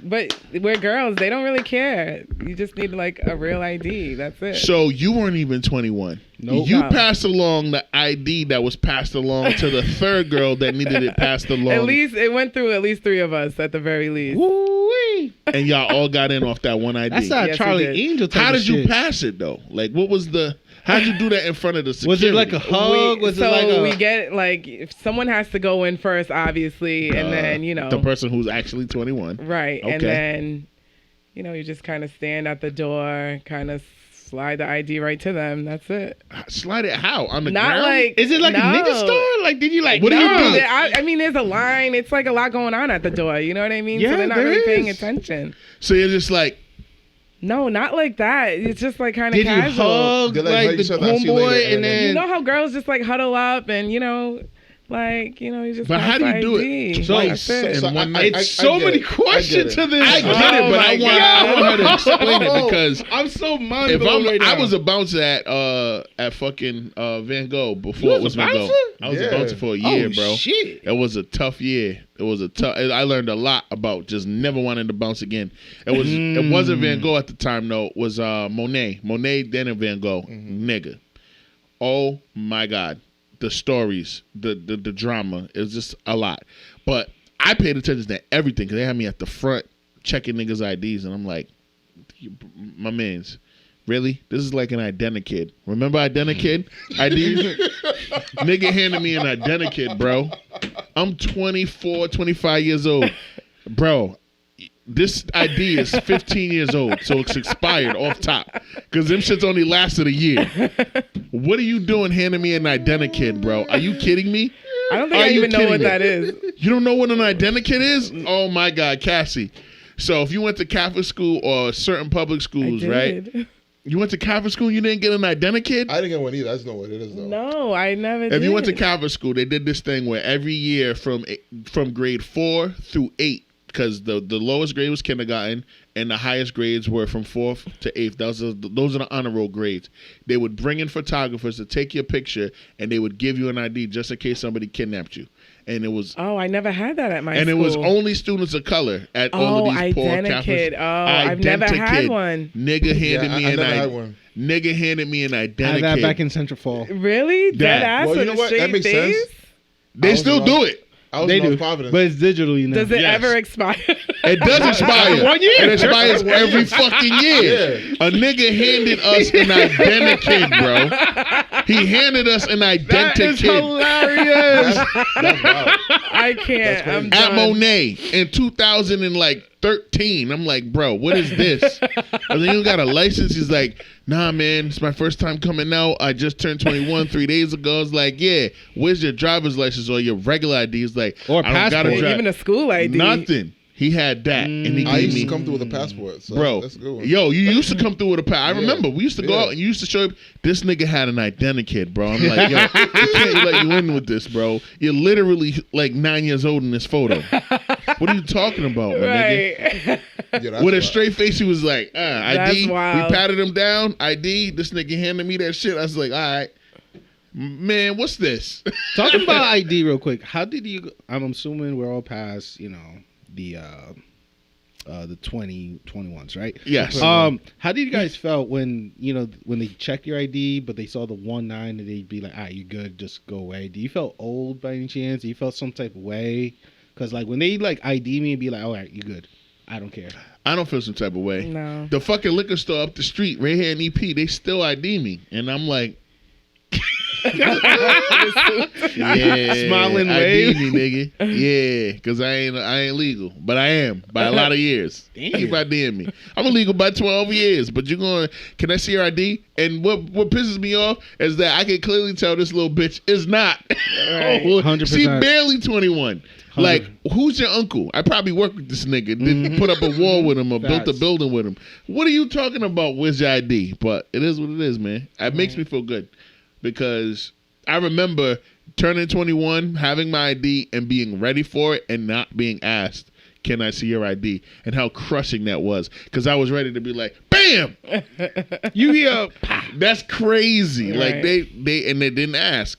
but we're girls. They don't really care. You just need like a real ID. That's it. So you weren't even 21. Nope. You No. passed along the ID that was passed along to the third girl that needed it passed along. At least it went through at least 3 of us at the very least. Woo-wee. And y'all all got in off that one ID. That's not Yes, Charlie we did. Angel type How of did you shit. pass it though? Like, what was the? How'd you do that in front of the security? Was it like a hug? Was so it like a... we get like if someone has to go in first, obviously, and then you know the person who's actually 21? right, Okay. and then you know you just kind of stand at the door, kind of slide the ID right to them. That's it. Slide it how? On the Not ground? like Is it like no. a nigga store? Like, did you like... What do you No, do? I mean, there's a line. It's like a lot going on at the door. You know what I mean? Yeah, so they're not there really paying is. attention. So you're just like, No, not like that. It's just like kind of Did you casual. hug They like like hug the each other, I see you later, homeboy and and then- then... You know how girls just like huddle up and you know, like you know, you just. But how do you do it? ID. So- That's it. so- one night. It's so get many it. questions I to this. I get Oh it, but my I God. want her to explain it because I'm so mind if blown right now. I was a bouncer at fucking Van Gogh before You it was was a Van Gogh. bouncer? I was Yeah. a bouncer for a year, Oh, bro. shit. It was a tough year. It was a tough. I learned a lot about just never wanting to bounce again. It was. It wasn't Van Gogh at the time though. It was Monet. Monet then a Van Gogh. Nigga. Oh my God. The stories, the drama. It was just a lot. But I paid attention to everything because they had me at the front checking niggas' IDs, and I'm like, my man's, Really? This is like an Identikid. Remember Identikid? ID? Nigga handed me an Identikid, bro. I'm 24, 25 years old. Bro, this ID is 15 years old, so it's expired off top. Because them shits only lasted a year. What are you doing handing me an Identikid, bro? Are you kidding me? I don't think I even know what that is. You don't know what an Identikid is? Oh my God, Cassie. So if you went to Catholic school or certain public schools, right? You went to Catholic school, you didn't get an Identikid? I didn't get one either. I just know what it is, though. No, I never did. If you went to Catholic school, they did this thing where every year from grade 4 through 8, because the lowest grade was kindergarten and the highest grades were from 4th to 8th. Those are the honor roll grades. They would bring in photographers to take your picture, and they would give you an ID just in case somebody kidnapped you. And it was I never had that at my school. And it was only students of color at all of these poor Catholic. I've never had one. Nigga handed me an never had one. Nigga handed me an Identikid. I had that back in Central Fall. Really? Dead ass well, with you know a what? That straight makes face? sense. They still do it. They do, Providence. but it's digitally now. Does it ever expire? It does expire. 1 year. It expires every fucking year. Yeah. A nigga handed us an Identikid, bro. He handed us an Identikid. That is hilarious. That's wild. I can't. I'm At done. Monet in 2013. I'm like, bro, what is this? I was like, you got a license? He's like, nah, man, it's my first time coming out. I just turned 21 3 days ago. I was like, yeah, where's your driver's license or your regular ID? He's like, Or I don't gotta passport. drive. Even a school ID. Nothing. He had that, and he I gave used me. to come through with a passport. So Bro, that's a good one. yo, you used to come through with a pass. I Yeah. remember we used to go Yeah. out and you used to show up. This nigga had an Identikid, bro. I'm like, yo, we can't let you in with this, bro. You're literally like 9 years old in this photo. What are you talking about, my nigga? Right. Yeah, that's With a wild. straight face, he was like, ID. That's wild. We patted him down. ID. This nigga handed me that shit. I was like, all right, man, what's this? Talking about ID real quick. How did you? I'm assuming we're all past, the 2021s, right? Yes. How did you guys felt when they checked your ID, but they saw the 19 and they'd be like, "Ah, you good? Just go away." Do you felt old by any chance? Do you felt some type of way? Because like when they like ID me and be like, "All right, you good? I don't care." I don't feel some type of way. No. The fucking liquor store up the street, right here in EP, they still ID me, and I'm like, yeah, Smiling ID wave. me, nigga. Yeah, because I ain't legal, but I am by a lot of years. Damn. Keep IDing me. I'm illegal by 12 years, but you're going. Can I see your ID? And what pisses me off is that I can clearly tell this little bitch is not. Right. 100%. She barely 21. Like, who's your uncle? I probably worked with this nigga, didn't put up a wall with him or built a Facts. building with him. What are you talking about? Where's your ID? But it is what it is, man. It makes me feel good because I remember turning 21, having my ID, and being ready for it and not being asked, "Can I see your ID?" and how crushing that was because I was ready to be like, "Bam!" That's crazy. Like Right. they didn't ask.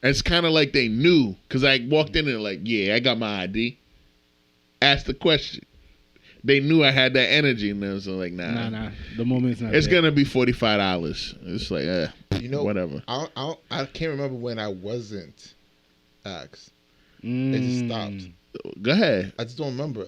It's kind of like they knew because I walked in and like, yeah, I got my ID. Asked the question. They knew I had that energy, and they was like, nah. The moment's not. It's there. gonna be $45. It's like, whatever. I can't remember when I wasn't asked. It just stopped. Go ahead. I just don't remember.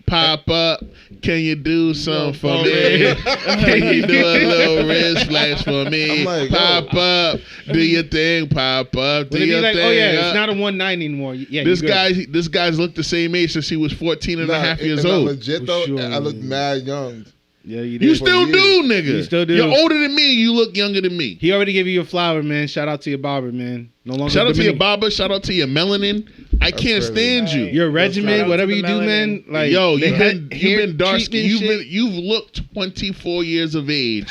Pop up. Can you do something for me? Can you do a little wrist flash for me? I'm like, pop up. Do your thing. Pop up. Do Would it be your like, thing. oh yeah, it's not a 19 anymore. Yeah, This you good. this guy's looked the same age since he was 14 and a half years Am I old. legit For though, sure. I look mad young. Yeah, you You did. still for do, years. nigga. You still do. You're older than me. You look younger than me. He already gave you a flower, man. Shout out to your barber, man. No longer. Shout out to your Dominican. barber. Shout out to your melanin. I can't crazy. stand you. Right. Your Shout regimen, out whatever to you the do, melanin. man. Like, Yo, the you've hair been dark skinned. treatment You've looked 24 years of age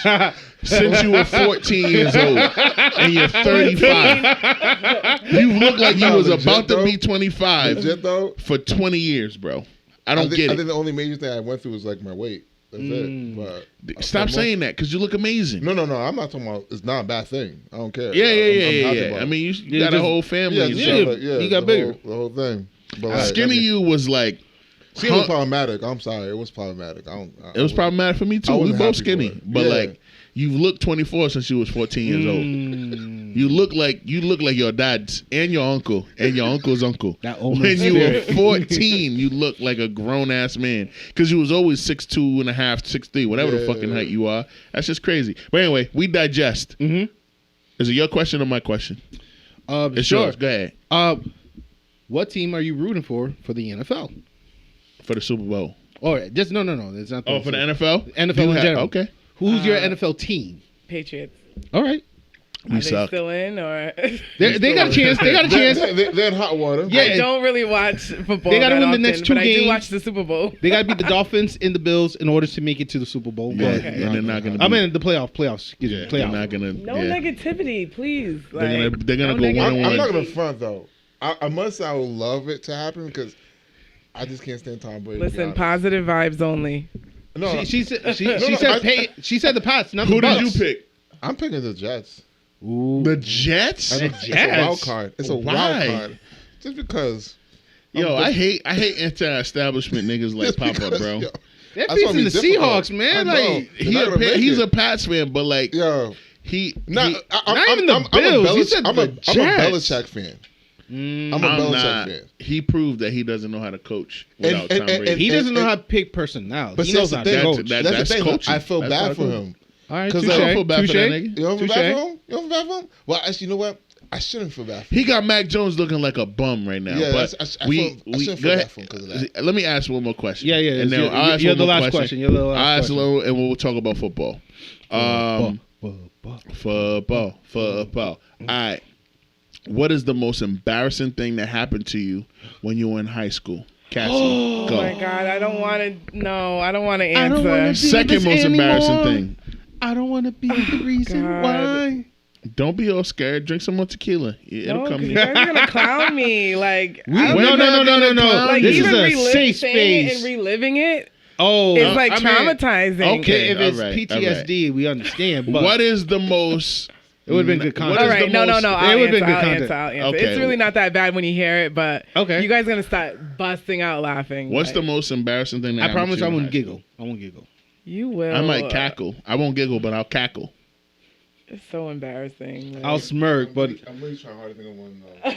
since you were 14 years old, and you're 35. You look like you was Legit, about to though? be 25 Legit though, for 20 years, bro. I don't get I it. think the only major thing I went through was like my weight. That's it. But Stop saying that because you look amazing. No. I'm not talking about. It's not a bad thing. I don't care. Yeah. I'm happy about I it. mean, you Yeah, got a just- whole family. yeah, and just shit. like, you got bigger. The whole thing. But like, Skinny you was like. Skinny was problematic. I'm sorry, it was problematic. It was problematic for me I too. We wasn't both happy skinny, for it. but Yeah. like you've looked 24 since you was 14 years old. You look like your dad's and your uncle and your uncle's uncle. That old when you were spirit. 14, you look like a grown ass man because you was always 6'2 and a half, 6'3", whatever the fucking height you are. That's just crazy. But anyway, we digest. Mm-hmm. Is it your question or my question? It's sure. yours. Go ahead. What team are you rooting for the NFL? For the Super Bowl. Or just no. It's not. For the NFL. NFL in general. Okay. Who's your NFL team? Patriots. All right. We Are suck. they still in or? They got a chance. They got a chance. They're in hot water. Yeah. I don't really watch football. They gotta that win the often, next 2 but games. I do watch the Super Bowl. They got to beat the Dolphins and the Bills in order to make it to the Super Bowl. Yeah, But, and they're not gonna. I mean the playoffs. Excuse me, they're playoffs. not gonna. No yeah. negativity, please. They're gonna no go negativity. 1-1. I'm not gonna front though. I must say I would love it to happen because I just can't stand Tom Brady. Listen, positive vibes only. No, She said I- she said the Pats. Not Who the did you Bucks. pick? I'm picking the Jets. Ooh. The Jets. It's a wild card. It's a Why? wild card. Just because. Yo, I hate anti-establishment niggas like Just Papa, because, bro. yo, They're That's facing gonna be the difficult. Seahawks, man. I know. Like They're not gonna make He's it. a Pats fan, but like Yo, he not even the Bills. He said I'm a the Jets. Belichick fan. I'm a I'm Belichick not. fan. He proved that he doesn't know how to coach without And- Tom and- Brady. he doesn't know and- how to pick personnel. But He see, knows that's how the to thing. coach. That's That's the thing. coaching. I feel That's bad how for to him. All right, 'Cause touche. I don't feel bad for that touche. nigga. You don't feel bad Touche. for him? You don't feel bad for him? Well, actually, you know what? I shouldn't feel bad for him. He got Mac Jones looking like a bum right now. Yeah, but I shouldn't go feel ahead. bad for him because of that. Let me ask one more question. Yeah. And then You're I'll ask the one more last question. You're the last I'll ask a question. little, and we'll talk about football. Football. All right. What is the most embarrassing thing that happened to you when you were in high school? Cassie, Oh go. my God, I don't want to. No, I don't want to I don't wanna answer. be- Second this most embarrassing anymore. thing. I don't want to be the reason God. why. Don't be all scared. Drink some more tequila. It'll No, come. 'cause you guys are gonna clown me. Like, I don't We're know. not gonna Like, This is even a safe saying it space. and reliving it Oh, is like I mean, traumatizing. okay. if it's all right, PTSD, we understand. But What is the most? it would have been good content. What All is right, the no. most- I'll It would've been answer, good I'll content. answer. Okay. It's really not that bad when you hear it, but Okay. you guys are gonna start busting out laughing. What's like, the most embarrassing thing that I happened promise to you I in won't high giggle. school? I won't giggle. You will. I might cackle. I won't giggle, but I'll cackle. It's so embarrassing. Like, I'll smirk, but I'm really trying hard to think of one. Though.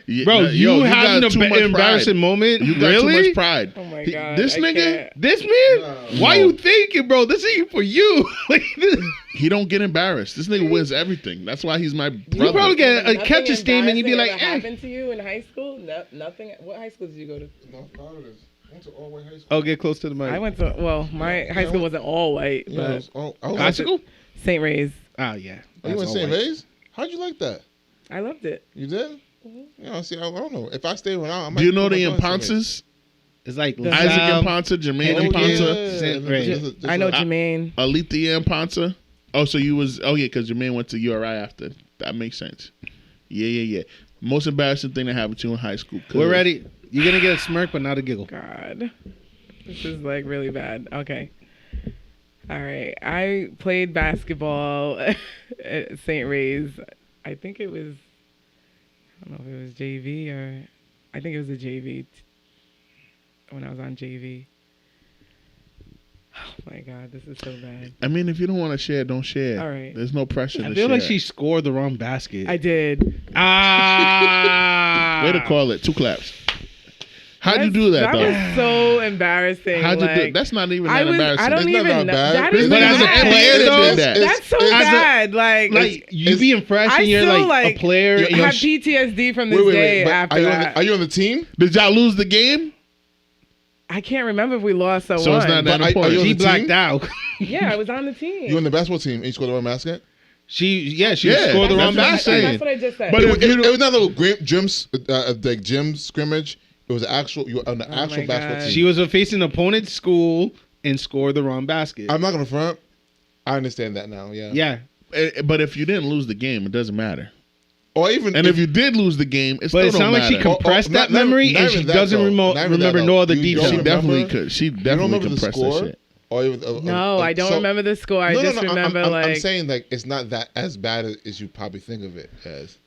Yeah, bro, no, you had got an too much embarrassing pride. moment. You got really? too much pride. oh my He- God. This I nigga, can't. This man? No. Why you thinking, bro? This ain't for you. Like, this- he don't get embarrassed. This nigga wins everything. That's why he's my brother. you probably get a Nothing catch a statement. You'd be like, embarrassing ever eh. happened to you in high school? No, nothing. What high school did you go to? North Providence. I went to all white high school. Oh, get close to the mic. I went to. Well, my high school wasn't all white, Yeah, I but was, I was Classical? St. Ray's. Ah, yeah. Oh, you went That's St. all white. Ray's? How'd you like that? I loved it. You did? You know, see, I don't know. If I stay around, I might. Do you know put the my joints in it. Imponces? It's like Isaac LaSalle. Imponta, Jermaine Oh, Imponta, yeah. St. Ray. I know Jermaine. Alethea Imponta. Oh, so you was because Jermaine went to URI after. That makes sense. Yeah. Most embarrassing thing that happened to you in high school. We're ready. You're gonna get a smirk, but not a giggle. God, this is like really bad. Okay. All right. I played basketball at St. Ray's. I think it was. I don't know if it was JV or. I think it was a JV. When I was on JV. Oh my God, this is so bad. I mean, if you don't want to share, don't share. All right. There's no pressure I to feel share. like she scored the wrong basket. I did. Ah. Way to call it. 2 claps. How'd you do that, That though? was so embarrassing. How'd you do? like, That's not even I that was. embarrassing. I don't It's not even know. that bad. That But is But as a bad. player, though, That's so bad. Like you It's- being fresh I and you're still, like a player. I and you're have PTSD from this day but after are you that. are you on the team? Did y'all lose the game? I can't remember if we lost or So won. it's not that But are important. you on she the blacked team? out. Yeah, I was on the team. You on the basketball team and you scored the wrong basket? She Yeah, scored the that's wrong what I'm basket. saying. That's what I just said. But It, if you it was not a little gym scrimmage. It was actual. You were on the Oh actual my basketball God. team. She was facing an opponent's school and scored the wrong basket. I'm not gonna front. I understand that now. Yeah. Yeah, But if you didn't lose the game, it doesn't matter. Or even And if you did lose the game, it but it still don't sounded like she matter. compressed not- that memory not and she even that, doesn't though. Not even remember that, no though. other You details. She don't definitely remember? could. She you don't definitely remember the compressed score. that shit. Or even, no, I don't remember the score. I just remember I'm like saying like it's not that as bad as you probably think of it as.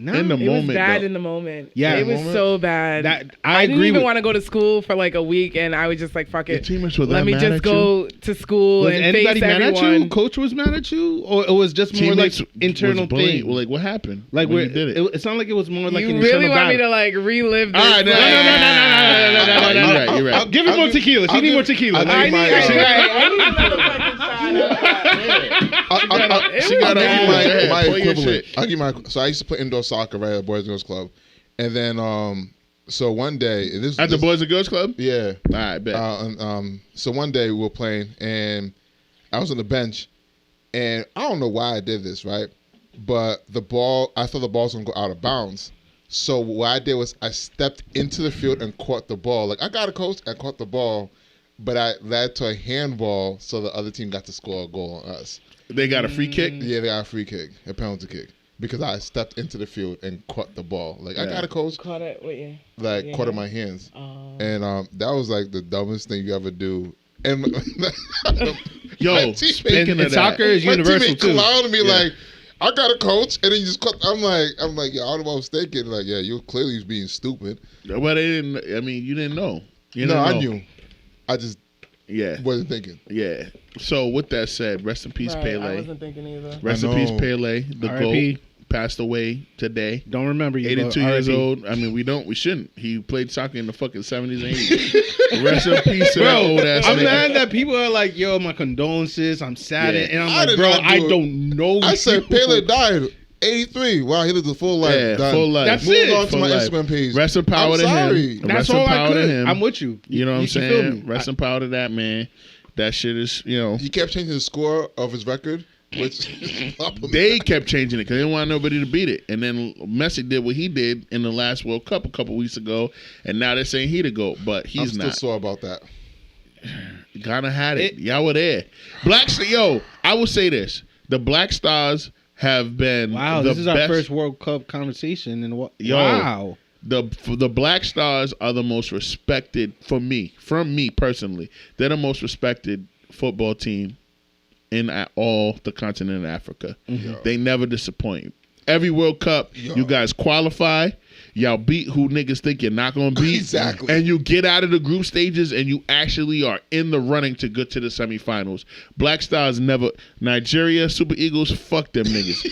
No, in the It moment. was bad though. in the moment. Yeah, it was moment. so bad. I didn't agree even with- want to go to school for like a week, and I was just like, "Fuck Your it, teammates were let that me mad just at go to school Was and anybody face mad at everyone." you? Coach was mad at you, or it was just more like Teammates internal was blamed. thing? Well, like, what happened? Like when where you did it. it sounded like it was more like You an really internal want me battle. to like relive this? All right, no, like- no. You're right. Give him more tequila. She need more tequila. I need my. I need another fucking shot. She got I'll a give you my Pull your equivalent. shit. I'll give you my. So I used to play indoor soccer right at Boys and Girls Club, and then so one day At the Boys and Girls Club? yeah. All right, bet. So one day we were playing, and I was on the bench, and I don't know why I did this, right? But I thought the ball was gonna go out of bounds. So what I did was I stepped into the field and caught the ball. Like I got a coach, I caught the ball, but I led to a handball, so the other team got to score a goal on us. They got a free kick? Yeah, they got a free kick, a penalty kick, because I stepped into the field and caught the ball. Like I got a coach, Caught it. Wait, like yeah. caught it in my hands, Oh. and that was like the dumbest thing you ever do. And Yo, my teammate- speaking And of that. soccer is my universal teammate too. clowned me Yeah. like, I got a coach, and then you just caught. I'm like, yeah, I don't know what I was thinking. Like, yeah, you're clearly being stupid. Well, they didn't. I mean, you didn't know. You No, didn't I know. knew. I just Yeah, wasn't thinking. yeah. So with that said, rest in peace, Right, I Pele. wasn't thinking either. Rest in I peace, know. Pele. The R.I.P. GOAT passed away today. Don't remember you. 82 but years R.I.P. old. I mean, we shouldn't. He played soccer in the fucking 70s and 80s. Rest in peace to that Bro, old ass I'm nigga. mad that people are like, "Yo, my condolences. I'm sad," Yeah. and I'm I like, did "Bro, not do I it. don't know." I said you. Pele died 83. Wow, he lived a full life. Yeah, Done. full life. That's Moved it. on to Full my life. Instagram page. Rest in power I'm to sorry. him. That's Rest in all I power to could. him. I'm with you. You know what I'm you feel saying? me? Rest in power to that man. That shit is, He kept changing the score of his record, which they kept changing it because they didn't want nobody to beat it. And then Messi did what he did in the last World Cup a couple weeks ago, and now they're saying he the GOAT, but I'm he's still not. sore about that. Ghana had it. Y'all were there. I will say this: the Black Stars have been Wow, the this is our best. first World Cup conversation, and what? Yo. Wow. The Black Stars are the most respected from me personally. They're the most respected football team in all the continent of Africa. They never disappoint. Every World Cup, you guys qualify. Y'all beat who niggas think you're not gonna beat. Exactly. And you get out of the group stages and you actually are in the running to get to the semifinals. Black Stars never. Nigeria, Super Eagles, fuck them niggas.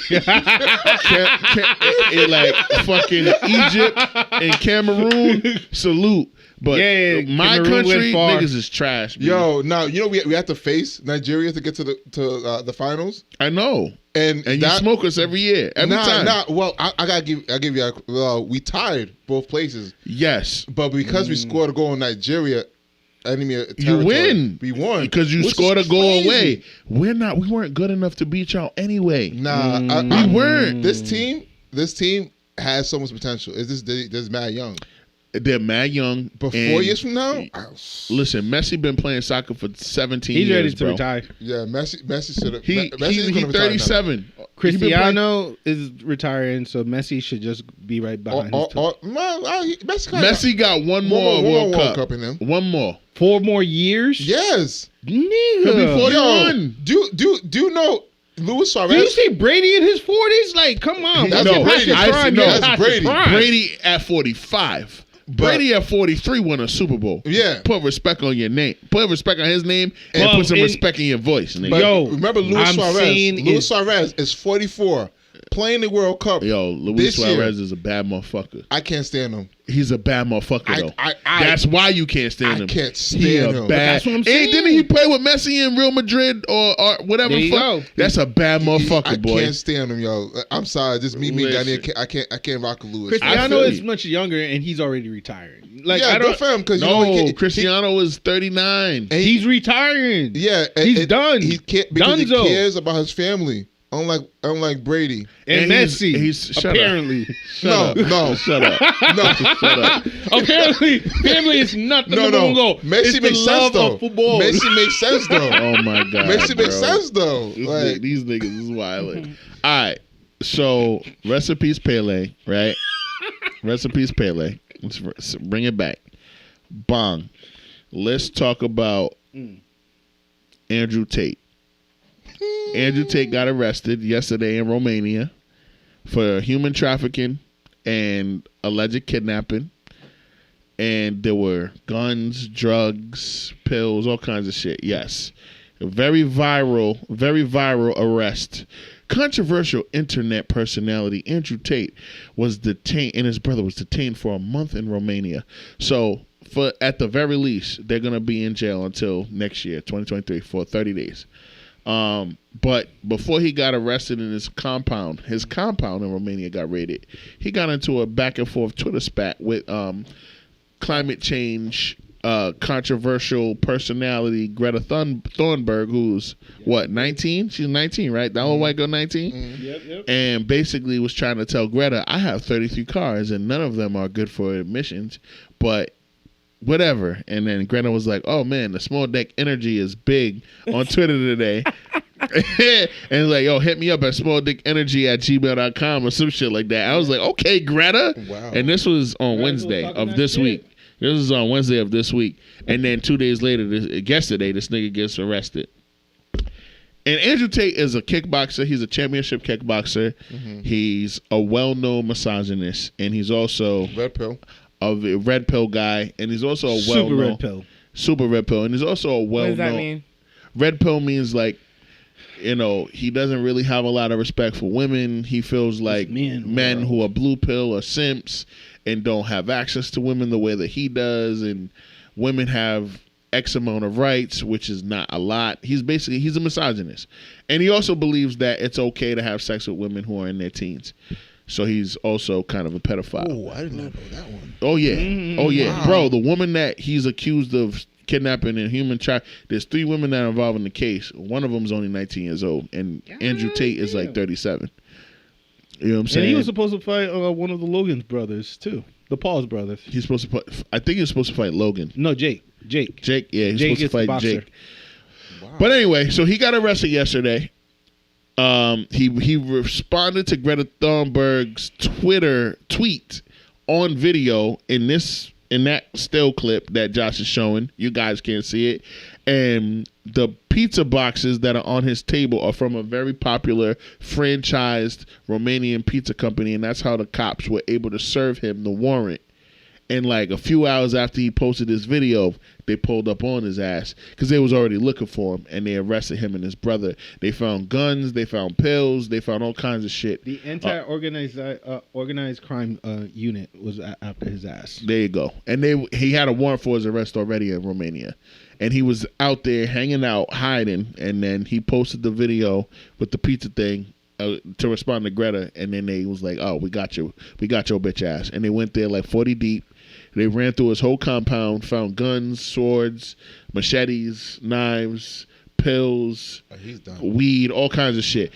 Like fucking Egypt and Cameroon, salute. But Yeah, my Cameroon went country, far. niggas is trash. B. Yo, now we have to face Nigeria to get to the finals, I know. and You that, smoke us every year, every time. Well, I gotta give you. We tied both places, Yes. but because we scored a goal in Nigeria, enemy territory, You win. We won Because you which scored a is goal crazy. away. We weren't good enough to beat y'all anyway. Nah, We weren't. This team has so much potential. It's just mad young. They're mad young. But 4 and years from now, listen, Messi been playing soccer for 17 He's years, ready to bro. retire. yeah, Messi should have. He's gonna retire now. 37. He been playing- Cristiano is retiring, so Messi should just be right behind. his two. Messi got one more World Cup. in him. One more. 4 more years. Yes. Nigga. He'll be 41. Yo, do you know Luis Suarez? Do you see Brady in his 40s? Like, come on. That's Once you pass Brady. your I see- prime, no, you're that's past your Brady. prime. Brady at 45. Brady at 43 won a Super Bowl. Yeah. Put respect on your name. Put respect on his name and Well, put some in- respect in your voice, nigga. But Yo, remember Luis I'm Suarez? saying Luis is- Suarez is 44, playing the World Cup. Yo, Luis This year- Suarez is a bad motherfucker. I can't stand him. He's a bad motherfucker, though. I- That's why you can't stand I him. can't stand He a him. Bad. That's what I'm And saying. didn't he play with Messi in Real Madrid or whatever? There you fuck? go. That's a bad motherfucker, I boy. can't stand him, yo. I'm sorry, just me Listen. Ghanaian. I can't rock with Luis. Cristiano feel is you. much younger, and he's already retired. Like, Yeah, I good don't. for him because No, you know Cristiano is 39. and He's retiring. yeah, He's done. He can't because Donezo. he cares about his family. Unlike Brady. And he's- Messi, shut up. apparently. No, Shut up. no. Shut up. Apparently, family is not the No, number no. one goal. Messi It's the makes sense love though. of football. Messi makes sense though. Oh my god. Messi makes bro. sense though. Like, These niggas is wild. All right. So, rest in peace, Pele, right? Rest in peace, Pele. Let's bring it back. Bong. Let's talk about Andrew Tate. Andrew Tate got arrested yesterday in Romania for human trafficking and alleged kidnapping. And there were guns, drugs, pills, all kinds of shit. Yes. A very viral arrest. Controversial internet personality Andrew Tate was detained, and his brother was detained for a month in Romania. So, at the very least, they're going to be in jail until next year, 2023, for 30 days. But before he got arrested in his compound in Romania got raided. He got into a back and forth Twitter spat with climate change controversial personality Greta Thunberg, who's what, 19? She's 19, right? That old white girl, 19? Mm-hmm. Yep. And basically was trying to tell Greta, I have 33 cars and none of them are good for emissions, but whatever. And then Greta was like, oh man, the small deck energy is big on Twitter today. And like, yo, hit me up at smalldickenergy@gmail.com or some shit like that. I was like, okay, Greta. Wow. And this was on Wednesday of this week. This was on Wednesday of this week. And then 2 days later, yesterday, this nigga gets arrested. And Andrew Tate is a kickboxer. He's a championship kickboxer. Mm-hmm. He's a well-known misogynist. And he's also Red pill. A red pill guy. And he's also a well-known. Super red pill. And he's also a well-known. What does that mean? Red pill means like, you know, he doesn't really have a lot of respect for women. He feels like men who are blue pill are simps and don't have access to women the way that he does. And women have X amount of rights, which is not a lot. He's a misogynist. And he also believes that it's okay to have sex with women who are in their teens. So he's also kind of a pedophile. Oh, I did not know that one. Oh, yeah. Mm-hmm. Oh, yeah. Wow. Bro, the woman that he's accused of kidnapping and human trafficking, there's 3 women that are involved in the case. One of them is only 19 years old. And Andrew Tate is like 37. You know what I'm saying? And he was supposed to fight one of the Logan's brothers, too. The Paul's brothers. He's supposed to fight, I think he was supposed to fight Logan. No, Jake, yeah. He's supposed to fight Jake. Wow. But anyway, so he got arrested yesterday. He responded to Greta Thunberg's Twitter tweet on video in that still clip that Josh is showing. You guys can't see it. And the pizza boxes that are on his table are from a very popular franchised Romanian pizza company, and that's how the cops were able to serve him the warrant. And like a few hours after he posted this video, they pulled up on his ass because they was already looking for him, and they arrested him and his brother. They found guns, they found pills, they found all kinds of shit. The organized crime unit was after his ass. There you go. And he had a warrant for his arrest already in Romania. And he was out there hanging out, hiding, and then he posted the video with the pizza thing to respond to Greta, and then they was like, oh, we got your bitch ass. And they went there like 40 deep. They ran through his whole compound, found guns, swords, machetes, knives, pills, weed, all kinds of shit.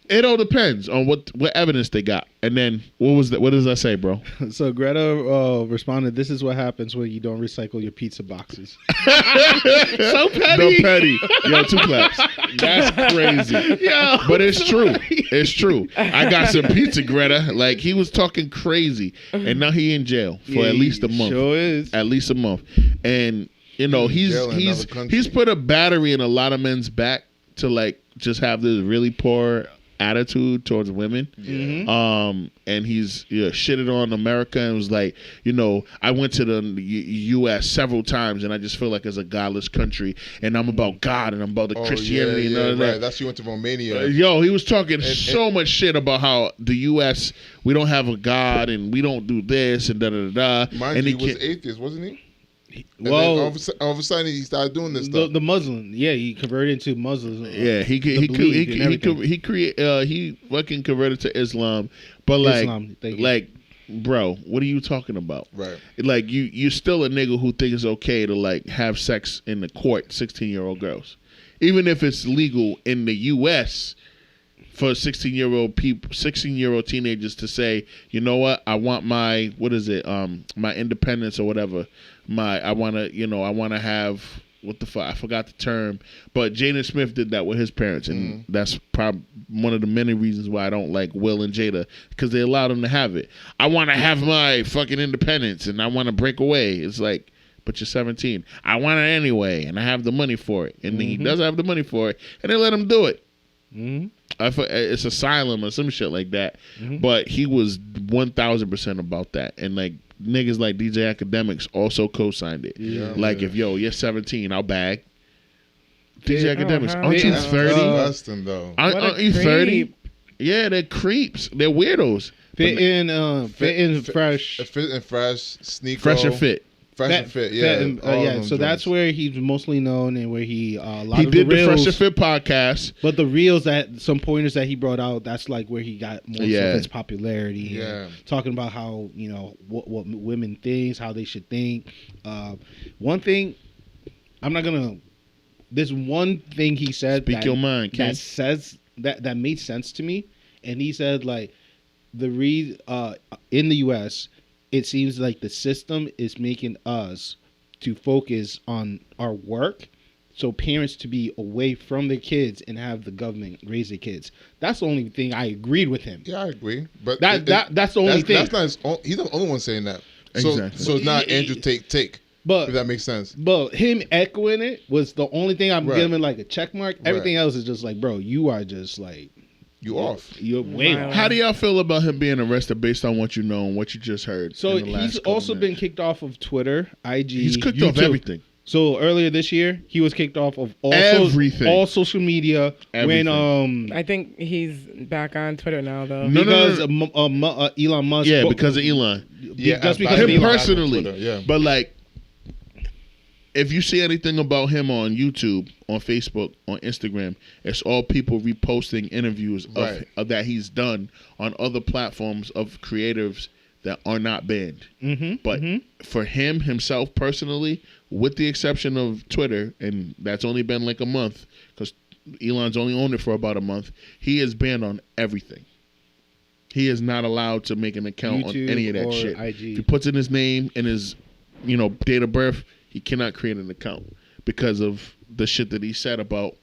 It all depends on what evidence they got. And then what does that say, bro? So Greta responded, "This is what happens when you don't recycle your pizza boxes." So petty. No petty. Yo, 2 claps. That's crazy. Yo, but it's true. It's true. I got some pizza, Greta. Like, he was talking crazy. And now he in jail for at least a month. Sure is. At least a month. And, you know, he's put a battery in a lot of men's back to, like, just have this really poor attitude towards women. Mm-hmm. And he's shitted on America and was like, you know, I went to the U.S. several times and I just feel like it's a godless country and I'm about God and I'm about the Christianity and all of that. Right. That's you went to Romania. He was talking so much shit about how the U.S. we don't have a God and we don't do this and da da da. Mind and you, he was atheist, wasn't he? Well, all of a sudden he started doing this stuff. The Muslim, he converted into Muslim. He fucking converted to Islam, but like, bro, what are you talking about? Right. Like you're still a nigga who thinks it's okay to like have sex in the court, 16-year-old girls, even if it's legal in the U.S. for 16-year-old teenagers to say, you know what, I want my my independence or whatever. I want to have, what the fuck, I forgot the term, but Jaden Smith did that with his parents, and that's probably one of the many reasons why I don't like Will and Jada, because they allowed him to have it. I want to have my fucking independence, and I want to break away. It's like, but you're 17. I want it anyway, and I have the money for it. And then he does have the money for it, and they let him do it. It's asylum or some shit like that. But he was 1,000% about that, and like niggas like DJ Academics also co-signed it. Like if you're 17, I'll bag. DJ Academics, aren't you 30? Aren't you 30? Yeah, they're creeps. They're weirdos. Fit in fresh. Fit and fresh, sneaker. Fresh and fit. Fresh and fit, yeah. So that's where he's mostly known, and where he did the Fresh and Fit podcast. But the reels some pointers that he brought out, that's like where he got most of his popularity. Yeah, talking about how what women think, how they should think. One thing, I'm not gonna. There's one thing he said. Speak your mind, Ken. That says that made sense to me, and he said like in the U.S. it seems like the system is making us to focus on our work, so parents to be away from their kids and have the government raise their kids. That's the only thing I agreed with him. Yeah, I agree. But that's the only thing. That's not he's the only one saying that. Exactly. So it's not Andrew take. But if that makes sense. But him echoing it was the only thing I'm giving like a check mark. Everything else is just like, bro, you are just like you off. You're way off. How do y'all feel about him being arrested based on what you know and what you just heard? So he's also been kicked off of Twitter, IG. He's kicked YouTube. Off everything. So earlier this year, he was kicked off of everything, all social media. Everything. When I think he's back on Twitter now, though. Because Elon Musk. Yeah, because of Elon. Yeah, just because him of Elon. personally. But like, if you see anything about him on YouTube, on Facebook, on Instagram, it's all people reposting interviews of that he's done on other platforms of creatives that are not banned. But for himself personally, with the exception of Twitter, and that's only been like a month because Elon's only owned it for about a month, he is banned on everything. He is not allowed to make an account YouTube on any of that shit. IG. If he puts in his name and his, date of birth, he cannot create an account because of the shit that he said about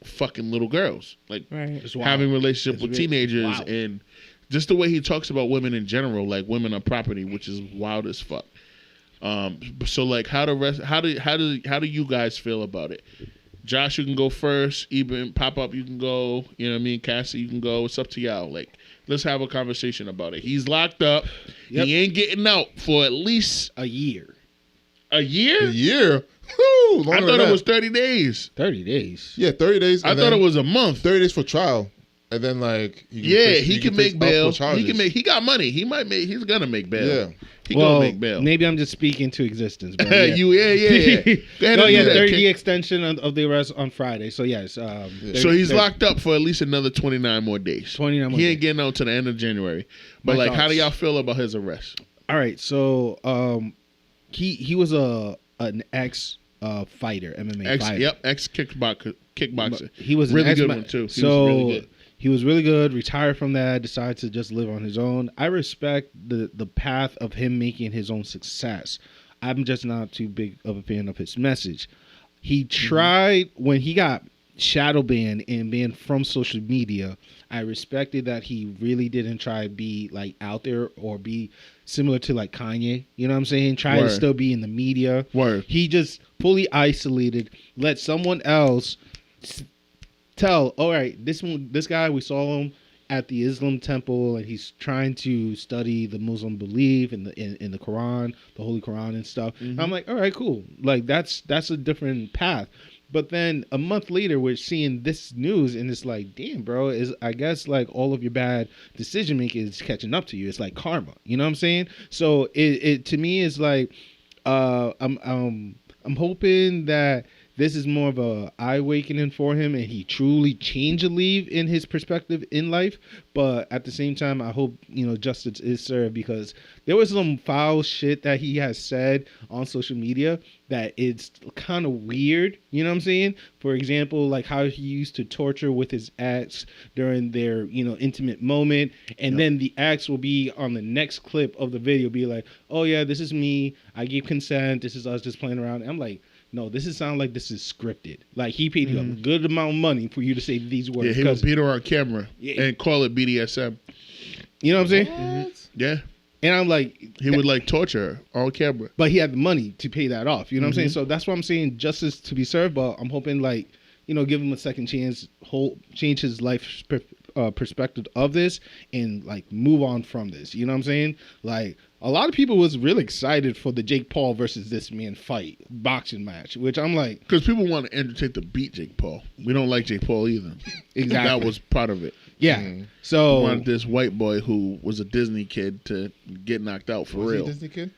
fucking little girls, like having relationship with teenagers, and just the way he talks about women in general, like women are property, which is wild as fuck. So like, how do you guys feel about it? Josh, you can go first. Eben, pop up, you can go. You know what I mean? Cassie, you can go. It's up to y'all. Like, let's have a conversation about it. He's locked up. Yep. He ain't getting out for at least a year. A year? A year? Woo, I thought it was 30 days. 30 days. Yeah, 30 days. I thought it was a month. 30 days for trial. And then like he can make bail. He got money. He's gonna make bail. Yeah. He gonna make bail. Maybe I'm just speaking to existence. But yeah. Go ahead 30 extension of the arrest on Friday. So yes. So he's locked up for at least another 29 more days. 29 more He ain't getting out to the end of January. But like, how do y'all feel about his arrest? All right. So he was an ex fighter, MMA fighter. Yep, ex kickboxer. He was really good one too. He was really good. He was really good, retired from that, decided to just live on his own. I respect the path of him making his own success. I'm just not too big of a fan of his message. He tried, when he got shadow banned and banned from social media, I respected that he really didn't try to be like out there or be similar to like Kanye. You know what I'm saying? Try to still be in the media. He just fully isolated, let someone else tell, all right, this guy, we saw him at the Islam temple and he's trying to study the Muslim belief in the Quran, the Holy Quran and stuff. I'm like, all right, cool. Like that's a different path. But then a month later, we're seeing this news, and it's like, damn, bro, I guess like all of your bad decision making is catching up to you. It's like karma, you know what I'm saying? So it to me is like, I'm hoping that this is more of a eye awakening for him, and he truly changed a leave in his perspective in life. But at the same time, I hope justice is served, because there was some foul shit that he has said on social media that it's kind of weird. You know what I'm saying? For example, like how he used to torture with his ex during their intimate moment, and then the ex will be on the next clip of the video, be like, "Oh yeah, this is me. I gave consent. This is us just playing around." And I'm like, no, this sound like this is scripted. Like he paid you a good amount of money for you to say these words. Yeah, he would beat her on camera and call it BDSM. You know what I'm saying? Yeah. And I'm like, he would like torture her on camera. But he had the money to pay that off. You know what I'm saying? So that's why I'm saying justice to be served. But I'm hoping like, give him a second chance, change his life perspective of this, and like move on from this. You know what I'm saying? Like a lot of people was really excited for the Jake Paul versus this man fight boxing match, which I'm like, because people want to entertain to beat Jake Paul. We don't like Jake Paul either. Exactly, that was part of it. Yeah. So we wanted this white boy who was a Disney kid to get knocked out for real. Disney kid?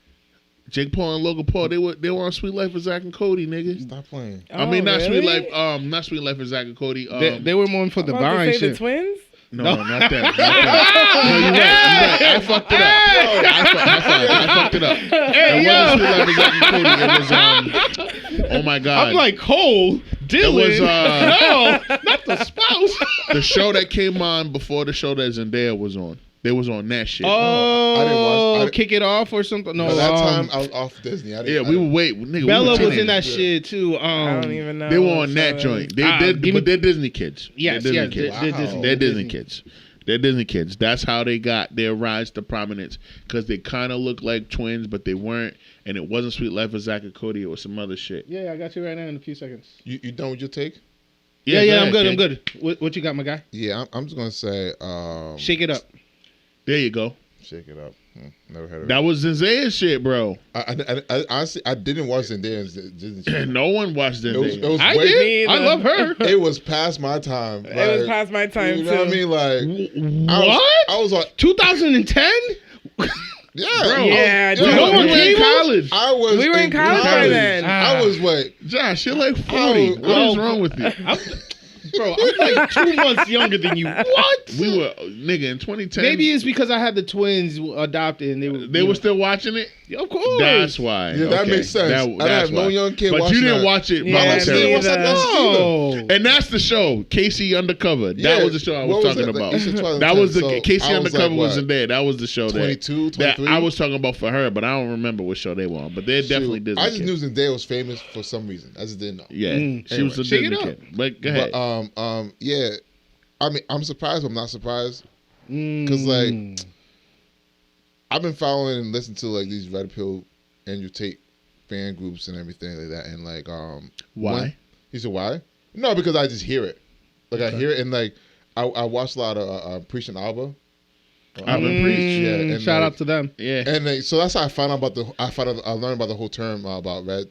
Jake Paul and Logan Paul, they were on Sweet Life with Zach and Cody, nigga. Stop playing. I mean, not really? Sweet Life, not Sweet Life with Zach and Cody. They were more for the Byron say shit. the twins? No, not that. Not that. No, you're right. I fucked it up. I fucked it up. It wasn't Sweet Life with Zach and Cody. It was, oh my God. I'm like, Cole, Dylan. It was, no, not the spouse. The show that came on before the show that Zendaya was on. They was on that shit. Oh, I didn't watch. Kick It Off or something. No, By that time I was off Disney. We were waiting. Nigga, Bella we were was in that teenagers. shit too. I don't even know. They were on that joint. But they're Disney kids. Yes, they're yes, Disney kids. they're Disney. They're Disney kids. They're Disney kids. That's how they got their rise to prominence, because they kind of look like twins, but they weren't. And it wasn't Sweet Life of Zach and Cody. It was some other shit. Yeah, I got you right now in a few seconds. You done with your take? Yeah, go I'm ahead, good. kid. I'm good. What you got, my guy? Yeah, I'm just gonna say. Shake It Up. There you go. Shake It Up. Never heard of it. That was Zendaya's shit, bro. I honestly I didn't watch Zendaya's Disney channel. No one watched Zendaya. It was I way, did. I love her. It was past my time. It was past my time, You know what I too. mean? Like What? I was on. 2010? Yeah, Bro, Yeah, no no one we were came in college. I was. We were in college by then. I was what? Josh, you're like 40. Oh, What is wrong with you? Bro, I'm like 2 months younger than you. What? We were, nigga, in 2010. Maybe it's because I had the twins adopted and they were still watching it? Of course. That's why. Yeah, that makes sense. I didn't have no young kid But watching you didn't that. watch it Yeah, voluntarily. me What's that? No. And that's the show, Casey Undercover. That Yeah, was the show I what was was talking that? about. You said 2010, That was the so Casey I was Undercover like, wasn't what? there. That was the show 22, that 23? I was talking about for her, but I don't remember what show they were on. But they're definitely Shoot, Disney. I just kids. knew Zendaya was famous for some reason. I just didn't know. Yeah, she Anyway, was a shake Disney it up. kid. But go ahead. But yeah. I mean, I'm surprised, but I'm not surprised. Because, like, I've been following and listening to, like, these Red Pill Andrew Tate fan groups and everything like that. And, like, Why? He said, why? No, because I just hear it. Like, I hear it. And, like, I watch a lot of Preach and Alba. I've been preached. Yeah, and shout like- out to them. Yeah. And like, so that's how I found out about I learned about the whole term about red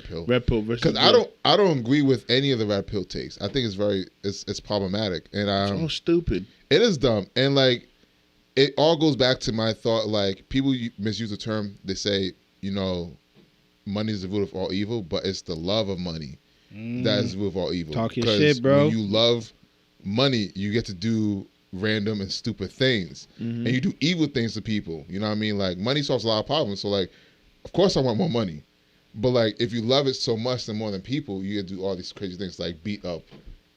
pill. Red Pill versus Because I don't agree with any of the red pill takes. I think it's problematic, and so stupid. it is dumb. And like, it all goes back to my thought. Like, people misuse the term. They say, money is the root of all evil, but it's the love of money that is the root of all evil. Talk your 'Cause shit, bro. When you love money, you get to do random and stupid things, and you do evil things to people. You know what I mean? Like, money solves a lot of problems. So like, of course I want more money, but like, if you love it so much and more than people, you get to do all these crazy things like beat up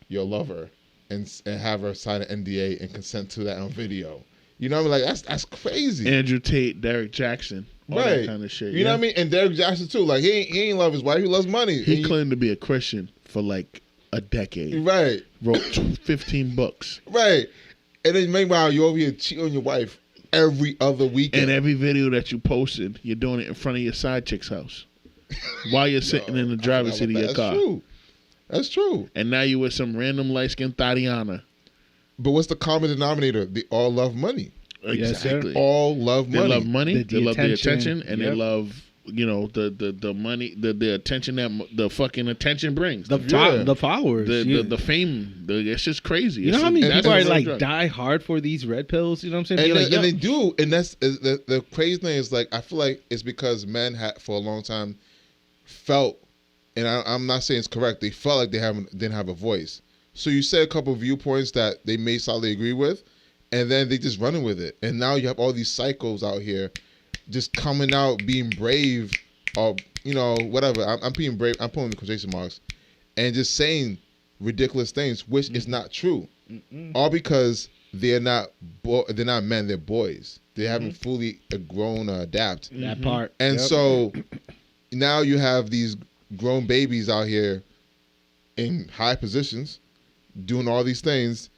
your lover and have her sign an NDA and consent to that on video. You know what I mean? Like, that's crazy. Andrew Tate, Derek Jackson, all Right. that kind of shit. You know what I mean? And Derek Jackson too. Like, he ain't love his wife. He loves money. He And claimed to be a Christian for like a decade. right, Wrote 15 books. right. And then meanwhile, you're over here cheating on your wife every other weekend. And every video that you posted, you're doing it in front of your side chick's house while you're sitting in the driver's seat of your car. That's true. That's true. And now you with some random light-skinned Tatiana. But what's the common denominator? They all love money. Yes, sir. Exactly. All love They money. love money. The They love the attention. attention, and Yep. they love the money, the attention that the fucking attention brings. The followers. The fame. It's just crazy. You know how many that's people a are real like drug. die hard for these red pills? You know what I'm saying? And, Be like, they do, and that's the crazy thing is, like, I feel like it's because men had for a long time felt, and I'm not saying it's correct, they felt like they didn't have a voice. So you say a couple of viewpoints that they may solidly agree with, and then they just running with it. And now you have all these psychos out here just coming out being brave, or whatever. I'm being brave. I'm pulling the quotation marks, and just saying ridiculous things, which is not true. All because they're not men, they're boys. They haven't fully grown or adapt. that part. And Yep. so now you have these grown babies out here in high positions doing all these things,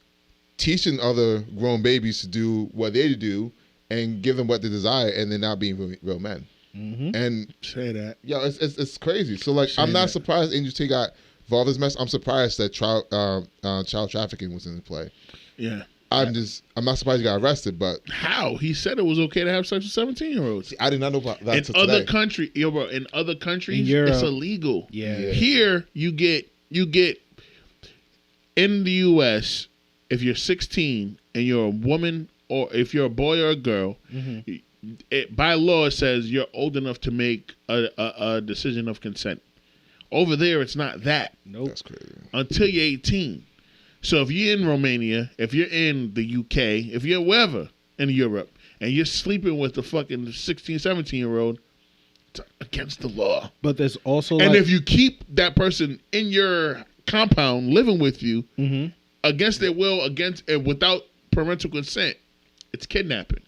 teaching other grown babies to do what they do and give them what they desire, and they're not being real men. And Say that. it's crazy. So like, I'm not surprised Andrew Tate got for all this mess, I'm surprised that child trafficking was in play. Yeah. I'm not surprised he got arrested, but how? He said it was okay to have sex with 17-year-olds. I did not know about that. In other countries, it's illegal. Yeah. Here you get in the U.S. if you're 16 and you're a woman, or if you're a boy or a girl, by law it says you're old enough to make a decision of consent. Over there, it's not that. Nope. That's crazy. Until you're 18. So if you're in Romania, if you're in the UK, if you're wherever in Europe, and you're sleeping with the fucking 16, 17-year-old, it's against the law. But there's also and if you keep that person in your compound living with you against their will, without parental consent, it's kidnapping.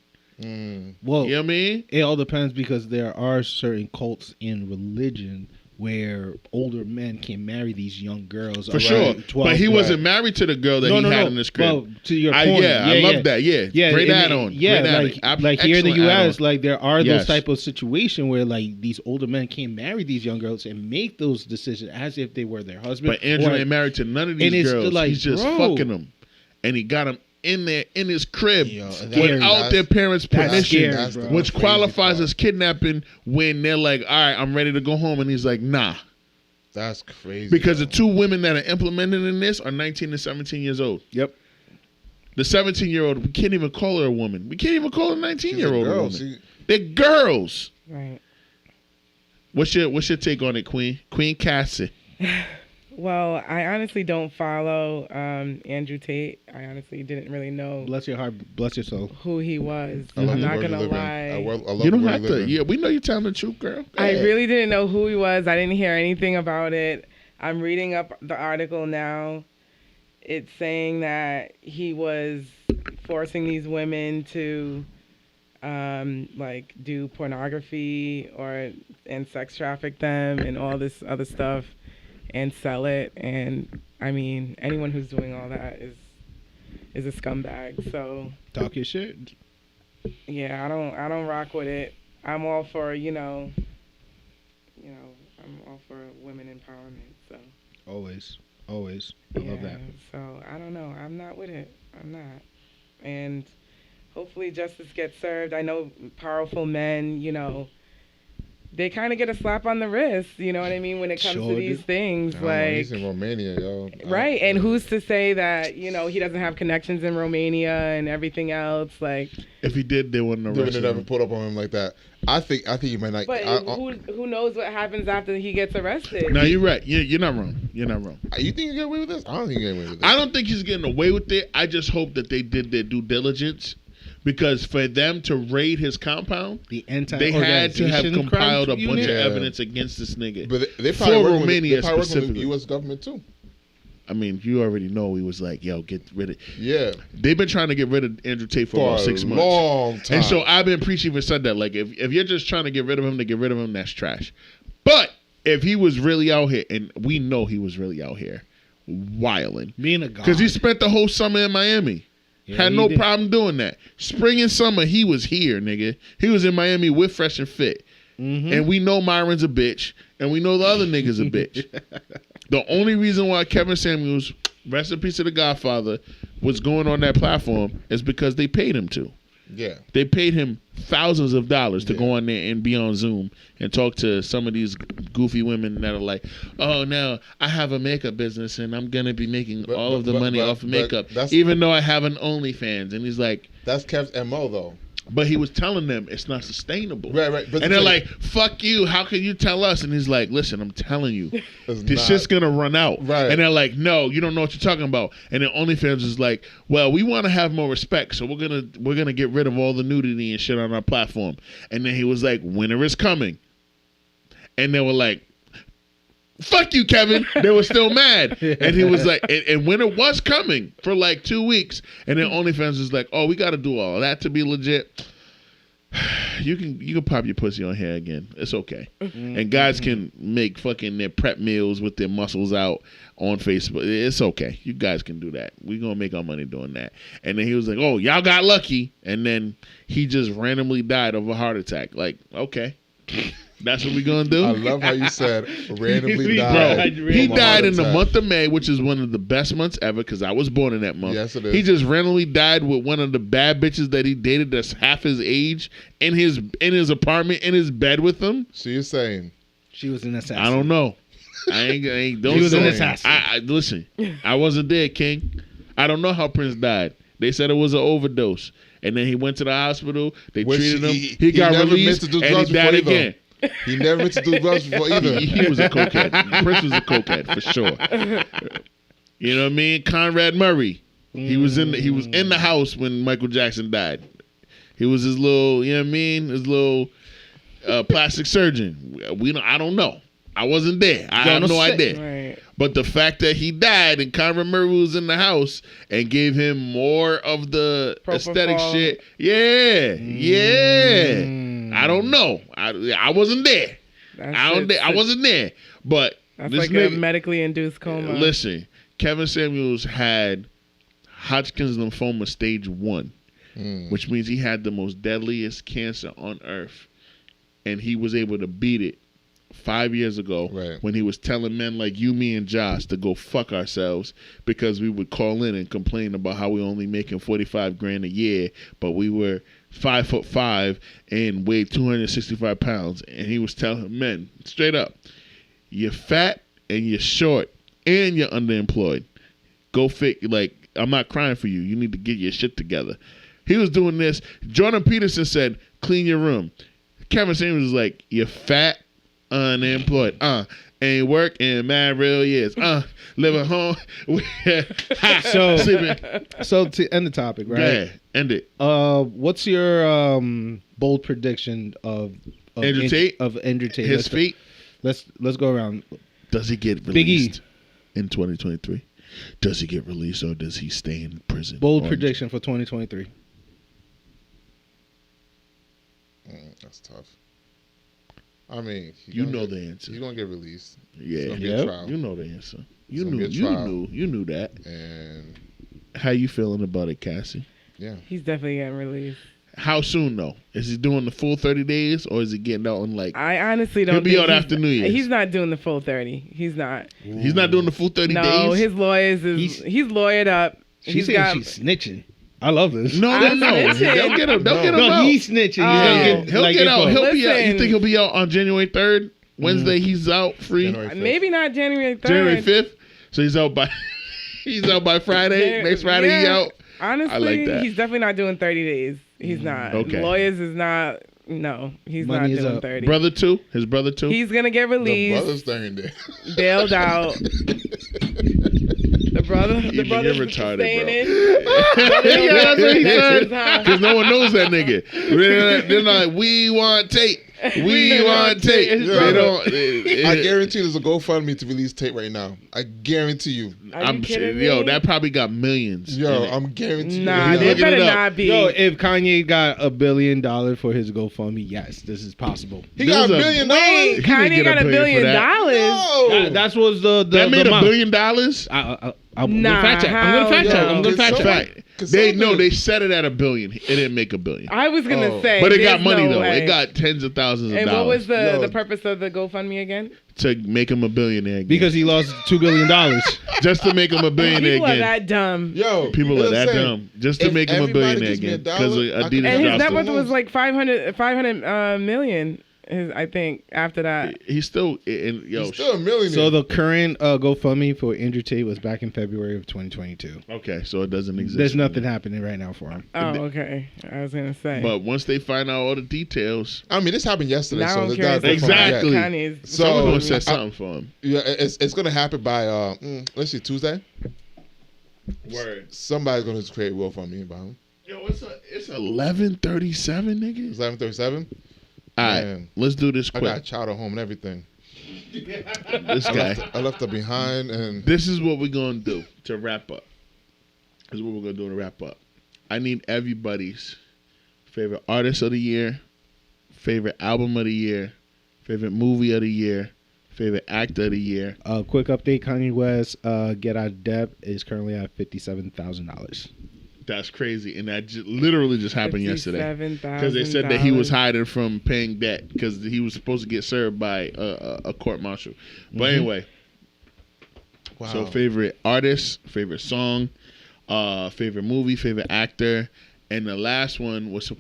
Well, you know what I mean? It all depends, because there are certain cults in religion where older men can marry these young girls. For sure. 12, but he wasn't married to the girl that he had in his crib. Well, to your point. I love that. Yeah. Great add-on. Yeah, like here in the U.S., add-on. like there are those type of situations where like these older men can marry these young girls and make those decisions as if they were their husband. But Andrew ain't married to none of these girls. Like, he's just fucking them. And he got them in there in his crib without their parents' permission, scary, which qualifies as kidnapping when they're like, all right, I'm ready to go home. And he's like, nah. That's crazy. Because the two women that are implemented in this are 19 and 17 years old. Yep. The 17-year-old, we can't even call her a woman. We can't even call her a 19-year-old a woman. They're girls. Right. What's your take on it, Queen? Queen Cassie. Well, I honestly don't follow Andrew Tate. I honestly didn't really know. Bless your heart, bless your soul. Who he was. I'm I'm not gonna lie. You don't have to. Yeah, we know you're telling the truth, girl. I really didn't know who he was. I didn't hear anything about it. I'm reading up the article now. It's saying that he was forcing these women to like do pornography and sex traffic them and all this other stuff and sell it. And I mean, anyone who's doing all that is a scumbag. So talk your shit. Yeah, I don't rock with it. I'm all for I'm all for women empowerment. So always I love that. So I don't know. I'm not with it. I'm not. And hopefully justice gets served. I know powerful men, they kind of get a slap on the wrist, you know what I mean, when it comes to these things. Like, he's in Romania, yo. Right, and who's to say that, he doesn't have connections in Romania and everything else? Like, if he did, they wouldn't arrest him. They would never put up on him like that. I think you might not. But who knows what happens after he gets arrested? No, you're right. You're not wrong. You're not wrong. You think you get away with this? I don't think you get away with this. I don't think he's getting away with it. I just hope that they did their due diligence. Because for them to raid his compound, they had to have compiled a bunch of evidence against this nigga. But they probably for Romania specifically. With the U.S. government too. I mean, you already know he was like, yo, get rid of. Yeah. They've been trying to get rid of Andrew Tate for about 6 months. Long time. And so I've been preaching for said that. Like, if you're just trying to get rid of him to get rid of him, that's trash. But if he was really out here, and we know he was really out here, wilding. Being a god. Because he spent the whole summer in Miami. Yeah, had no problem doing that. Spring and summer, he was here, nigga. He was in Miami with Fresh and Fit. Mm-hmm. And we know Myron's a bitch. And we know the other nigga's a bitch. The only reason why Kevin Samuels, rest in peace to the Godfather, was going on that platform is because they paid him to. Yeah. They paid him thousands of dollars to go on there and be on Zoom and talk to some of these goofy women that are like, oh, no, I have a makeup business and I'm going to be making all of the money off of makeup, even though I have an OnlyFans. And he's like... That's Kev's MO, though. But he was telling them it's not sustainable. Right. But and they're like, fuck you. How can you tell us? And he's like, listen, I'm telling you. This shit's going to run out. Right. And they're like, no, you don't know what you're talking about. And then OnlyFans is like, well, we want to have more respect. So we're gonna get rid of all the nudity and shit on our platform. And then he was like, winter is coming. And they were like, fuck you, Kevin. They were still mad. And he was like, and winter was coming for like 2 weeks. And then OnlyFans was like, oh, we got to do all that to be legit. You can pop your pussy on here again. It's okay. And guys can make fucking their prep meals with their muscles out on Facebook. It's okay. You guys can do that. We're going to make our money doing that. And then he was like, oh, y'all got lucky. And then he just randomly died of a heart attack. Like, okay. That's what we gonna do. I love how you said randomly He died. Bro, he from a died heart in the attack. month of May, which is one of the best months ever because I was born in that month. Yes, it is. He just randomly died with one of the bad bitches that he dated that's half his age in his apartment in his bed with him. So you're saying She was an assassin. I don't know. I ain't don't She was an say- assassin. listen, I wasn't there, King. I don't know how Prince died. They said it was an overdose. And then he went to the hospital. They Which treated him. he He got never meant released to do and drugs he died before either. again. he never meant to do drugs before either. He was a cokehead. Prince was a cokehead for sure. You know what I mean? Conrad Murray. He was in the house when Michael Jackson died. He was his little, you know what I mean? His little plastic surgeon. I don't know. I wasn't there. I have no idea. Right. But the fact that he died and Conrad Murray was in the house and gave him more of the aesthetic Propofol. shit. Yeah. I don't know. I wasn't there. I wasn't there. But That's this like nigga, a medically induced coma. listen, Kevin Samuels had Hodgkin's lymphoma stage 1, which means he had the most deadliest cancer on earth. And he was able to beat it 5 years ago when he was telling men like you, me, and Josh to go fuck ourselves because we would call in and complain about how we only making $45,000 a year, but we were 5'5" and weighed 265 pounds. And he was telling men straight up, you're fat and you're short and you're underemployed. Go fix, like, I'm not crying for you. You need to get your shit together. He was doing this. Jordan Peterson said, clean your room. Kevin Samuels was like, you're fat, unemployed, ain't work in mad real years, living home, sleeping. So to end the topic, right? Yeah, end it. What's your bold prediction of Andrew Tate? Of Andrew Tate? His feet. Let's go around. Does he get released in 2023? Does he get released or does he stay in prison? Bold prediction for 2023. That's tough. I mean, you know the answer. He's gonna get released. Yeah, trial. you know the answer. You It's gonna knew. be a trial. You knew that. And how you feeling about it, Cassie? Yeah, He's definitely getting released. How soon though? Is he doing the full 30 days or is he getting out on like? I honestly don't. He'll be think out after New Year's. He's not doing the full 30. He's not. He's not doing the full 30 No, days. his lawyers he's lawyered up. She's saying she's snitching. I love this. No. I'm snitching. They'll get him. They'll get him No, out. he's snitching. Oh. He'll get out. He'll be out. You Listen. think he'll be out on January 3rd? Wednesday he's out free. January 5th. Maybe not January 3rd. January 5th. So he's out by Friday. Next Friday he out. Honestly, I like that. he's definitely not doing 30 days. He's not. Okay. Lawyers is not. No, he's Money not is doing up. 30. Brother too. His brother too. He's gonna get the released, brother's staying there. bailed out. The brother's you're retarded, staying bro. in. Yeah, that's what he said. Huh? Because no one knows that nigga. They're like, we want Tate. We want Tate. Yeah. They don't. I guarantee there's a GoFundMe to release tape right now. I guarantee you. Are you I'm kidding yo, me? that probably got millions. Yo, in it. I'm guaranteeing Nah, you. they Look it better up. not be. Yo, if Kanye got $1 billion for his GoFundMe, yes, this is possible. He got $1 billion. Wait, He Kanye didn't get got $1 $1 billion billion. No. That's was the that made $1 amount. billion. I'm Nah, gonna fact check. I'm gonna fact how? check. I'm gonna Yo, fact it's check. so- Fact. Casanova. They set it at $1 billion. It didn't make $1 billion. I was gonna Oh. say, But it got there's money no though. way. It got tens of thousands of And what dollars was Yo. the purpose of the GoFundMe again? to make him a billionaire again. Because he lost $2 billion. just to make him a billionaire People are again. that dumb. Yo, People you know are that what I'm saying? dumb. Just to If make him a everybody billionaire gives me again. $1, Because I Adidas can- And his dropped net him. worth was like 500 million. I think after that. He's still in yo. He's still a millionaire. So the current GoFundMe for Andrew Tate was back in February of 2022. Okay, so it doesn't exist. There's nothing happening right now for him. Oh, okay. I was gonna say. But once they find out all the details, I mean, this happened yesterday, Now so I'm there's curious not Exactly. yet. Kanye's. So, someone's gonna set I- something for him. Yeah, it's gonna happen by let's see, Tuesday. Word. Somebody's gonna just create Will for me about him. Yo, it's 11:37, nigga. It's 11:37. All right, Man. let's do this I got a quick. child at home and everything. This guy. I left her behind, and This is what we're gonna do to wrap up. This is what we're gonna do to wrap up. I need everybody's favorite artist of the year, favorite album of the year, favorite movie of the year, favorite actor of the year. Quick update: Kanye West, Get Out of Debt is currently at $57,000. That's crazy, and that literally just happened yesterday. Because they said that he was hiding from paying debt because he was supposed to get served by a court martial. But anyway, so favorite artist, favorite song, favorite movie, favorite actor, and the last one was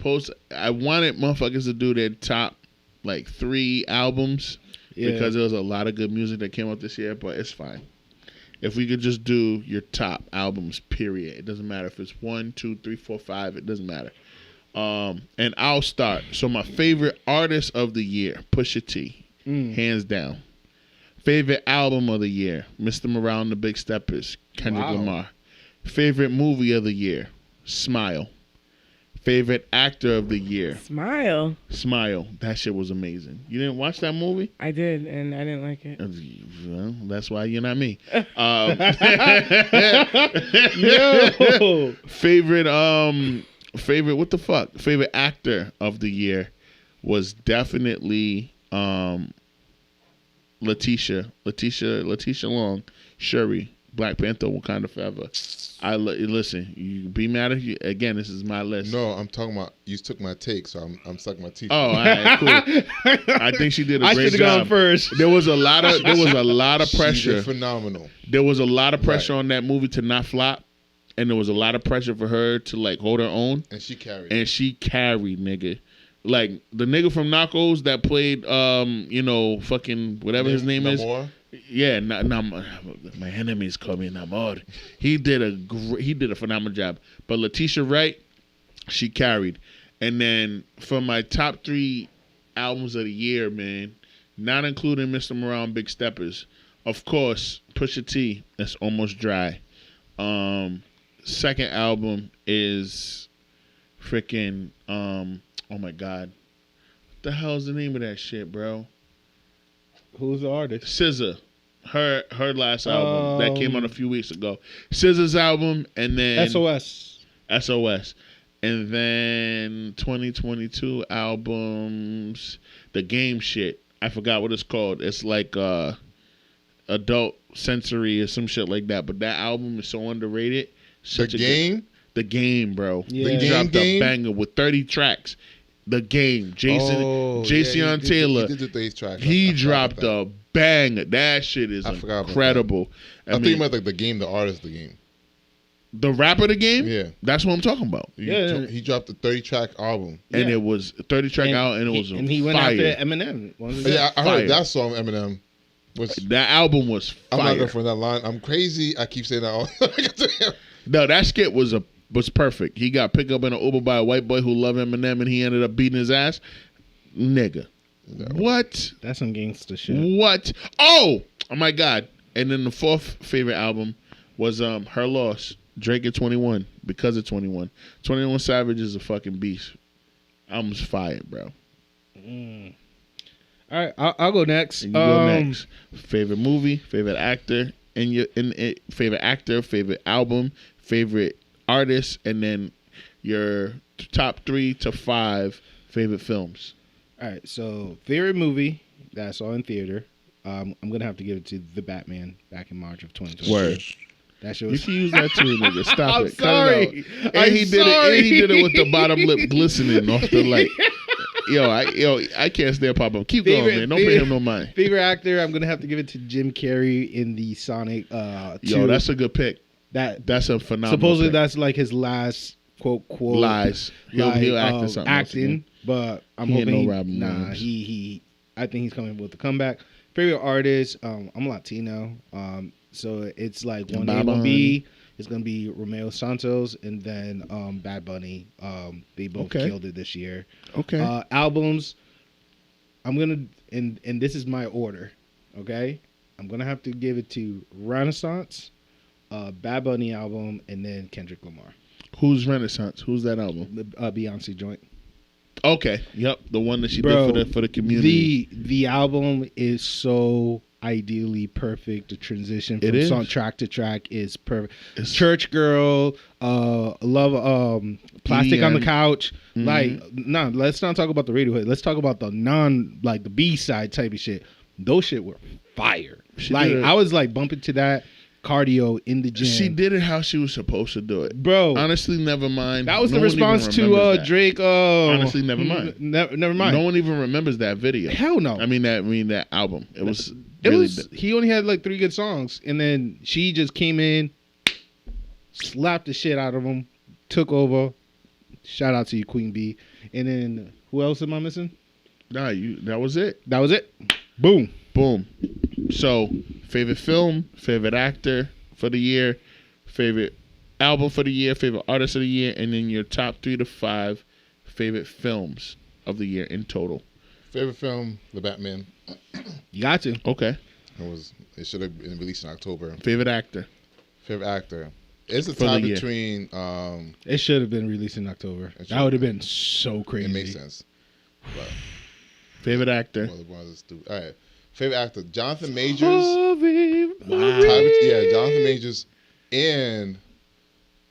I wanted motherfuckers to do their top like 3 albums because there was a lot of good music that came out this year, but it's fine. If we could just do your top albums, period. It doesn't matter if it's 1, 2, 3, 4, 5. It doesn't matter. And I'll start. So my favorite artist of the year, Pusha T, hands down. Favorite album of the year, Mr. Morale and the Big Steppers, Kendrick Lamar. Favorite movie of the year, Smile. Favorite actor of the year, Smile. That shit was amazing. You didn't watch that movie? I did, and I didn't like it. Well, that's why you're not me. Yo. Favorite what the fuck? Favorite actor of the year was definitely Letitia Long, Shuri, Black Panther, Wakanda Forever. Listen. You be mad if you again. This is my list. No, I'm talking about you took my take, so I'm sucking my teeth. Oh, all right, cool. I think she did a great job. I should have gone first. There was a lot of pressure. She did phenomenal. There was a lot of pressure on that movie to not flop, and there was a lot of pressure for her to like hold her own. And she carried. Nigga. Like the nigga from Narcos that played, fucking whatever his name is. Yeah, my enemies call me Namor. He did a phenomenal job. But Letitia Wright, she carried. And then for my top 3 albums of the year, man, not including Mr. Morale and Big Steppers, of course, Pusha T, that's Almost Dry. Second album is freaking oh my God. What the hell's the name of that shit, bro? Who's the artist? SZA. Her last album that came out a few weeks ago. SZA's album, and then SOS. And then 2022 albums. The Game shit. I forgot what it's called. It's like adult sensory or some shit like that. But that album is so underrated. The Game, bro. Yeah. They dropped a banger with 30 tracks. The Game. Jason Taylor. He did the 30 tracks. He dropped a banger. That shit is incredible. I think about like The Game, the artist, The Game. The rapper, The Game? Yeah. That's what I'm talking about. He dropped a 30-track album. And it was a 30-track out, and it was and he went fire. after Eminem. Yeah, I heard that song, Eminem. That album was fire. I'm not going for that line. I'm crazy. I keep saying that all. No, that skit was perfect. He got picked up in an Uber by a white boy who loved Eminem, and he ended up beating his ass. Nigga. No. What? That's some gangster shit. What? Oh my God. And then the 4th favorite album was Her Loss, Drake at 21, because of 21. 21 Savage is a fucking beast. Album's fire, bro. All right, I'll go next. And you go next. Favorite movie, favorite actor, favorite actor, favorite album, favorite artist, and then your top 3 to 5 favorite films. All right, so favorite movie that I saw in theater, I'm gonna have to give it to The Batman back in March of 2020. Word. That shit You was. can use that too, nigga. Stop I'm it. sorry. Cut it out. And he did it with the bottom lip glistening off the light. I can't stand Papa. Keep going, man. Don't pay him no mind. Favorite actor, I'm gonna have to give it to Jim Carrey in the Sonic 2. That's a good pick. That's a phenomenal. Supposedly pick. that's like his last quote lies. He'll act in something acting, but I'm he hoping ain't no Robin Williams. I think he's coming with a comeback. Favorite artist, I'm Latino, so it's like one A, one B. It's gonna be Romeo Santos and then Bad Bunny. They both killed it this year. Okay. Albums, I'm gonna and this is my order. Okay, I'm gonna have to give it to Renaissance, Bad Bunny album, and then Kendrick Lamar. Who's Renaissance? Who's that album? The Beyonce joint. Okay. Yep. The one that she did for the community. The album is so ideally perfect. The transition from song track to track is perfect. Church Girl, Love, Plastic on the Couch. Mm-hmm. Like, no, let's not talk about the radio hit. Let's talk about the the B side type of shit. Those shit were fire. I was like bumping to that cardio in the gym. She did it how she was supposed to do it, bro. Honestly, never mind. That was the response to Drake. Honestly, never mind. Never mind. No one even remembers that video. Hell no. I mean that album. It was. He only had like 3 good songs, and then she just came in, slapped the shit out of him, took over. Shout out to you, Queen B. And then who else am I missing? Nah, that was it. That was it. Boom. So, favorite film, favorite actor for the year, favorite album for the year, favorite artist of the year, and then your top 3 to 5 favorite films of the year in total. Favorite film, The Batman. You got to. Okay. It should have been released in October. Favorite actor. It's a tie between. It should have been released in October. That would have been so crazy. It makes sense. But favorite actor. All right. Favorite actor, Jonathan Majors. Wow. Jonathan Majors and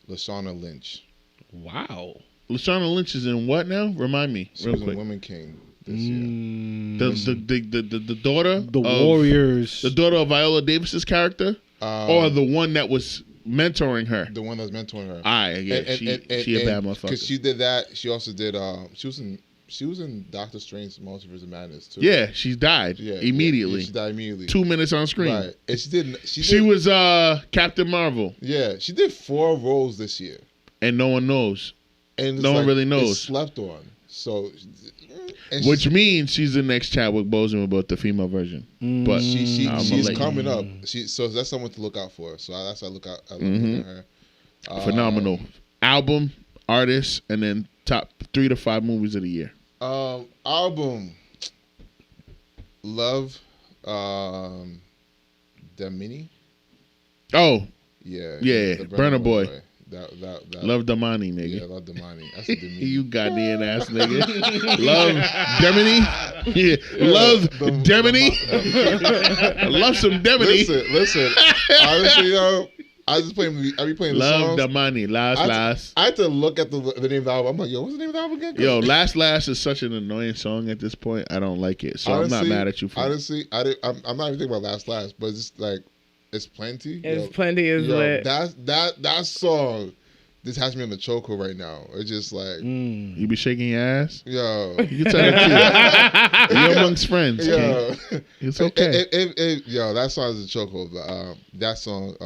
Lashana Lynch. Wow. Lashana Lynch is in what now? Remind me. She was in Women King this year. The daughter. The Warriors. The daughter of Viola Davis's character, or the one that was mentoring her. The one that was mentoring her. She a bad motherfucker. Because she did that. She also did. She was in Doctor Strange Multiverse of Madness too. Yeah, she died immediately. She died immediately. 2 minutes on screen. Right, and she was Captain Marvel. Yeah, she did 4 roles this year, and no one knows. And no one really knows. It's slept on. So, which means she's the next Chadwick Boseman about the female version. But she's coming up. So that's someone to look out for. So that's why I look at her. Phenomenal album, artist, and then top 3 to 5 movies of the year. Album. Love. Damini. Oh. Yeah. Yeah. Burna Boy. That Love Damani, nigga. Yeah, Love Damani. That's a Damini. You goddamn ass nigga. Love Demini. Yeah. Love Demini. I love some Demini. Listen. Honestly, yo, I be playing the Love songs. Damani. Last. I had to look at the name of the album. I'm like, yo, what's the name of the album again? Yo, Last is such an annoying song at this point. I don't like it. So honestly, I'm not mad at you for honestly, it. I'm not even thinking about Last, but it's just like, it's Plenty. Plenty is lit. That song just has me on the chokehold right now. It's just like you be shaking your ass. Yo, you can tell it too. You're amongst friends. Yo, it's okay. Yo, that song is a chokehold. But that song,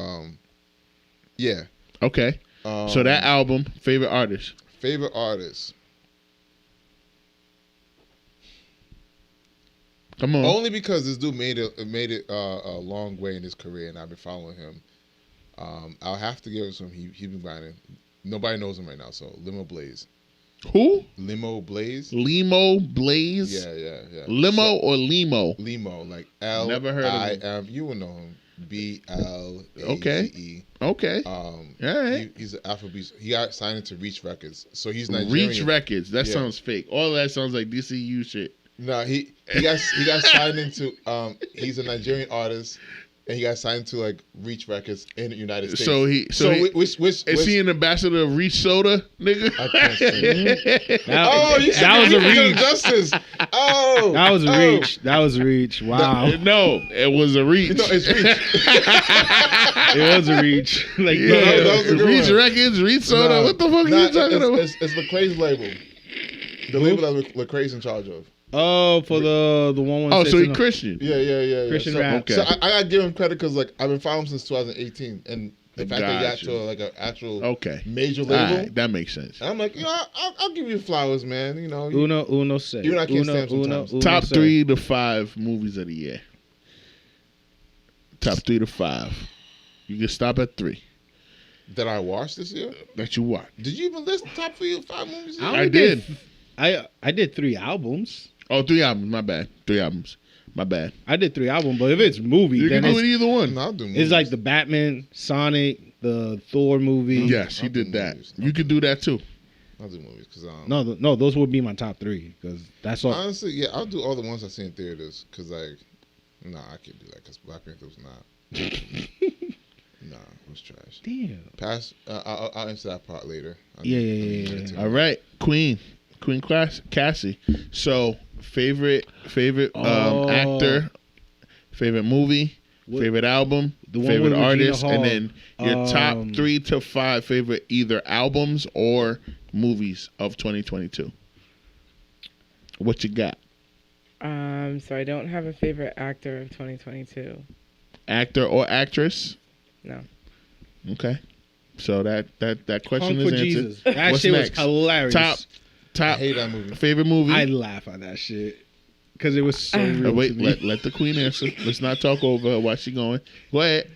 yeah. Okay. So that album, favorite artist. Come on. Only because this dude made it a long way in his career, and I've been following him. I'll have to give it to him. He's been grinding. Nobody knows him right now, so Limo Blaze. Who? Limo Blaze. Limo Blaze? Yeah. Limo or Limo? Limo, like L. Never heard of him. You will know him. BLAZE. Okay. All right. He's an Afrobeat. He got signed into Reach Records, so he's Nigerian. Reach Records. That sounds fake. All that sounds like DCU shit. No, he got signed into. He's a Nigerian artist, and he got signed to like Reach Records in the United States. Is he an ambassador of Reach Soda, nigga? I can't say. That was a reach. Justice. That was a reach. That was a reach. Wow. No, it was a reach. No, it's Reach. It was a reach. Like Reach Records, Reach Soda. What the fuck are you talking about? It's Lecrae's label. The label that Lecrae's in charge of. Oh, for the 116. Oh, so he's Christian. Yeah. Christian rap. Okay. So I gotta give him credit because like I've been following him since 2018, and the fact that he got to like an actual major label, right, that makes sense. And I'm like, I'll give you flowers, man. You know, uno say. Even I can't stand sometimes. Top 3 to 5 movies of the year. Top 3 to 5. You can stop at 3. That I watched this year. That you watched. Did you even list top 3 or 5 movies? I did. I did 3 albums. Oh, 3 albums. My bad. 3 albums. My bad. I did 3 albums, but if it's movie, then can do it either one. No, I'll do movies. It's like the Batman, Sonic, the Thor movie. Yes, he did that. You could do that too. I'll do movies because no, those would be my top 3 because that's all. Honestly, yeah, I'll do all the ones I see in theaters because like, I can't do that because Black Panther was not. It was trash. Damn. I'll answer that part later. Yeah. All right, Queen Cassie. So favorite actor, favorite movie, favorite album, The one favorite with Regina artists, Hall. and then your top 3 to 5 favorite either albums or movies of 2022. What you got? So I don't have a favorite actor of 2022. Actor or actress? No. Okay. So that question Kung is for answered. Jesus. That What's shit next? was hilarious. Top I hate that movie. favorite movie? I laugh at that shit because it was so real Wait, to me. let the queen answer. Let's not talk over her while she going. Go ahead.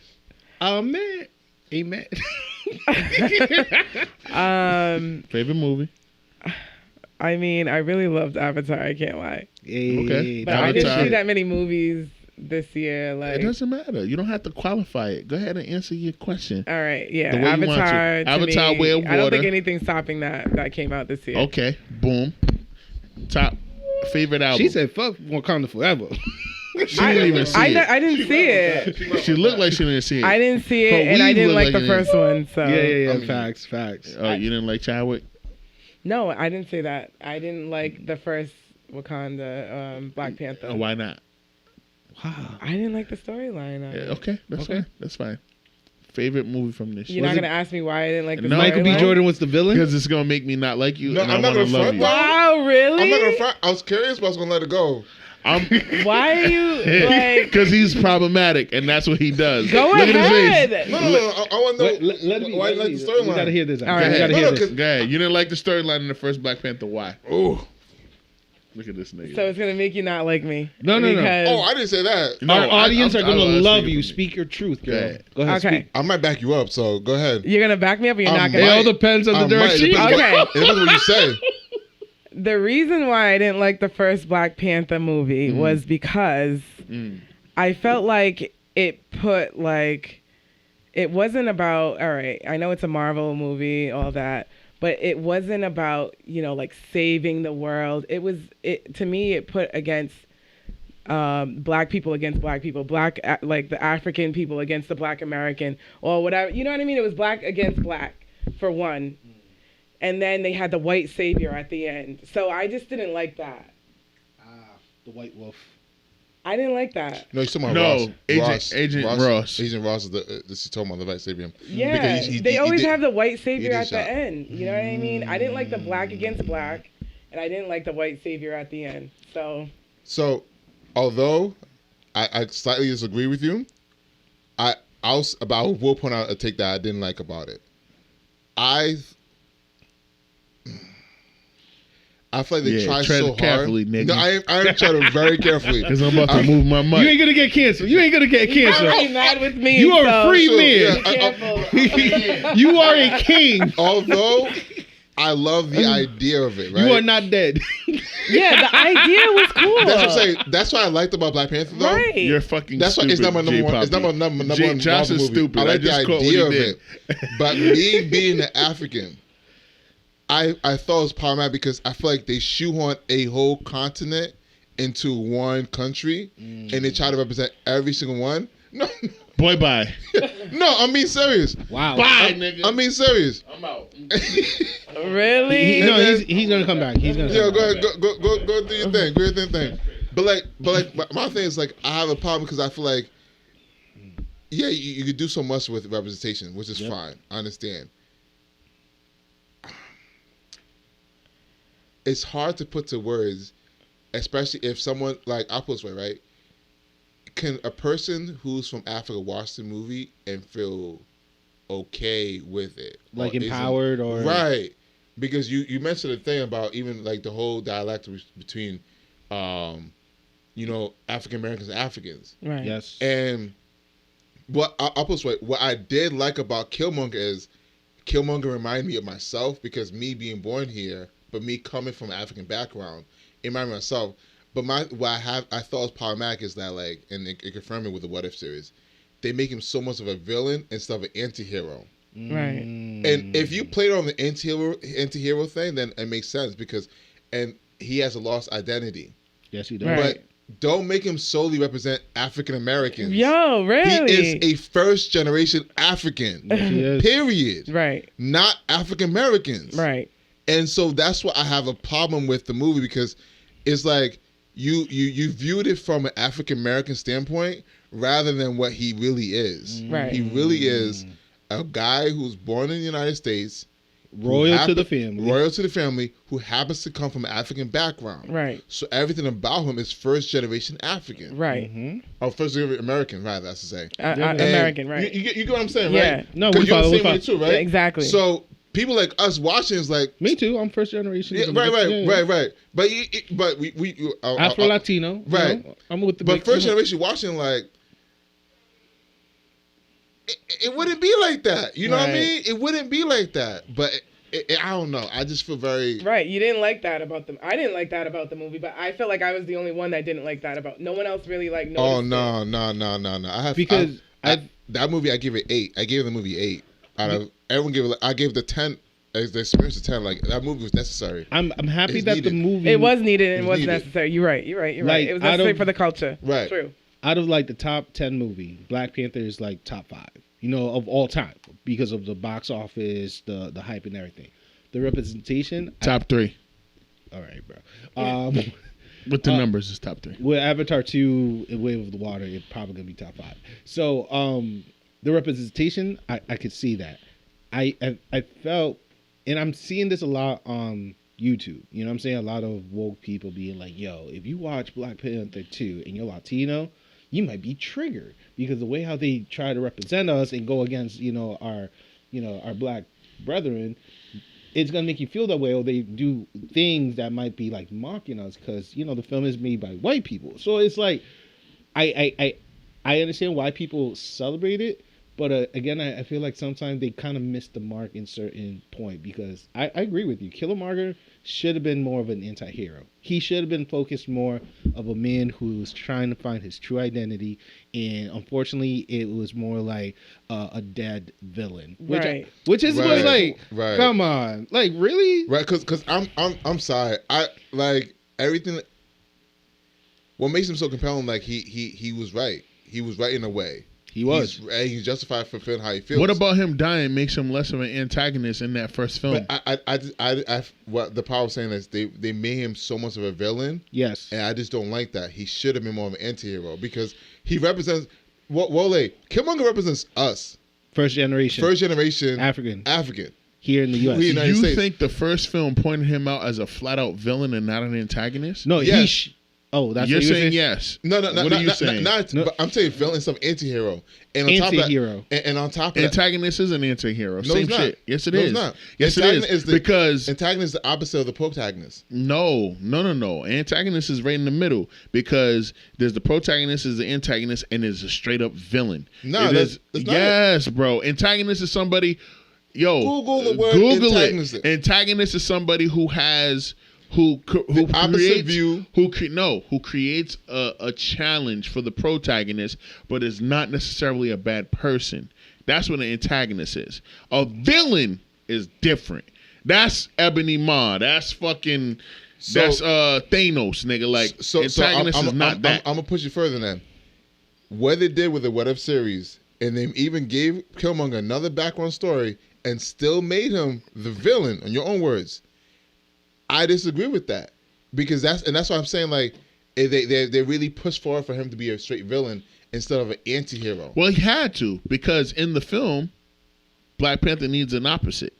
Man. Amen. Favorite movie? I mean, I really loved Avatar. I can't lie. Okay. But I didn't Avatar. see that many movies this year. Like, It doesn't matter. You don't have to qualify it. Go ahead and answer your question. all right, yeah. The way you want to. Avatar. Avatar, me, Way of I don't think Water. anything's topping that came out this year. Okay. Boom. Top favorite album. She said, "Fuck Wakanda forever." she didn't even see it. I didn't see it. She looked like she didn't see it. I didn't see Her it, and I weave didn't looked like the it first one. So Yeah. Facts. Oh, you didn't like Chadwick? no, I didn't say that. I didn't like the first Wakanda, Black Panther. Oh, why not? Wow. I didn't like the storyline. of Yeah, it. okay, that's fine. That's fine. Favorite movie from this You're year? not gonna ask me why I didn't like the No. Michael B. storyline? Jordan was the villain. Because it's gonna make me not like you, No, and I'm I not want to gonna love front you. that. Wow, really? I'm not gonna front. I was curious, but I was gonna let it go. Why are you like? Because he's problematic, and that's what he does. Go Look at his ahead. face. No. I want to know why you like the We gotta storyline. hear this. All right. We gotta No, hear no, this. 'cause- Go ahead. You didn't like the storyline in the first Black Panther. Why? Oh, Look at this nigga. So it's gonna make you not like me. No. Because I didn't say that. No, Our audience I are gonna love love speaking you. for me. Speak your truth, Go girl. ahead. Go ahead. Okay. Speak. I might back you up, so go ahead. You're gonna back me up, or you're not It gonna. all depends on the I might. direction. It depends Okay. It depends what you say. The reason why I didn't like the first Black Panther movie was because I felt like it put like it wasn't about, all right, I know it's a Marvel movie, all that, but it wasn't about, like saving the world. To me it put against black people against black people, like the African people against the Black American or whatever. You know what I mean? It was black against black for one. And then they had the white savior at the end. So I just didn't like that. The White Wolf. I didn't like that. No, you're talking No, about Agent Ross. Agent Ross is this is talking about the Vice Savior. Yeah, Because they always did- have the white savior did at the shot. end. You know what I mean? I didn't like the black against black, and I didn't like the white savior at the end. So although I slightly disagree with you, I will point out a take that I didn't like about it. I feel like they Yeah, try tread so hard. carefully, nigga. No, I am trying very carefully. Because I'm about to move my mic. You ain't gonna get canceled. You ain't gonna get you're canceled. really mad with me. You are a so free So, man. yeah, Be careful. You are a king. Although I love the idea of it, right? You are not dead. Yeah, the idea was cool. That's what I'm saying. That's what I liked about Black Panther, though. Right. You're fucking That's why stupid, it's not my number J. one. It's not my Papi. number J- one. Josh Marvel is movie. stupid. I like the just caught what idea he of did. it, but me being an African, I thought it was problematic because I feel like they shoehorn a whole continent into one country, and they try to represent every single one. No, Boy, bye. no, I'm being serious. Wow. Bye, nigga. I'm being serious. I'm out. Really? He's gonna come back. He's gonna. Yeah, come go back. ahead, go do your thing, do your thing. But my thing is like I have a problem because I feel like, yeah, you could do so much with representation, which is fine. I understand. It's hard to put to words, especially if someone like I'll put it this way, right? Can a person who's from Africa watch the movie and feel okay with it? Like Or is it- empowered or right? Because you mentioned a thing about even like the whole dialect between, African Americans and Africans. Right. Yes. And I'll put it this way, what I did like about Killmonger is Killmonger reminded me of myself because me being born here, but me coming from an African background, it reminded me of myself. But what I thought was problematic is that like, and it confirmed it with the What If series, they make him so much of a villain instead of an anti-hero. Right. And if you played on the anti-hero thing, then it makes sense and he has a lost identity. Yes, he does. Right. But don't make him solely represent African Americans. Yo, really? He is a first generation African. Yes, he is. Period. Right. Not African Americans. Right. And so that's what I have a problem with the movie because it's like you viewed it from an African American standpoint rather than what he really is. Right. He really is a guy who's born in the United States, Royal to the family, who happens to come from an African background. Right. So everything about him is first generation African. Right. Or first generation American, rather, that's to say. American, right. You get what I'm saying, Yeah. right? No, Because you're the same way follow. too, right? Yeah, exactly. So people like us watching is like, Me too. I'm first generation. yeah, right. But we Afro Latino. right. I'm with the. But big- first generation watching, like, it wouldn't be like that. You know what I Right. mean? It wouldn't be like that. But I don't know. I just feel very. Right, you didn't like that about them. I didn't like that about the movie, but I felt like I was the only one that didn't like that about. No one else really like noticed. Oh it. no! I have Because that movie. I give it 8. I gave the movie 8 out of everyone gave it. I gave the 10. The experience of 10. Like that movie was necessary. I'm happy It's that needed. the movie. It was needed and It it was was needed. necessary. You're right. Like, It was out necessary of- for the culture. Right. True. out of like the top 10 movie, Black Panther is like top 5. Of all time because of the box office, the hype and everything. The representation. Top 3 All right, bro. with the numbers is top 3. With Avatar 2 and Wave of the Water, it's probably gonna be top 5. So the representation, I could see that. I felt, and I'm seeing this a lot on YouTube. You know what I'm saying? A lot of woke people being like, yo, if you watch Black Panther 2 and you're Latino, you might be triggered because the way how they try to represent us and go against, our black brethren, it's gonna make you feel that way, or they do things that might be like mocking us because the film is made by white people. So it's like I understand why people celebrate it, but again, I feel like sometimes they kind of miss the mark in certain point because I agree with you. Killmonger should have been more of an anti-hero. He should have been focused more of a man who's trying to find his true identity, and unfortunately, it was more like a dead villain, which is Right. like, Right. come on, like really, Right, because I'm sorry. I like everything. What makes him so compelling? Like he was right. He was right in a way. He was. He's justified for feeling how he feels. What about him dying makes him less of an antagonist in that first film? But I what the power was saying is they made him so much of a villain. Yes. And I just don't like that. He should have been more of an anti-hero because he represents Wole. Killmonger represents us. First generation African here in the U.S. We- United You States. think the first film pointed him out as a flat-out villain and not an antagonist? No, Yes. that's You're what saying yes. No. What are you saying? But I'm saying villain is some anti-hero. And on Anti-hero. top of that, and on top of that, Antagonist is an anti-hero. No, Same it's not. shit. Yes, it No, is. it's not. Yes, Antagonist it is. is the- Because antagonist is the opposite of the protagonist. no. Antagonist is right in the middle because there's the protagonist, is the antagonist, and there's a straight up villain. No, It is- that's not yes, bro. Antagonist is somebody. Yo, Google the word Google antagonist. it. Antagonist is somebody who has who opposite creates view. who creates a challenge for the protagonist, but is not necessarily a bad person. That's what an antagonist is. A villain is different. That's Ebony Maw. That's fucking. That's Thanos, nigga. Like antagonist is not that. I'm gonna push you further then. What they did with the What If series, and they even gave Killmonger another background story, and still made him the villain. In your own words, I disagree with that because that's why I'm saying like they really pushed forward for him to be a straight villain instead of an anti-hero. Well, he had to because in the film, Black Panther needs an opposite.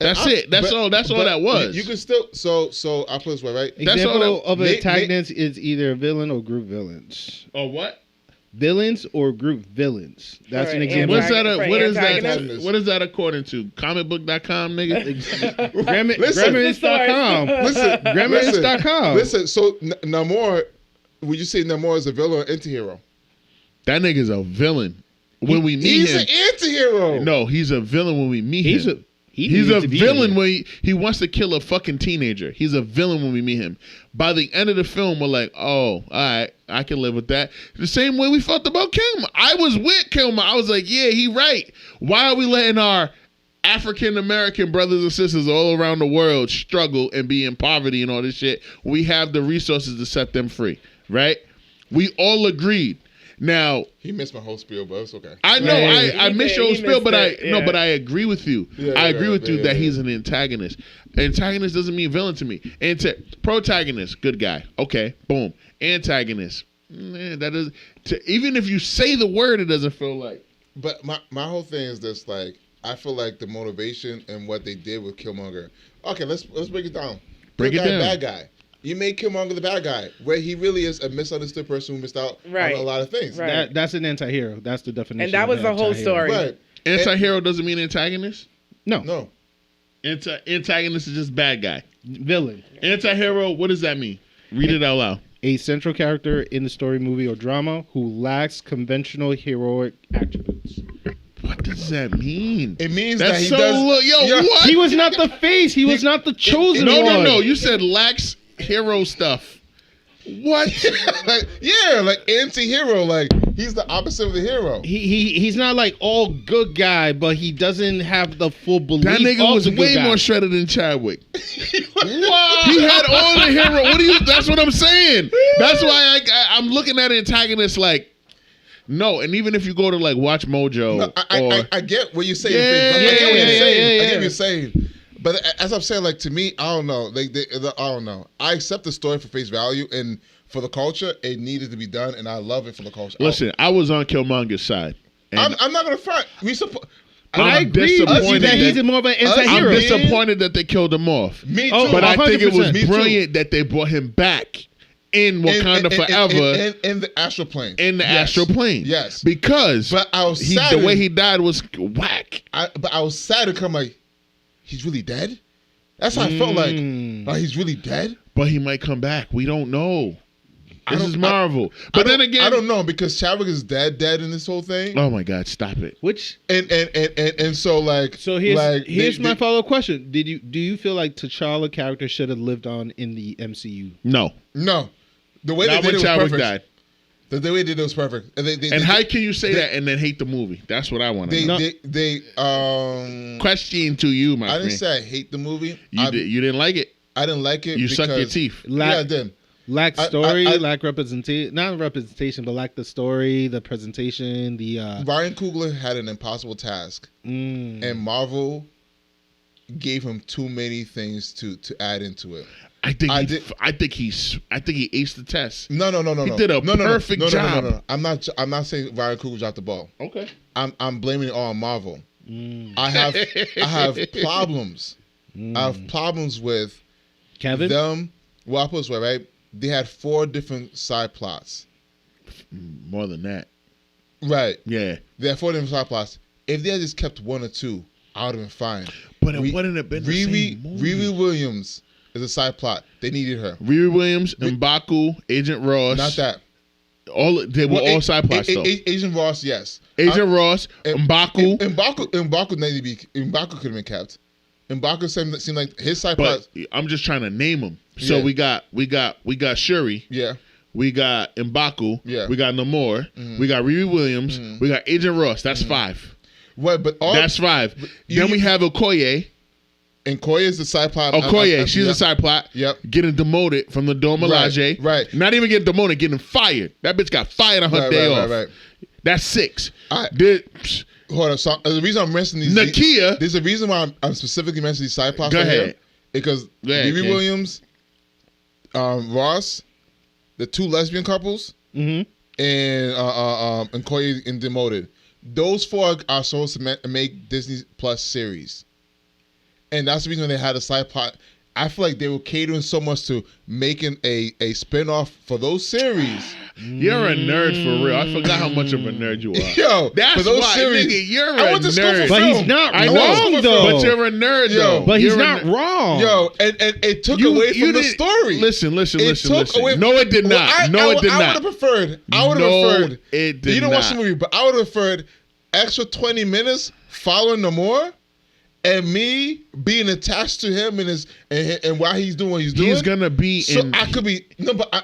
That's it. That's all that was. You could still so I'll put it this way, right? That's all Example that- of an antagonist is either a villain or group villains. Oh, what? Villains or group villains. That's an Alright, example. What's that? Right, What is that? antagonist. What is that according to? Comicbook.com, nigga. Grammarist.com. Listen, Grammarist.com. Listen, so Namor, would you say Namor is a villain or anti-hero? That nigga's a villain. When we meet He's him, an anti-hero. no, he's a villain when we meet him. He's a villain when he wants to kill a fucking teenager. He's a villain when we meet him. By the end of the film, we're like, oh, all right, I can live with that. The same way we felt about Killmonger. I was with Killmonger. I was like, yeah, he right. Why are we letting our African-American brothers and sisters all around the world struggle and be in poverty and all this shit? We have the resources to set them free, right? We all agreed. Now he missed my whole spiel, but it's okay. I know I missed your spiel, but but I agree with you. I agree with you that he's an antagonist. Antagonist doesn't mean villain to me. Protagonist, good guy. Okay, boom. Antagonist, that is. Even if you say the word, it doesn't feel like. But my whole thing is this: like, I feel like the motivation and what they did with Killmonger. Okay, let's break it down. Break it down. Bad guy. You made Killmonger the bad guy, where he really is a misunderstood person who missed out on a lot of things. Right. That's an anti-hero. That's the definition. And that was the whole story. Right. Anti-hero doesn't mean antagonist? No. Antagonist is just bad guy. Villain. Anti-hero, what does that mean? Read it out loud. A central character in the story, movie, or drama who lacks conventional heroic attributes. What does that mean? It means That's that he so does. what? He was not the face. He was not the chosen one. No. You said lacks hero stuff. What? like anti-hero. Like, he's the opposite of the hero. He's not like all good guy, but he doesn't have the full belief. That nigga was way more shredded than Chadwick. What? He had all the hero. That's what I'm saying. That's why I'm looking at antagonists like. No, and even if you go to like Watch Mojo, I get what you're saying. I get what you're saying. But as I'm saying, like, to me, I don't know. I don't know. I accept the story for face value, and for the culture, it needed to be done, and I love it for the culture. Listen, I was on Killmonger's side. I'm not gonna front. But I agree with you that he's more of an anti-hero. I'm disappointed that they killed him off. Me too. But I think it was 100%. brilliant that they brought him back in Wakanda forever. In the astral plane. In the astral plane. Yes. Because but I was sad the way he died was whack. But I was sad to come like, he's really dead? That's how I felt like he's really dead? But he might come back. We don't know. This is Marvel. But then again, I don't know, because Chadwick is dead in this whole thing. Oh my God, stop it. And so like, so here's my follow-up question. Do you feel like T'Challa character should have lived on in the MCU? No. The way Not they did it was Chadwick perfect. died. The way they did it was perfect. And how can you say that and then hate the movie? That's what I want to know. Question to you, my friend. I didn't say I hate the movie. You didn't like it. I didn't like it. You sucked your teeth. Yeah, I did. Lack story, lack representation, not representation, but lack the story, the presentation, the. Ryan Coogler had an impossible task, and Marvel gave him too many things to add into it. I think he aced the test. No. He did a perfect job. No. I'm not saying Ryan Coogler dropped the ball. Okay. I'm blaming it all on Marvel. I have problems. I have problems with Kevin. Them. Well, I put it this way, right? They had 4 different side plots. More than that. Right. Yeah. They had 4 different side plots. If they had just kept 1 or 2, I would have been fine. But it wouldn't have been the same movie. Riri Williams is a side plot. They needed her. Riri Williams, M'Baku, Agent Ross. Not that. They were all side plots, though. Agent Ross, yes. Agent Ross, M'Baku. M'Baku could have been kept. M'Baku seemed like his side plot. I'm just trying to name them. So we got Shuri. Yeah. We got M'Baku. Yeah. We got Namor. We got Riri Williams. We got Agent Ross. That's 5. What? But that's 5. Then we have Okoye. And Okoye is the side plot. Okoye, she's a side plot. Yep. Getting demoted from the Dora Milaje. Right. Not even getting demoted, getting fired. That bitch got fired on her day off. Right. That's 6. Hold on. So the reason I'm mentioning these, Nakia. There's a reason why I'm specifically mentioning these side plots. Go ahead. Here, because Riri Williams, Ross, the 2 lesbian couples, and Okoye and demoted. Those 4 are supposed to make Disney Plus series. And that's the reason they had a side plot. I feel like they were catering so much to making a spinoff for those series. You're a nerd for real. I forgot how much of a nerd you are. Yo, that's for those why, series, nigga, you're a nerd. But he's not wrong, though. But you're a nerd, though. But he's not wrong. Yo, and it took away from the story. Listen. No, it did not. I would have preferred. It did you don't not. watch the movie, but I would have preferred extra 20 minutes following Namor. And me being attached to him and why he's doing what he's doing. He's gonna be I could be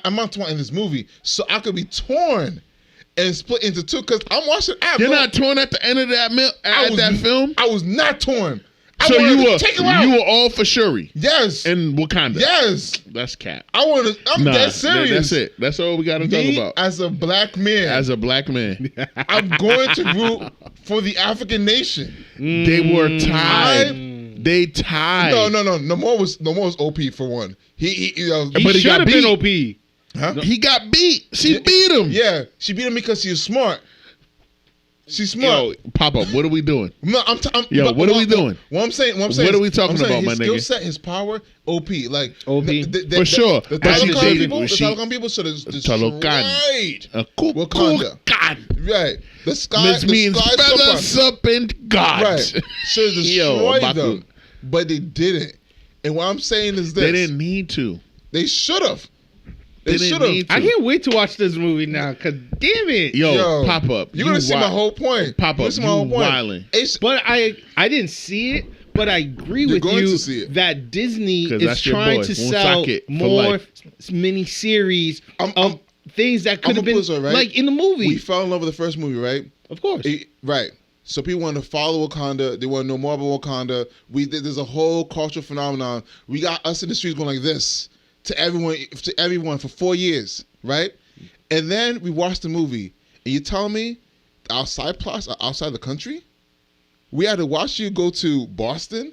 I'm not torn in this movie. So I could be torn and split into 2 because I'm watching. You're not torn at the end of that film. I was not torn. So you were take him out. you were all for Shuri. Yes. And Wakanda. Yes. That's cap. I'm dead serious. That's it. That's all we got to talk about. As a black man. I'm going to root for the African nation. They were tied. They tied. No. Namor was OP for one. He should have been OP. Huh? He got beat. She beat him. Yeah, she beat him because she's smart. She's smart. Yo, pop up. What are we doing? No, what are we doing? What I'm saying. What are we talking about, my his nigga? skill set, his power, OP. Like OP. For sure. The But she Talokan dated- people, the she- Talokan people should have destroyed Wakanda. Right. The sky. This means sky feather super. serpent God. Right. Should have destroyed them, but they didn't. And what I'm saying is this: They didn't need to. They should have. They They didn't should need have. to. I can't wait to watch this movie now. Cause damn it. Yo, pop up. You're gonna see my whole point. Pop You're up. gonna see my whole You point. wildin'. It's- But I didn't see it. But I agree You're with going you to see it. that Disney 'Cause is that's your trying boy. to Won't sell sock it for more life. mini series I'm- of things that could have I'ma been put it so, right? like in the movie. We fell in love with the first movie, right? Of course. Right. So people want to follow Wakanda. They want to know more about Wakanda. There's a whole cultural phenomenon. We got us in the streets going like this to everyone for 4 years, right? And then we watched the movie, and you tell me the outside plots are outside the country? We had to watch you go to Boston,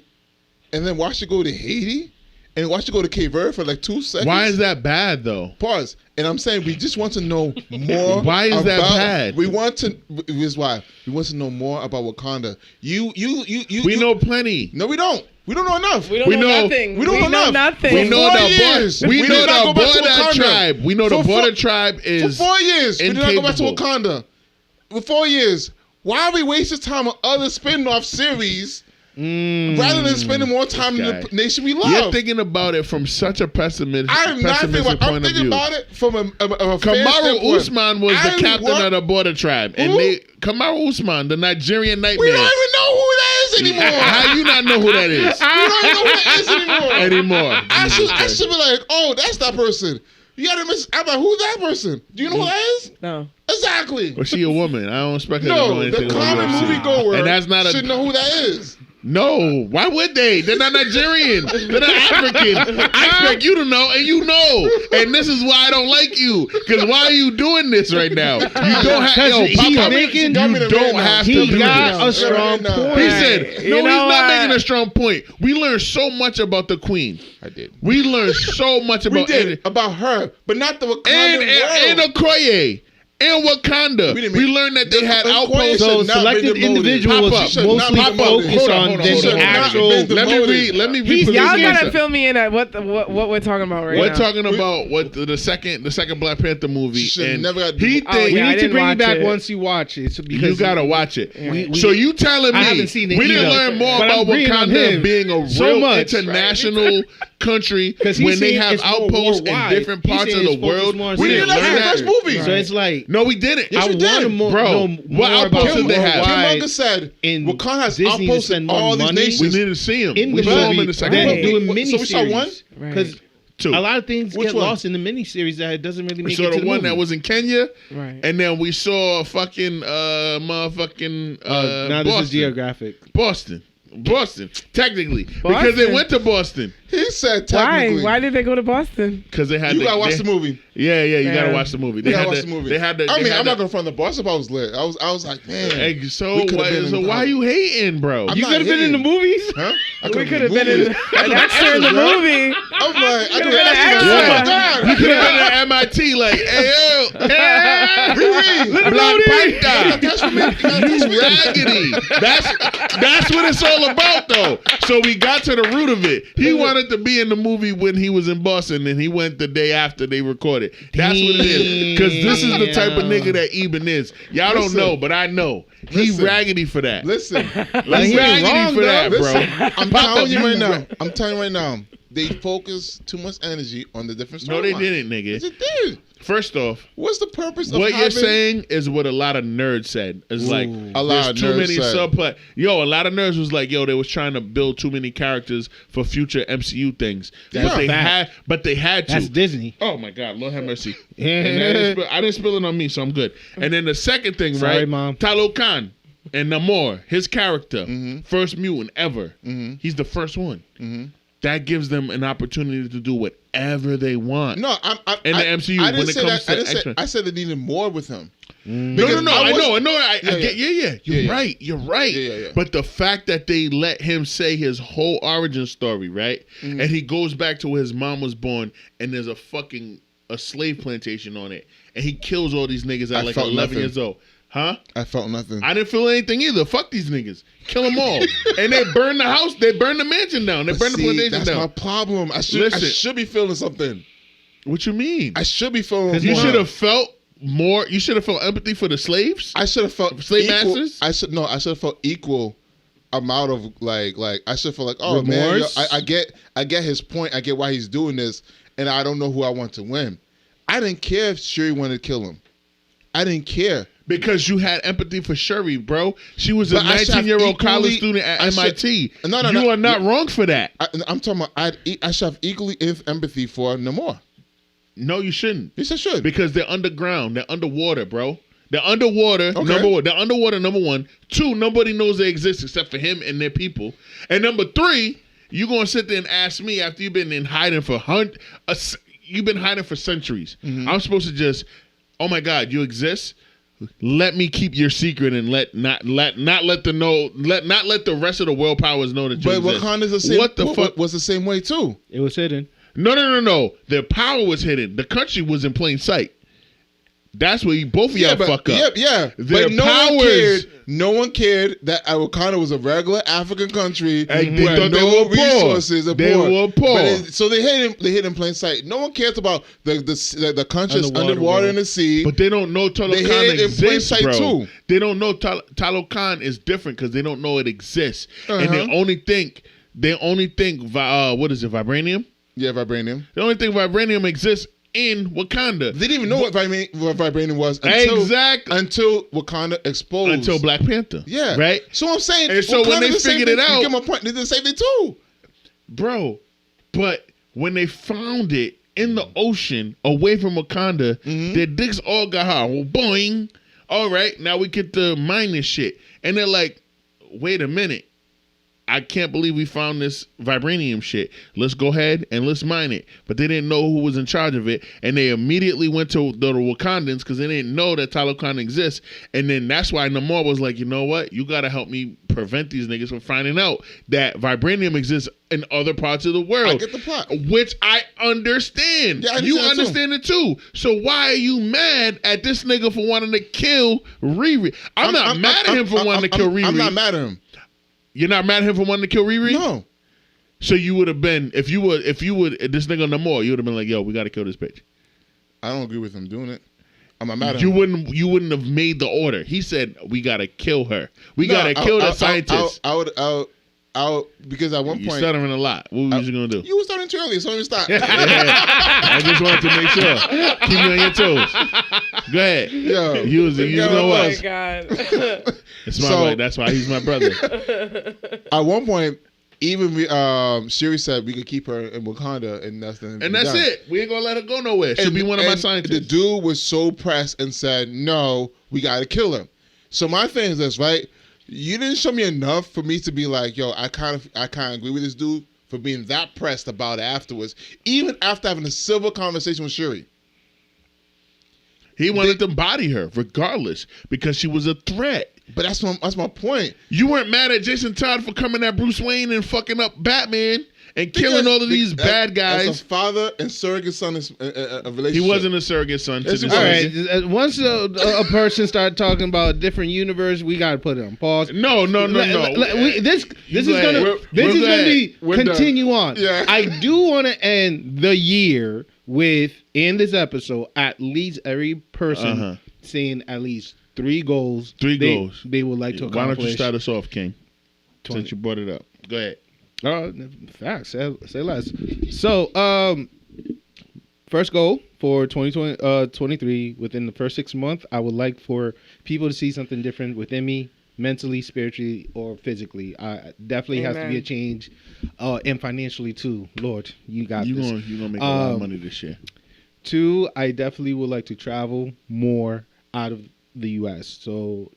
and then watch you go to Haiti, and watch you go to Cape Verde for like 2 seconds. Why is that bad though? Pause. And I'm saying we just want to know more. Why is that bad? We want to. Here's why. We want to know more about Wakanda. We know plenty. No, we don't. We don't know enough. We don't know nothing. We don't know enough. nothing. We know For 4 the years. we did know not the go back to border Wakanda. tribe. We know the For border four- tribe is For 4 years, we did not go back to incapable. Wakanda. For 4 years, why are we wasting time on other spin-off series rather than spending more time in the nation we love? You're thinking about it from such a pessimistic I'm not thinking point about. I'm of thinking view. about it from a Kamaru Usman was the captain of of the border tribe, and Who? Kamaru Usman, the Nigerian We nightmare. don't even know who that is anymore. How you not know who that is? We don't even know who that is anymore. Anymore. I should be like, oh, that's that person. You gotta miss. I'm like, who's that person? Do you know who that is? No. Exactly. Was she a woman? I don't expect her to know No, anything the about common UFC. moviegoer And that's not should know who that is. No, why would they? They're not Nigerian. They're not African. I expect you to know, and you know. And this is why I don't like you. Because why are you doing this right now? You don't have. Yo, He's Papa, making- you don't have to he do got this. a strong point. He said, You no, he's know not what? making a strong point. We learned so much about the queen. I did. We learned so much We about did about her, but not the Wakanda and world. Okoye. And Wakanda. We didn't We make- learned that they the had Okoye outposts. should So not selected been demoted. individuals Pop up. Should not mostly be demoted. focus Hold on, on hold on, than hold the on. actual. Let me Let me He's- reproduce Y'all myself. gotta fill me in at what we're talking about right We're now. talking about what the second Black Panther movie, Should and never got- he Oh, think We yeah, I need to didn't bring you watch back it. once you watch it. So you because gotta watch it. we- So you telling me I haven't seen it we didn't either, learn more but I'm about bringing on Wakanda him being a so real much, international country 'Cause he's when they saying have it's more outposts in worldwide. different He's parts saying of the it's focused world? more on We didn't Cincinnati. learn That's that. the first movie. So it's like No, we didn't. Yes, I you want did. to know Bro, more what about outposts the did they have? worldwide Killmonger said in Wakanda has Disney to outposts spend in more all these money. We nations. didn't see him. in We the saw him in movie the second than movie. doing So we saw miniseries. one? Because Two. a lot of things Which get one? lost in the miniseries that it doesn't really We make saw it to the the one movie. that was in Kenya, Right. and then we saw fucking motherfucking now this Boston. is geographic. Boston, technically, because they Boston? went to Boston He said Why? technically. Why did they go to Boston? because they had. You gotta watch the movie. Yeah, you gotta Yeah. watch the movie. You They gotta had watch the the movie. They had the. I they mean, had I'm the- not gonna front the Boston. I was lit. I was like, man. Hey, so We could've been in the why are you hating, bro? I'm You not could have been in the hating. movies. Huh? We could have been an extra in the movie. I'm like, I could been an have extra. Oh my You god. could have been at MIT, like, hey, yo, Black Panther, you raggedy. That's what it's all about, though. So we got to the root of it. He wanted to be in the movie when he was in Boston, and he went the day after they recorded. That's what it is. Because this is the type of nigga that Eben is. Y'all don't Listen. know, but I know. He Listen. raggedy for that. Listen, He he raggedy wrong, for though. that, bro. listen. I'm Pop telling up, you right now. They focus too much energy on the different No, they storylines. didn't, Yes, nigga. it did. First off, What's the purpose of what you're having saying is what a lot of nerds said. It's like A lot of there's too nerds many said. subplot. Yo, a lot of nerds was like, yo, they was trying to build too many characters for future MCU things. That's But they a fact. had, but they had to. That's Disney. Oh my God, Lord have mercy. Yeah. And I didn't spill it on me, so I'm good. And then the second thing, Sorry, right? Mom. Talokan. And Namor, his character, Mm-hmm. first mutant ever. Mm-hmm. He's the first one. Mm-hmm. That gives them an opportunity to do whatever they want. No, in the MCU, I didn't when it say comes that. to X-Men. I said they needed more with him. No. I know. I get. Yeah. You're Yeah. right. You're right. Yeah. But the fact that they let him say his whole origin story, right? Mm-hmm. And he goes back to where his mom was born, and there's a slave plantation on it, and he kills all these niggas at like 11 nothing. years old. Huh? I felt nothing. I didn't feel anything either. Fuck these niggas. Kill them all. And they burn the house. They burn the mansion down. They burn the plantation that's down. my problem. I Listen. should be feeling something. What you mean? I should be feeling. You more. should have felt more. You should have felt empathy for the slaves. I should have felt slave equal, masters. I should have felt equal amount of like I should feel like, oh man, remorse? I get his point. I get why he's doing this, and I don't know who I want to win. I didn't care if Shuri wanted to kill him. I didn't care. Because you had empathy for Shuri, bro. She was a But I should have 19-year-old college equally- student at I should- MIT. No, you are not wrong for that. I'm talking about I should have equally empathy for Namor. No, you shouldn't. Yes, I should. Because they're underground. They're underwater, bro. They're underwater, Okay. number one. They're underwater, number one. Two, nobody knows they exist except for him and their people. And number three, you're going to sit there and ask me after you've been in hiding for you've been hiding for centuries. Mm-hmm. I'm supposed to just, oh my God, you exist? Let me keep your secret and not let the rest of the world powers know that you But exist. Wakanda's the same. What the fuck was the same way too. It was hidden. No. Their power was hidden. The country was in plain sight. That's where both of y'all fuck up. Yeah. Their But no powers. one cared. No one cared that Wakanda was a regular African country And who they had thought they no were poor. resources. They were poor. So they hid in plain sight. No one cares about the country that's Underwater underwater world. in the sea. But they don't know They Talokan hid in plain exists, sight, bro. too. They don't know Talokan is different because they don't know it exists, and Uh-huh. they only think what is it, vibranium? Yeah, vibranium. The only thing vibranium exists in Wakanda. They didn't even know what vibranium was until Wakanda exposed. Until Black Panther. Yeah. Right? So I'm saying, And so when they Wakanda's the same figured it thing. out- You get my point. They did the same thing too. Bro, but when they found it in the ocean away from Wakanda, their dicks all got hard. Well, boing. All right, now we get to mine this shit. And they're like, wait a minute. I can't believe we found this vibranium shit. Let's go ahead and let's mine it. But they didn't know who was in charge of it. And they immediately went to the Wakandans because they didn't know that Talokan exists. And then that's why Namor was like, you know what? You got to help me prevent these niggas from finding out that vibranium exists in other parts of the world. I get the plot. Which I understand. Yeah, I you understand understand it too. So why are you mad at this nigga for wanting to kill Riri? I'm not mad at him for wanting to kill Riri. I'm not mad at him. You're not mad at him for wanting to kill Riri? No. So you would have been, if you would, this nigga Namor, you would have been like, yo, we got to kill this bitch. I don't agree with him doing it. I'm not mad at him. You wouldn't have made the order. He said, we got to kill her. We got to kill the scientist. I would, because at one You're point. stuttering a lot. What were you going to do? You were starting too early, so let me stop. Yeah. I just wanted to make sure. Keep you on your toes. Go ahead. Yo. You know Oh my what? God. It's my that's why he's my brother. At one point, even Shuri said we could keep her in Wakanda, and that's it. We ain't gonna let her go nowhere. She'll be one of my scientists. The dude was so pressed and said, "No, we got to kill her." So my thing is this, right? You didn't show me enough for me to be like, "Yo, I kind of agree with this dude for being that pressed about it afterwards." Even after having a civil conversation with Shuri. He wanted to body her regardless because she was a threat. But that's my point. You weren't mad at Jason Todd for coming at Bruce Wayne and fucking up Batman and killing all of these bad guys. As a father and surrogate son is a relationship. He wasn't a surrogate son. Yes, To he the was. All right. Once a person started talking about a different universe, we got to put it on pause. No. This is gonna be continue on. Yeah. I do want to end the year with, in this episode, at least every person saying at least 3 goals. They would like to accomplish. Why don't you start us off, King? 20. Since you brought it up. Go ahead. Facts. Say less. So, first goal for 2023, within the first 6 months, I would like for people to see something different within me, mentally, spiritually, or physically. Definitely has to be a change, and financially too. Lord, you got this. You're gonna make a lot of money this year. 2, I definitely would like to travel more out of the U.S. So,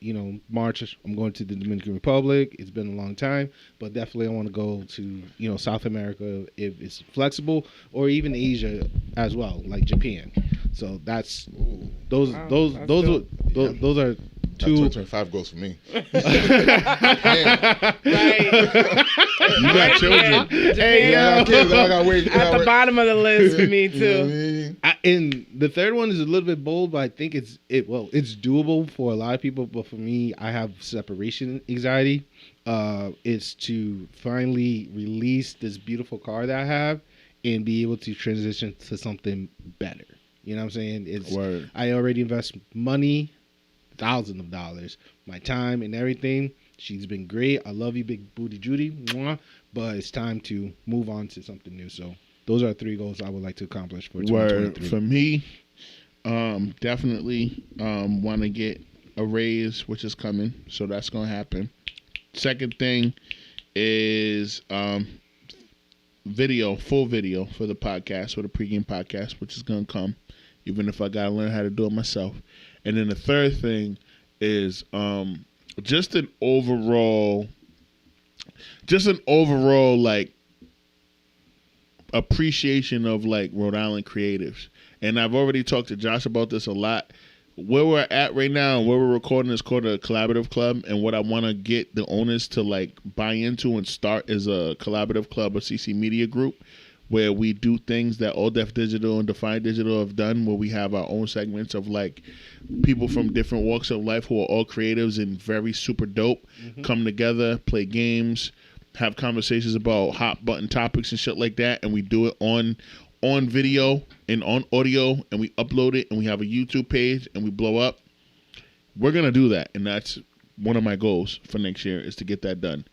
March, I'm going to the Dominican Republic. It's been a long time, but definitely I want to go to, South America if it's flexible, or even Asia as well, like Japan. So that's those Wow, those that's those dope. those are That's two. 2025 goals for me. Right. You got children. Hey, Yeah, I got kids. I gotta wait. At the bottom of the list for me You know what I too. mean? And the third one is a little bit bold, but I think it's doable for a lot of people. But for me, I have separation anxiety. It's to finally release this beautiful car that I have and be able to transition to something better. You know what I'm saying? Word. I already invest money, thousands of dollars, my time and everything. She's been great. I love you, big booty Judy. Mwah. But it's time to move on to something new. So those are 3 goals I would like to accomplish for 2023. Word. For me, definitely want to get a raise, which is coming. So that's going to happen. Second thing is full video for the podcast, for the pregame podcast, which is going to come, even if I got to learn how to do it myself. And then the third thing is just an overall like appreciation of like Rhode Island creatives. And I've already talked to Josh about this a lot. Where we're at right now and where we're recording is called a collaborative club, and what I want to get the owners to like buy into and start is a collaborative club, a CC Media group, where we do things that All Def Digital and Define Digital have done, where we have our own segments of like people from different walks of life who are all creatives and very super dope, come together, play games, have conversations about hot button topics and shit like that, and we do it on video and on audio, and we upload it, and we have a YouTube page, and we blow up. We're gonna do that, and that's one of my goals for next year is to get that done.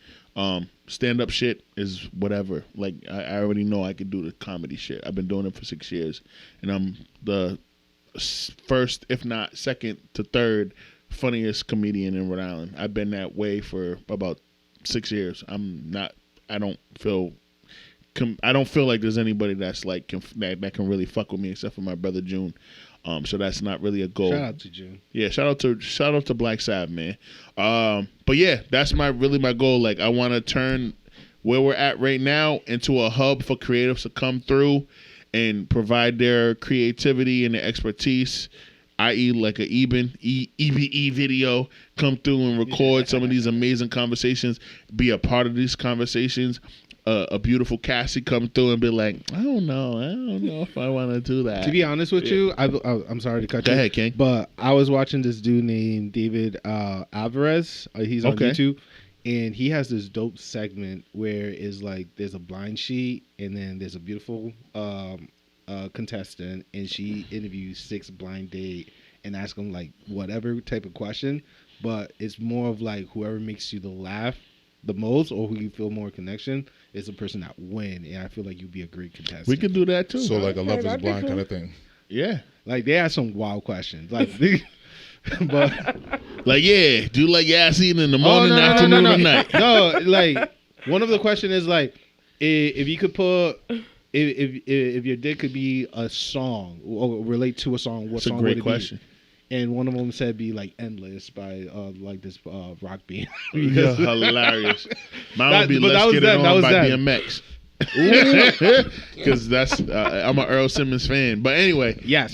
Stand-up shit is whatever. Like, I already know I can do the comedy shit. I've been doing it for 6 years, and I'm the first, if not second to third funniest comedian in Rhode Island. I've been that way for about 6 years. I don't feel like there's anybody that's like that can really fuck with me except for my brother June. So that's not really a goal. Shout out to June. Yeah, shout out to Black Sabbath, man. But yeah, that's my goal. Like, I want to turn where we're at right now into a hub for creatives to come through and provide their creativity and their expertise, i.e. like a EBE video, come through and record some of these amazing conversations, be a part of these conversations. A beautiful Cassie come through and be like, I don't know if I want to do that. To be honest with you, I'm sorry to cut you. Go ahead, King. But I was watching this dude named David Alvarez. He's on YouTube, and he has this dope segment where it's like there's a blind sheet, and then there's a beautiful contestant, and she interviews 6 blind date and asks them like whatever type of question, but it's more of like whoever makes you laugh the most or who you feel more connection is the person that win, and I feel like you'd be a great contestant. We could do that too. So like a Love is that'd be Blind cool. kind of thing. Yeah. Like they ask some wild questions, like, but Like, yeah, do like Yasin in the morning, afternoon, and night. No, like one of the questions is like, if you could put, if your dick could be a song or relate to a song, what That's a song great would it question. be? And one of them said be like Endless by like this rock band. You're hilarious. Mine would be But that Let's was Get It them, that On was by them. DMX. Because that's I'm an Earl Simmons fan. But anyway, Yes.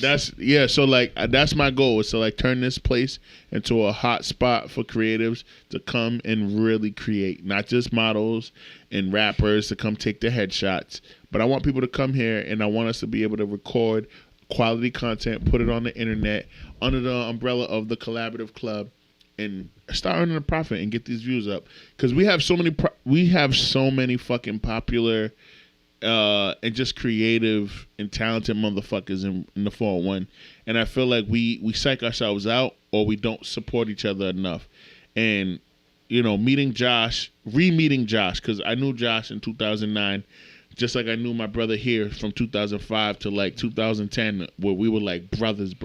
So like that's my goal is to like turn this place into a hot spot for creatives to come and really create, not just models and rappers to come take their headshots, but I want people to come here and I want us to be able to record quality content, put it on the internet under the umbrella of the collaborative club, and start earning a profit and get these views up. Because we have so many fucking popular and just creative and talented motherfuckers in the 401, and I feel like we psych ourselves out or we don't support each other enough. And re-meeting Josh, because I knew Josh in 2009. Just like I knew my brother here from 2005 to like 2010, where we were like brothers.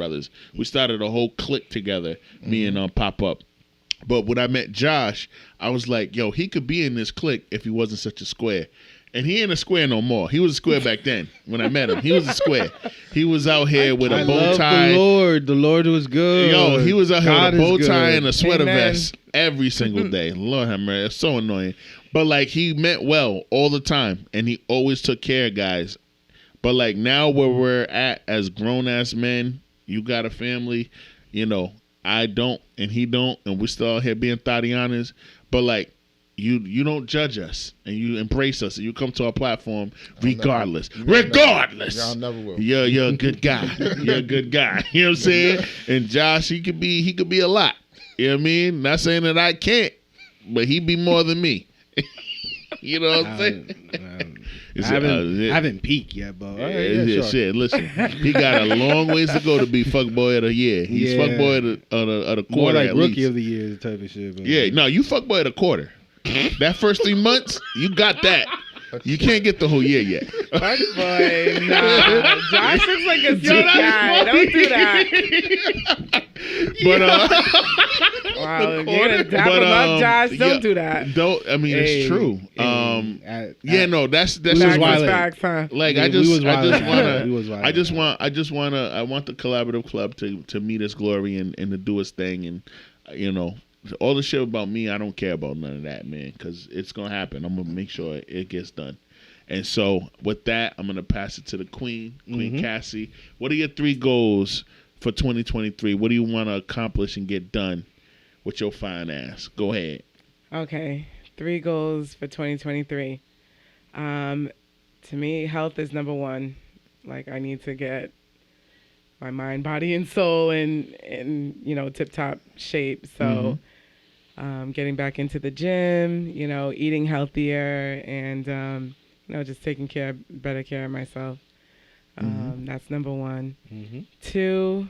We started a whole clique together, me and Pop Up. But when I met Josh, I was like, yo, he could be in this clique if he wasn't such a square. And he ain't a square no more. He was a square back then when I met him. He was a square. He was out here with a bow tie. The Lord was good. Yo, he was out here with a bow tie and a sweater Amen. vest every single day. Lord have mercy. It's so annoying. But like he meant well all the time, and he always took care of guys. But like now where we're at as grown ass men, you got a family, you know, I don't and he don't, and we're still out here being Tatianas. But like you don't judge us and you embrace us and you come to our platform regardless. Regardless. Y'all never will. You're a good guy. You're a good guy. You know what I'm saying? And Josh, he could be a lot. You know what I mean? Not saying that I can't, but he be more than me. You know what I'm saying? I haven't peaked yet, but sure. Shit, listen, he got a long ways to go to be fuckboy of the year. He's fuckboy of the quarter. More like at rookie least. of the year type of shit. But Yeah, no, you fuckboy of the quarter. That first 3 months, you got that. You can't get the whole year yet. Fuck boy, nah. Josh looks like a sweet guy. Don't do that. But Wow, you're gonna dap him up, Josh. Don't do that. Don't. I mean, it's true. No, that's was just wild. Facts, huh? like I I want the collaborative club to meet its glory and to do its thing, and you know, all the shit about me, I don't care about none of that, man, because it's gonna happen. I'm gonna make sure it gets done. And so with that, I'm gonna pass it to the Queen Cassie. What are your 3 goals for 2023? What do you want to accomplish and get done with your fine ass? Go ahead. Okay, 3 goals for 2023. To me, health is number 1. Like, I need to get my mind, body, and soul in you know, tip-top shape. So getting back into the gym, you know, eating healthier, and you know, just taking better care of myself. That's number 1. 2,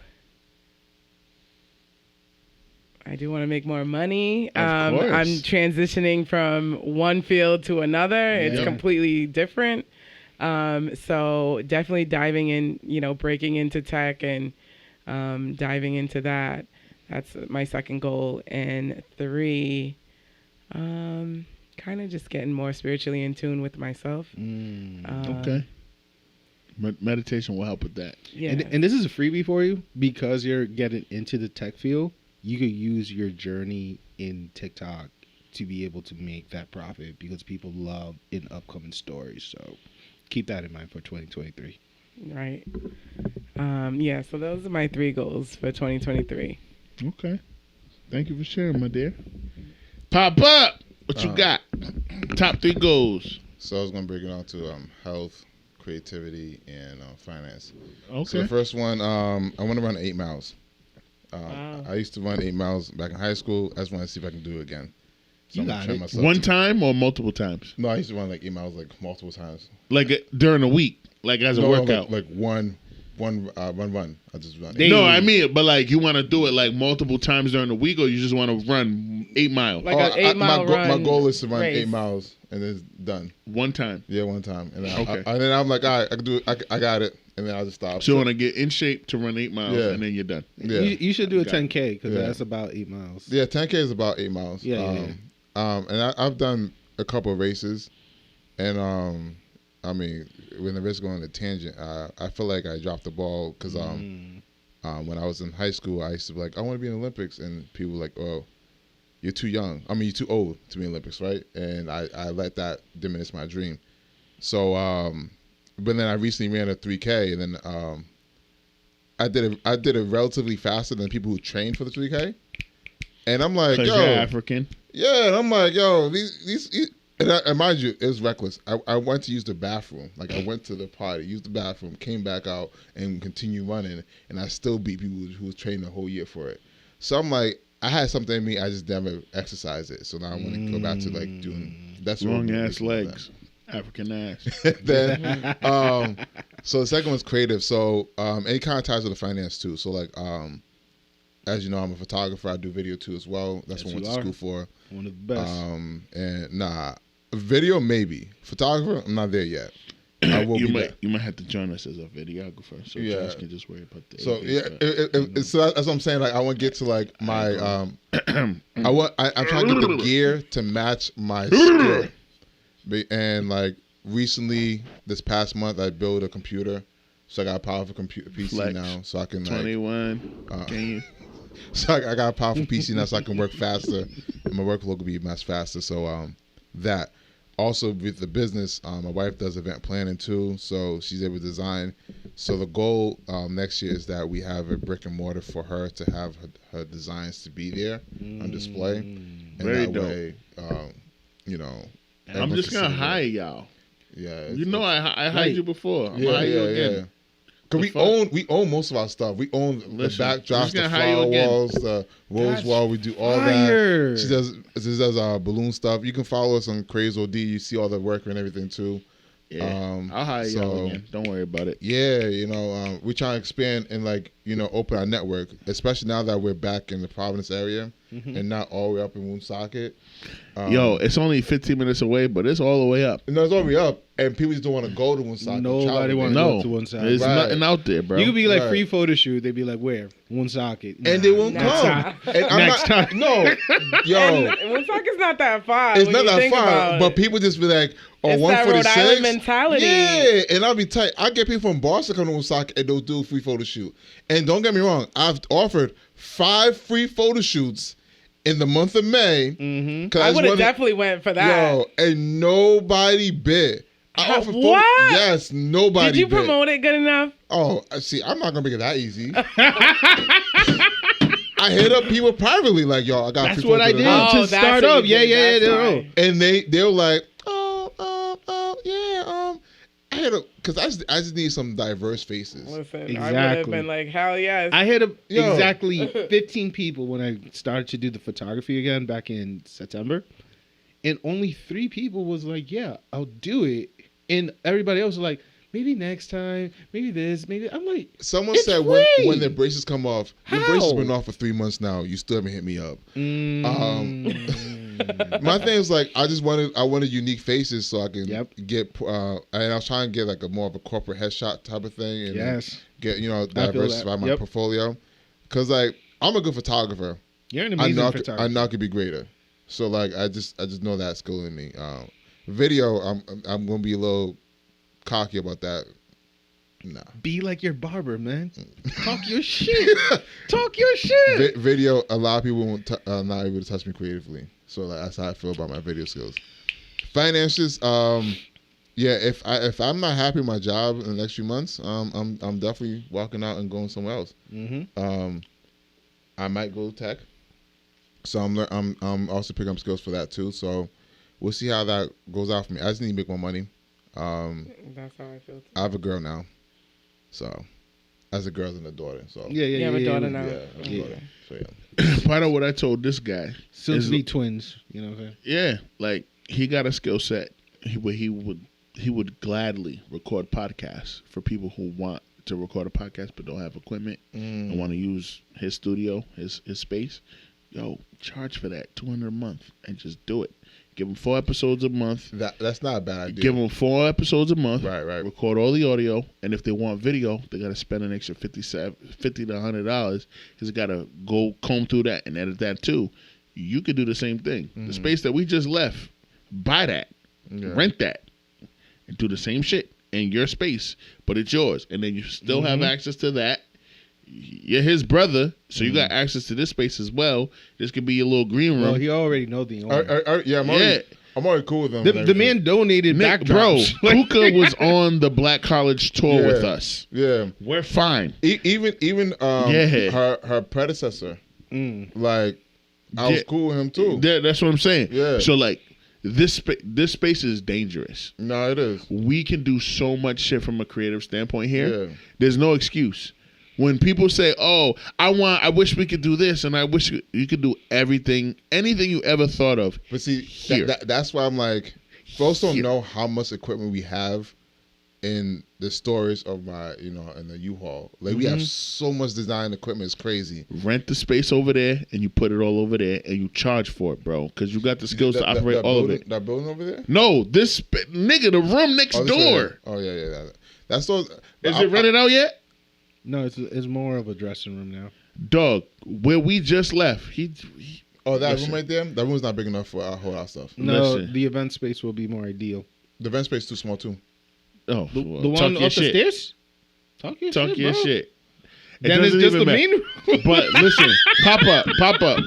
I do want to make more money. Of course. I'm transitioning from one field to another. It's completely different. So definitely diving in, you know, breaking into tech and diving into that. That's my second goal. And 3, kind of just getting more spiritually in tune with myself. Okay. Meditation will help with that. Yeah. And this is a freebie for you because you're getting into the tech field. You could use your journey in TikTok to be able to make that profit because people love in upcoming stories. So keep that in mind for 2023. Right. Yeah, so those are my 3 goals for 2023. Okay. Thank you for sharing, my dear. Pop up. What you got? Top 3 goals. So I was gonna break it down to health, creativity, and finance. Okay. So the first one, I want to run 8 miles. Wow. I used to run 8 miles back in high school. I just want to see if I can do it again. So You I'm gonna got train it. myself One to- time or multiple times? No, I used to run like 8 miles like multiple times. Like during the week, like as a No, workout. like one run. I just run. Daily. No, I mean, but like you want to do it like multiple times during the week, or you just want to run 8 miles Like an 8-mile run. My goal is to run race. 8 miles and then it's done. one time. Yeah, one time. And then, Okay. and then I'm like, all right, I can do it. I got it. And then I'll just stop. So you want to get in shape to run 8 miles, Yeah. and then you're done. Yeah. You should do a Got it. 10K because Yeah. that's about 8 miles. Yeah, 10K is about 8 miles. Yeah. And I've done a couple of races, and I mean, when the race going on a tangent, I feel like I dropped the ball because when I was in high school, I used to be like, I want to be in the Olympics, and people were like, oh, you're too young. I mean, you're too old to be in the Olympics, right? And I let that diminish my dream. So, but then I recently ran a 3K, and then I did it relatively faster than people who trained for the 3K. And I'm like, Because yo, you're African. yeah, and I'm like, yo, these and mind you, it was reckless. I went to use the bathroom. Like I went to the party, used the bathroom, came back out, and continued running, and I still beat people who was training the whole year for it. So I'm like, I had something in me, I just never exercised it. So now I want to go back to like doing that's what Long I'm ass doing. legs. African ass. Then, so the second one's creative. So it kind of ties with the finance too. So like, as you know, I'm a photographer. I do video too as well. That's Yes, what I went you to are. school for. One of the best. And video maybe. Photographer, I'm not there yet. I will you be might there. you might have to join us as a videographer, so Yeah. Josh can just worry about the. So AV yeah, stuff. so that's what I'm saying. Like I want to get to like my I'm trying to get the gear to match my skill, and like recently, this past month, I built a computer. So I got a powerful PC Flex. now, so I can 21. Can you? So I got a powerful PC now, so I can work faster, and my workload will be much faster. So that. Also with the business, my wife does event planning too, so she's able to design. So the goal next year is that we have a brick and mortar for her to have her designs to be there on display, and Very that dope. way, you know. I'm just gonna hire y'all. Yeah, You know I hired you before. I'm yeah, gonna hire you yeah, again. yeah. Cause we own most of our stuff. We own the backdrops, the flower walls, the rose wall. We do all that. She does balloon stuff. You can follow us on Crazy OD. You see all the work and everything too. Yeah, I'll hire y'all again. Don't worry about it. Yeah, we're trying to expand and open our network, especially now that we're back in the Providence area and not all the way up in Woonsocket. Yo, it's only 15 minutes away, but it's all the way up. No, it's all the way up, and people just don't want to go to Woonsocket. Nobody want to go to Woonsocket. There's nothing out there, bro. You could be like free photo shoot. They'd be like, where? Woonsocket. And they won't come. And Next time. No, yo. Woonsocket's not that far. It's not that far, but people just be like, oh, it's 146. that Rhode Island mentality. Yeah, and I'll be tight. I get people from Boston come to Woonsocket and they'll do a free photo shoot. And don't get me wrong, I've offered 5 free photo shoots in the month of May. I would have definitely went for that. Yo, and nobody bid. I offered what? Yes, nobody Did you bid. promote it good enough? Oh, see, I'm not gonna make it that easy. I hit up people privately, like, yo, I got. That's what I did to start up. Yeah. And they were like, I hit up because I just need some diverse faces. Listen, Exactly. I would have been like, hell yes. I hit up exactly 15 people when I started to do the photography again back in September, and only 3 people was like, yeah, I'll do it, and everybody else was like, maybe next time, maybe this, maybe. I'm like, someone it's said free. when their braces come off, your braces been off for 3 months now. You still haven't hit me up. My thing is like I wanted unique faces so I can get and I was trying to get like a more of a corporate headshot type of thing and get diversify my portfolio because like I'm a good photographer. You're an amazing photographer. I know I could be greater. So like I just know that skill in me. Video I'm gonna be a little cocky about that. Nah. Be like your barber, man. Talk your shit. Talk your shit. Video. A lot of people won't not able to touch me creatively. So like, that's how I feel about my video skills. Finances. If I'm not happy with my job in the next few months, I'm definitely walking out and going somewhere else. I might go tech. So I'm also picking up skills for that too. So we'll see how that goes out for me. I just need to make more money. That's how I feel too. I have a girl now. So, as a girl and a daughter. So You have a daughter now. Yeah. So Part of what I told this guy. Soon to be twins. You know what I'm saying? Yeah, like he got a skill set. He would gladly record podcasts for people who want to record a podcast but don't have equipment and want to use his studio, his space. Yo, charge for that $200 a month and just do it. Give them 4 episodes a month. That's not a bad idea. Give them 4 episosodes a month. Right. Record all the audio, and if they want video, they got to spend an extra $50 to $100 because they got to go comb through that and edit that too. You could do the same thing. The space that we just left, buy that, rent that, and do the same shit in your space, but it's yours, and then you still have access to that. You're his brother, so you got access to this space as well. This could be your little green room. Well, he already know the owner. I'm already cool with him. The man donated backdrops. Bro, Kuka was on the Black College tour with us. Yeah, we're fine. Even her predecessor. Like I was cool with him too. Yeah, that's what I'm saying. Yeah. So like this space is dangerous. No, it is. We can do so much shit from a creative standpoint here. Yeah. There's no excuse. When people say, "Oh, I wish we could do this," and I wish you could do anything you ever thought of. But see, that's why I'm like, folks don't know how much equipment we have in the storage of my, in the U-Haul. Like we have so much design equipment, it's crazy. Rent the space over there, and you put it all over there, and you charge for it, bro, because you got the skills to operate all of it. That building over there? No, the room next door. Oh yeah. That's so. Is it rented out yet? No, it's more of a dressing room now. Dog, where we just left, that room right there? That room's not big enough for our whole house stuff. No, the event space will be more ideal. The event space is too small too. Oh, The well, one talk up your the shit. stairs? Talk your Talk shit, your bro. shit. It Then it's doesn't just even the matter. main room. But listen, pop up.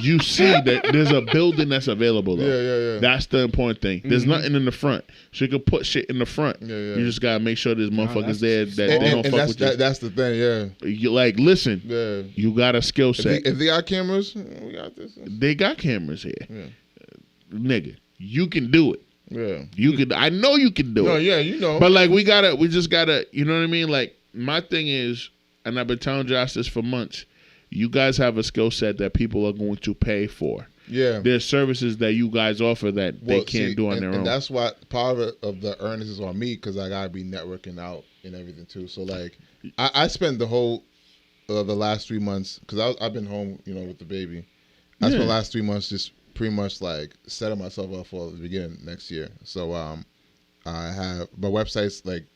You see that there's a building that's available though. Yeah. That's the important thing. There's nothing in the front, so you can put shit in the front. Yeah. You just gotta make sure there's motherfuckers there that And they don't fuck with you. that's the thing. Yeah. You like listen. Yeah. You got a skill set. If they got cameras, we got this. They got cameras here, Yeah. nigga. You can do it. Yeah. You can. I know you can do No, it. yeah, you know. But like we just gotta. You know what I mean? Like my thing is, and I've been telling Josh this for months. You guys have a skill set that people are going to pay for. Yeah. There's services that you guys offer that they can't do on their own. And that's why part of the earnings is on me because I gotta be networking out and everything too. So like, I spent the whole the last 3 months because I've been home, with the baby. I spent the last 3 months just pretty much like setting myself up for the beginning next year. So I have my website's like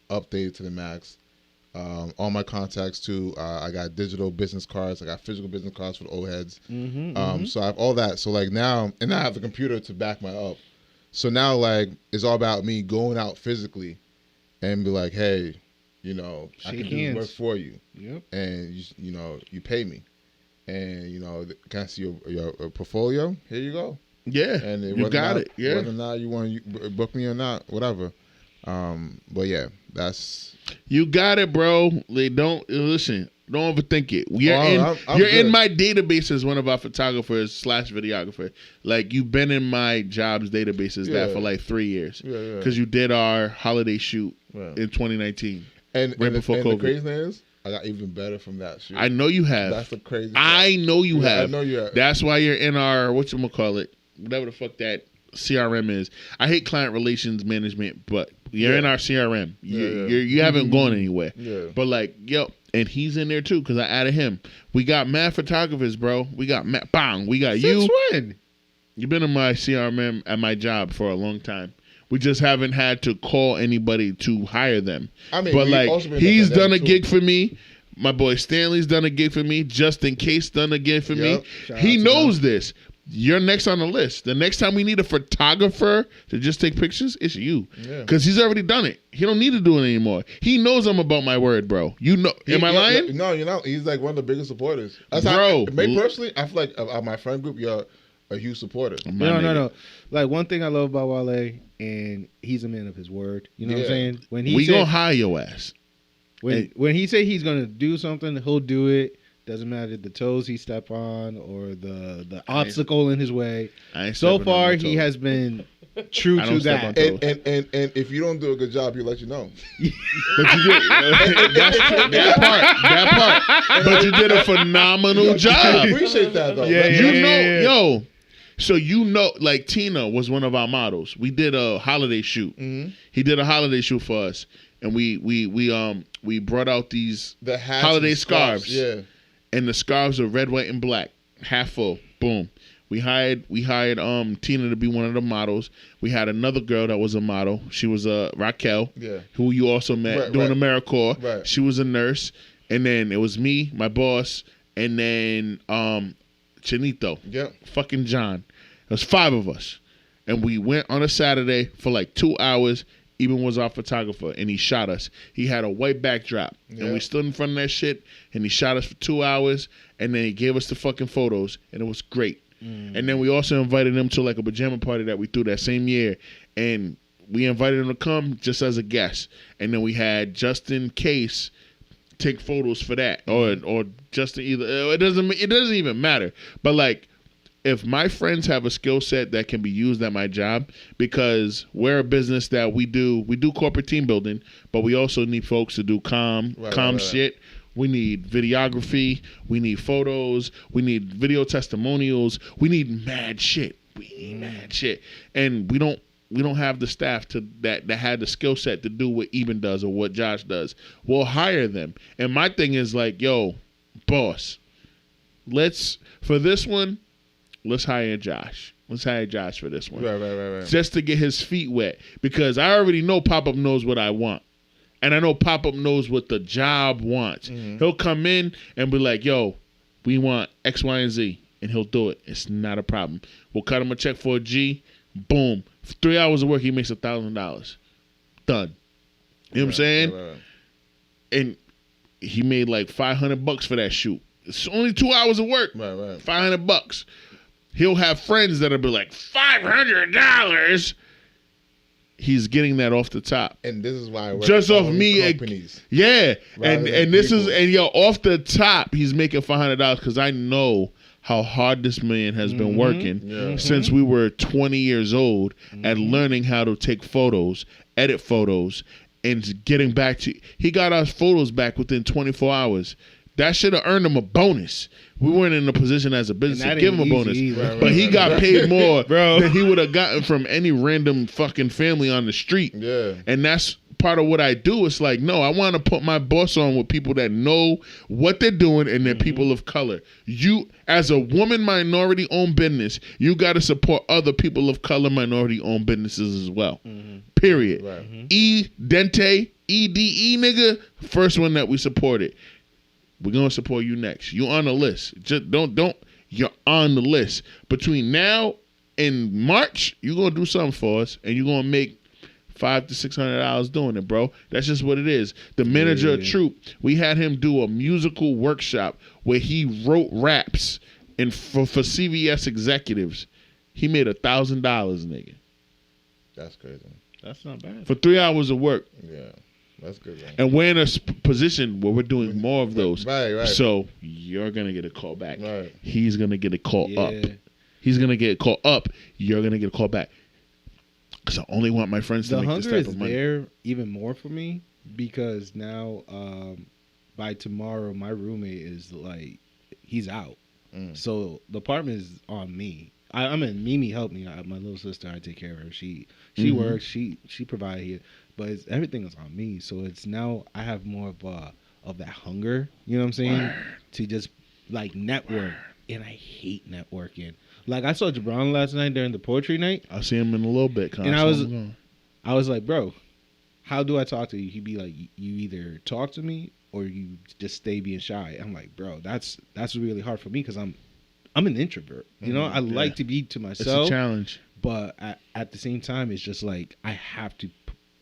updated to the max. All my contacts too. I got digital business cards. I got physical business cards for the old heads. So I have all that. So like now, and I have the computer to back my up. So now like it's all about me going out physically and be like, hey, I can do this work for you. Yep. And you pay me, and can I see your portfolio? Here you go. Yeah, And you got it. Yeah, whether or not you want to book me or not, whatever. But yeah, that's. You got it, bro. Don't listen. Don't overthink it. I'm You're good. in my database as one of our photographers / videographer. Like you've been in my jobs databases that for like 3 years. Yeah. Because you did our holiday shoot in 2019. And before the COVID. crazy thing is, I got even better from that shoot. I know you have. That's the crazy. I know you have. I know you have. That's why you're in our whatchamacallit, whatever the fuck that CRM is. I hate client relations management, but you're in our CRM. You haven't gone anywhere. Yeah. But like, and he's in there too because I added him. We got mad photographers, bro. We got mad. Bang. We got you. Since when? You've been in my CRM at my job for a long time. We just haven't had to call anybody to hire them. I mean, but we've like, also been he's in the done a pandemic, gig too. for me. My boy Stanley's done a gig for me. Just in case done a gig for me. Shout He out to knows this. You're next on the list. The next time we need a photographer to just take pictures, it's you. Yeah. Because he's already done it. He don't need to do it anymore. He knows I'm about my word, bro. You know. Am I lying? No, you're not. He's like one of the biggest supporters. Bro. Me personally, I feel like of my friend group, you're a huge supporter. My nigga. No. Like one thing I love about Wale, and he's a man of his word. You know what I'm saying? When We gonna hire your ass. when he say he's gonna do something, he'll do it. Doesn't matter the toes he step on or the obstacle in his way. I ain't So stepping on far, no he toes. has been true I to don't step on that. toes. And if you don't do a good job, he'll let you know. But you did that part. But you did a phenomenal I job. appreciate that though. Yeah. So like Tina was one of our models. We did a holiday shoot. Mm-hmm. He did a holiday shoot for us, and we brought out these The hats holiday and scarves. Yeah. And the scarves are red, white, and black, half full. Boom. We hired Tina to be one of the models. We had another girl that was a model. She was Raquel, who you also met doing AmeriCorps. Right. She was a nurse. And then it was me, my boss, and then Chinito. Yep. Fucking John. It was 5 of us. And we went on a Saturday for like 2 hours. Eben was our photographer, and he shot us. He had a white backdrop, and we stood in front of that shit, and he shot us for 2 hours, and then he gave us the fucking photos, and it was great. And then we also invited him to like a pajama party that we threw that same year, and we invited him to come just as a guest. And then we had Justin Case take photos for that, or Justin either. It doesn't even matter. But like, if my friends have a skill set that can be used at my job, because we're a business that we do corporate team building, but we also need folks to do comm shit. We need videography. We need photos. We need video testimonials. We need mad shit. And we don't have the staff that had the skill set to do what Eben does or what Josh does. We'll hire them. And my thing is like, yo, boss, for this one, let's hire Josh. Let's hire Josh for this one. Right. Just to get his feet wet. Because I already know Pop-Up knows what I want. And I know Pop-Up knows what the job wants. Mm-hmm. He'll come in and be like, yo, we want X, Y, and Z. And he'll do it. It's not a problem. We'll cut him a check for a G. Boom. 3 hours of work, he makes $1,000. Done. You know what I'm saying? Right. And he made like $500 for that shoot. It's only 2 hours of work. Right. $500. He'll have friends that'll be like $500. He's getting that off the top. And this is why I work just with off all me, these companies. yeah. Rather And than this people. is off the top. He's making $500 because I know how hard this man has been working since we were 20 years old at learning how to take photos, edit photos, and getting back to. He got our photos back within 24 hours. That should have earned him a bonus. We weren't in a position as a business to give him a bonus. But he got paid more than he would have gotten from any random fucking family on the street. Yeah. And that's part of what I do. It's like, no, I want to put my boss on with people that know what they're doing and they're people of color. You, as a woman minority-owned business, you got to support other people of color minority-owned businesses as well. Period. Right. Dente, EDE nigga, first one that we supported. We're going to support you next. You on the list. Just don't, you're on the list. Between now and March, you're going to do something for us and you're going to make $500 to $600 doing it, bro. That's just what it is. The manager of Troop, we had him do a musical workshop where he wrote raps and for CVS executives. He made $1,000, nigga. That's crazy. That's not bad. For 3 hours of work. Yeah. That's good, man. And we're in a position where we're doing more of those. Right. So you're going to get a call back. Right. He's going to get a call up. Yeah. He's going to get a call up. You're going to get a call back. Because I only want my friends to The make this hunger type is of money. there even more for me because now by tomorrow my roommate is like he's out. So the apartment is on me. I mean Mimi helped me. My little sister, I take care of her. She works. She provided here, but everything is on me. So it's now I have more of that hunger. You know what I'm saying? To just like network, and I hate networking. Like I saw Jabron last night during the poetry night. I'll see him in a little bit. And I was like, bro, how do I talk to you? He'd be like, you either talk to me or you just stay being shy. I'm like, bro, that's really hard for me because I'm an introvert. You know, I like to be to myself. It's a challenge. But at the same time, it's just like I have to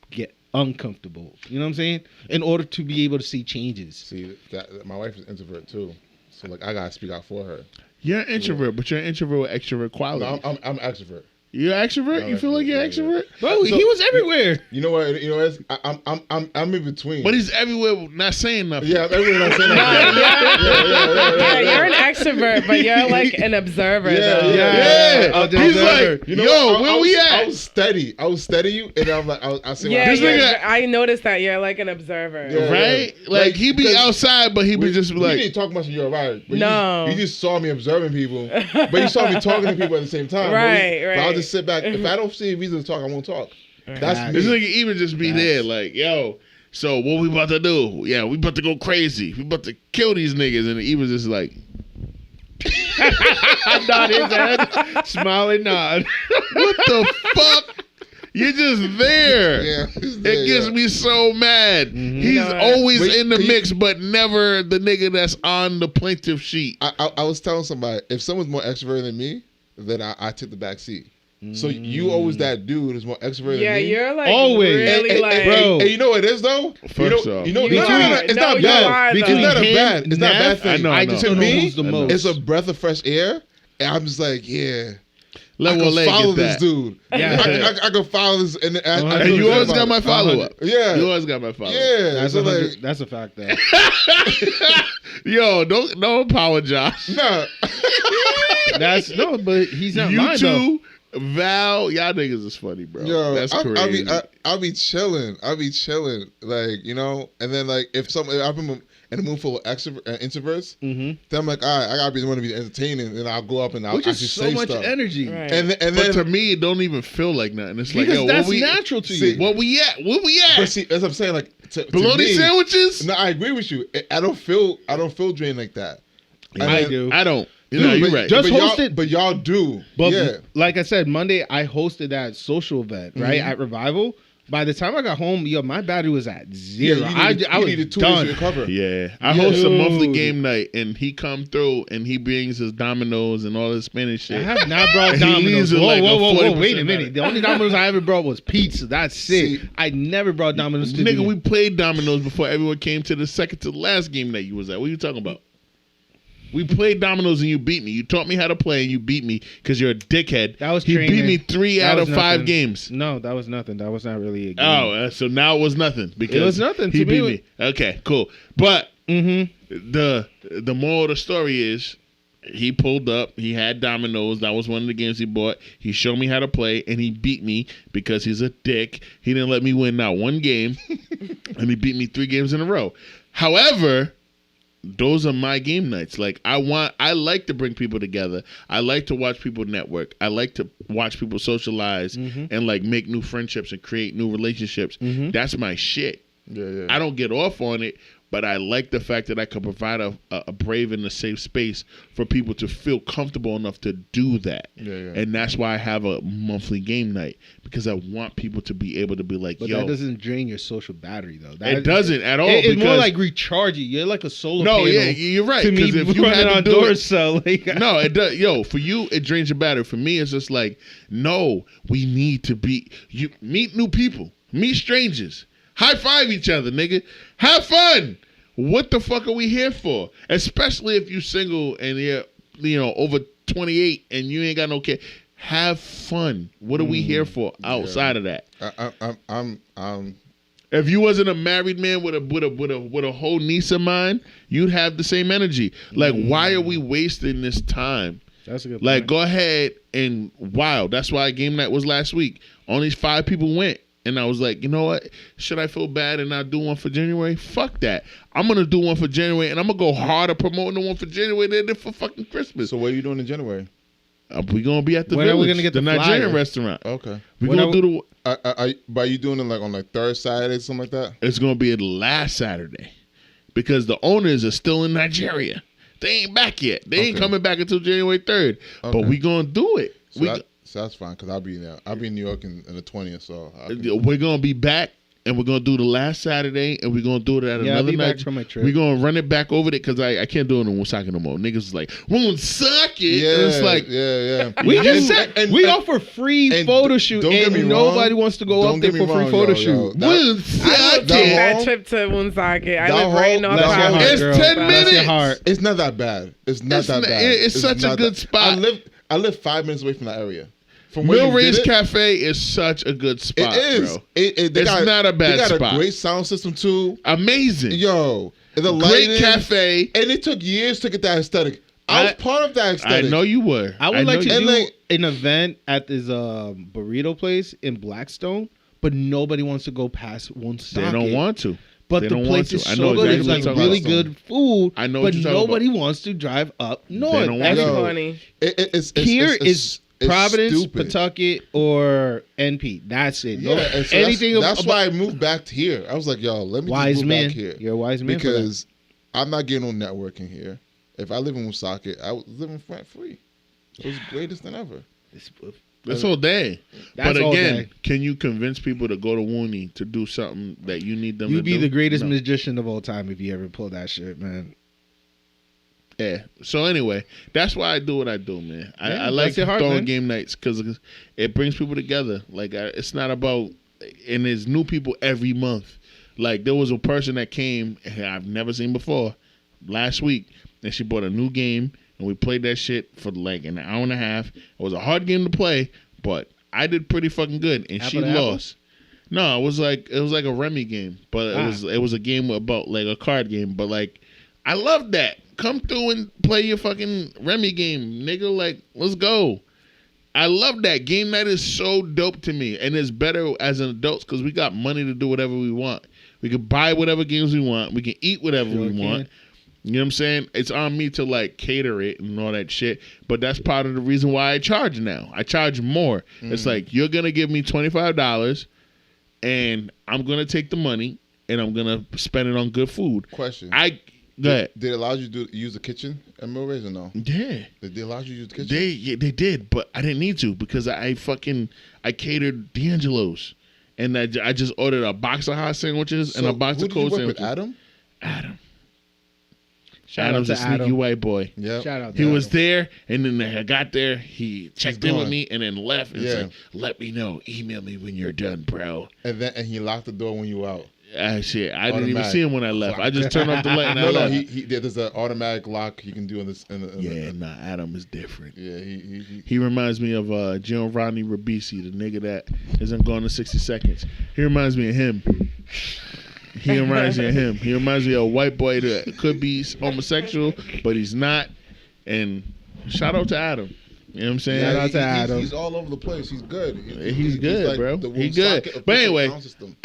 get uncomfortable. You know what I'm saying? In order to be able to see changes. See, that my wife is introvert too, so like I gotta speak out for her. You're an introvert, but you're an introvert with extrovert quality. No, I'm extrovert. You're an extrovert? You feel like you're an extrovert? Bro, he was everywhere. You know what? You know what? I'm in between. But he's everywhere not saying nothing. Yeah, I'm everywhere not saying nothing. Yeah, you're an extrovert, but you're like an observer. though. Yeah. He's like, You know yo, what? where we at? I was steady. you, and I'm like, I say, Yeah, This nigga- I noticed that you're like an observer. Yeah. Right? Like he be 'cause outside, but he be just we like, didn't talk much when you arrived. But No. you just saw me observing people, but you saw me talking to people at the same time. Right, But I'll right. just sit back. If I don't see a reason to talk, I won't talk. That's this me. nigga even just be there, like, yo, so what we about to do? Yeah, we about to go crazy. We about to kill these niggas. And he was just like, Nod his head, smiling nod. what the fuck? You're just there. Yeah, It gets me so mad. He's No, always but in the he- mix, but never the nigga that's on the plaintiff sheet. I was telling somebody, if someone's more extroverted than me, then I take the back seat. So you always that dude who's more extroverted Yeah, than me. you're like Always. really like. bro. And you know what it is though? First off. You know, You no, are. it's No, not you bad. are, It's though. not a Him, bad. It's not a bad Neff, thing. I know, I know. just To don't know me, who's the most. it's a breath of fresh air, and I'm just like, yeah. Let I Wole can follow get this that. dude. Yeah. I can follow this, and I And And feel you good always about got it. my follow up. Yeah. You always got my follow up. Yeah, That's so a like, that's a fact though. Yo, don't apologize. nah. That's no, but he's not You mine though. two, Val, y'all niggas is funny, bro. Yo, That's crazy. I'll be chilling. Like, you know, and then like if I've been in a mood full of introverts, then I'm like, all right, I gotta be the one to be entertaining, and I'll go up and I'll Which actually is so say much stuff. energy. Right. And but then to me, it don't even feel like nothing. It's like, Because yo, that's what we, natural to see, you. what we at? What we at? but see, as I'm saying, like to Bologna me, sandwiches? No, I agree with you. I don't feel drained like that. I do. I don't. You Dude, know, you're but- right. just but host y'all, it. But y'all do. But yeah. like I said, Monday I hosted that social event, right? At Revival. By the time I got home, my battery was at 0. I was needed 2 done. days to recover. Yeah, I host a monthly game night, and he come through and he brings his dominoes and all his Spanish shit. I have not brought And he dominoes. leaves it Whoa, like a whoa, 40% wait a minute. better. The only dominoes I ever brought was pizza. That's it. See, I never brought dominoes to Nigga, we played dominoes before everyone came to the second to the last game night you was at. What are you talking about? We played dominoes and you beat me. You taught me how to play and you beat me because you're a dickhead. That was he training. beat me 3 That out was of 5 nothing. games. No, that was nothing. That was not really a game. Oh, so now it was nothing because It was nothing He to beat me. me. Okay, cool. But Mm-hmm. the moral of the story is he pulled up. He had dominoes. That was one of the games he bought. He showed me how to play, and he beat me because he's a dick. He didn't let me win not one game, and he beat me 3 games in a row. However, those are my game nights. Like I like to bring people together. I like to watch people network. I like to watch people socialize and like make new friendships and create new relationships. That's my shit. Yeah. I don't get off on it, but I like the fact that I can provide a brave and a safe space for people to feel comfortable enough to do that. Yeah. And that's why I have a monthly game night, because I want people to be able to be like, But yo. that doesn't drain your social battery, though. It doesn't at all. It's more because- like recharging. You're like a solar No, panel. yeah, you're right. To me, Because if you running had to on do doors, it, so like, no, it does. Yo, for you, it drains your battery. For me, it's just like, no, we need to meet new people, meet strangers, high five each other, nigga, have fun. What the fuck are we here for? Especially if you single and you're, over 28 and you ain't got no kid. Have fun. What are we here for outside of that? I'm If you wasn't a married man with a whole niece of mine, you'd have the same energy. Like, why are we wasting this time? that's a good point. Like, go ahead and wow. That's why game night was last week. Only 5 people went. And I was like, you know what? Should I feel bad and not do one for January? Fuck that. I'm going to do one for January, and I'm going to go harder promoting the one for January than I did for fucking Christmas. So what are you doing in January? We're going to be at the When are we Village, gonna get the the Nigerian flyer? restaurant. Okay. We're When going to do But are you doing it like on like third Saturday, something like that? it's going to be the last Saturday because the owners are still in Nigeria. They ain't back yet. They ain't coming back until January 3rd. But Okay. we going to do it. So that's fine because I'll be there. I'll be in New York in the 20th. So We're going to be back, and we're going to do the last Saturday, and we're going to do it at I'll another be back night. from my trip. We're going to run it back over it because I can't do it in Wokachu no more. Niggas is like, Wokachu. yeah, And it's like, yeah. we just And- said we offer free and photo shoot, don't get me and wrong, nobody wants to go don't up there get for me free wrong, photo yo, shoot. yo. I Wokachu. did whole- that trip to Woonsocket. I that live right whole- North bless your Hollywood. heart, It's girl. 10 Bless your minutes. heart. It's not that bad. It's not that bad. It's such a not good that- spot. I live 5 minutes away from that area. From where Mill you Race did it, Cafe is such a good spot, it is. bro. It's not a bad They got spot. a great sound system too. Amazing. Yo, the Great lighting, cafe. and it took years to get that aesthetic. I was part of that I aesthetic. know you were. I would like to know do you- And, like- an event at this burrito place in Blackstone, but nobody wants to go past Woonsocket. They don't want to. But They the don't place want is to. I so know good. exactly It's what like you're talking really about. good food. I know what but you're talking nobody about. wants to drive up north. don't That's want Yo, funny. It's here it's is Providence, stupid. Pawtucket, or NP. That's it. Yeah, No, and so anything that's about why I moved back to here. I was like, yo, let me wise just move man. back here. You're a wise man for that. Because I'm not getting no networking here. If I live in Woonsocket, I was living rent free. It was the greatest than ever. That's all day. That's but all again, day. can you convince people to go to Woonie to do something that you need them to You'd do? be the greatest No. magician of all time if you ever pull that shit, man. Yeah. So anyway, that's why I do what I do, man. Yeah, I like bless your heart, throwing man. game nights because it brings people together. Like it's not about, and there's new people every month. Like there was a person that came I've never seen before last week, and she bought a new game, and we played that shit for like an hour and a half. It was a hard game to play, but I did pretty fucking good, and she Apple to apple? lost. No, it was like a Remy game, but it was a game about like a card game, but like I love that. Come through and play your fucking Remy game, nigga. Like, let's go. I love that. Game night is so dope to me, and it's better as an adults because we got money to do whatever we want. We can buy whatever games we want. We can eat whatever we want. You know what I'm saying? It's on me to like cater it and all that shit. But that's part of the reason why I charge now. I charge more. It's like you're gonna give me $25, and I'm gonna take the money and I'm gonna spend it on good food. Question. Go ahead. Did it allow you to use the kitchen at Mill Race or no? Yeah. Did they allow you to use the kitchen? They did, but I didn't need to because I catered D'Angelo's and I just ordered a box of hot sandwiches and a box of cold sandwiches. Adam? Adam. Shout Adam's out a to sneaky Adam. white boy. Yeah. Shout out. He To was Adam. there, and then I got there. He checked in with gone. me, and then left and Yeah. said, "Let me know. Email me when you're done, bro." And he locked the door when you were out. Shit, I didn't even Automatic. see him when I left. I just turned off the light and I No, left. there's an automatic lock you can do in this. Nah, Adam is different. Yeah, he He reminds me of Giovanni Ribisi, the nigga that isn't gone in 60 seconds. He reminds me of him. He reminds me of him. He reminds me of a white boy that could be homosexual, but he's not. And shout out to Adam. You know what I'm saying? Shout out to Adam. He's all over the place. He's good. He's good, like bro. the He's Woosaka good. of But the anyway, sound system.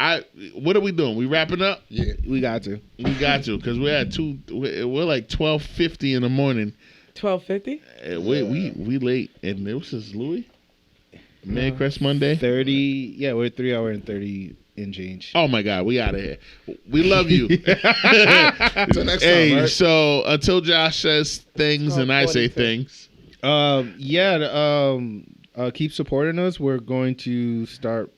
what are we doing? We wrapping up? Yeah. We got to. We got to, because we're at we're like 12:50 in the morning. 12:50. We late, and this is Louis. Merry Christmas Monday. 30. Yeah, we're 3 hour and 30 in change. Oh my God, we out of here. We love you. Till next Hey, time, right? so until Josh says things and I say 46. things. Keep supporting us. We're going to start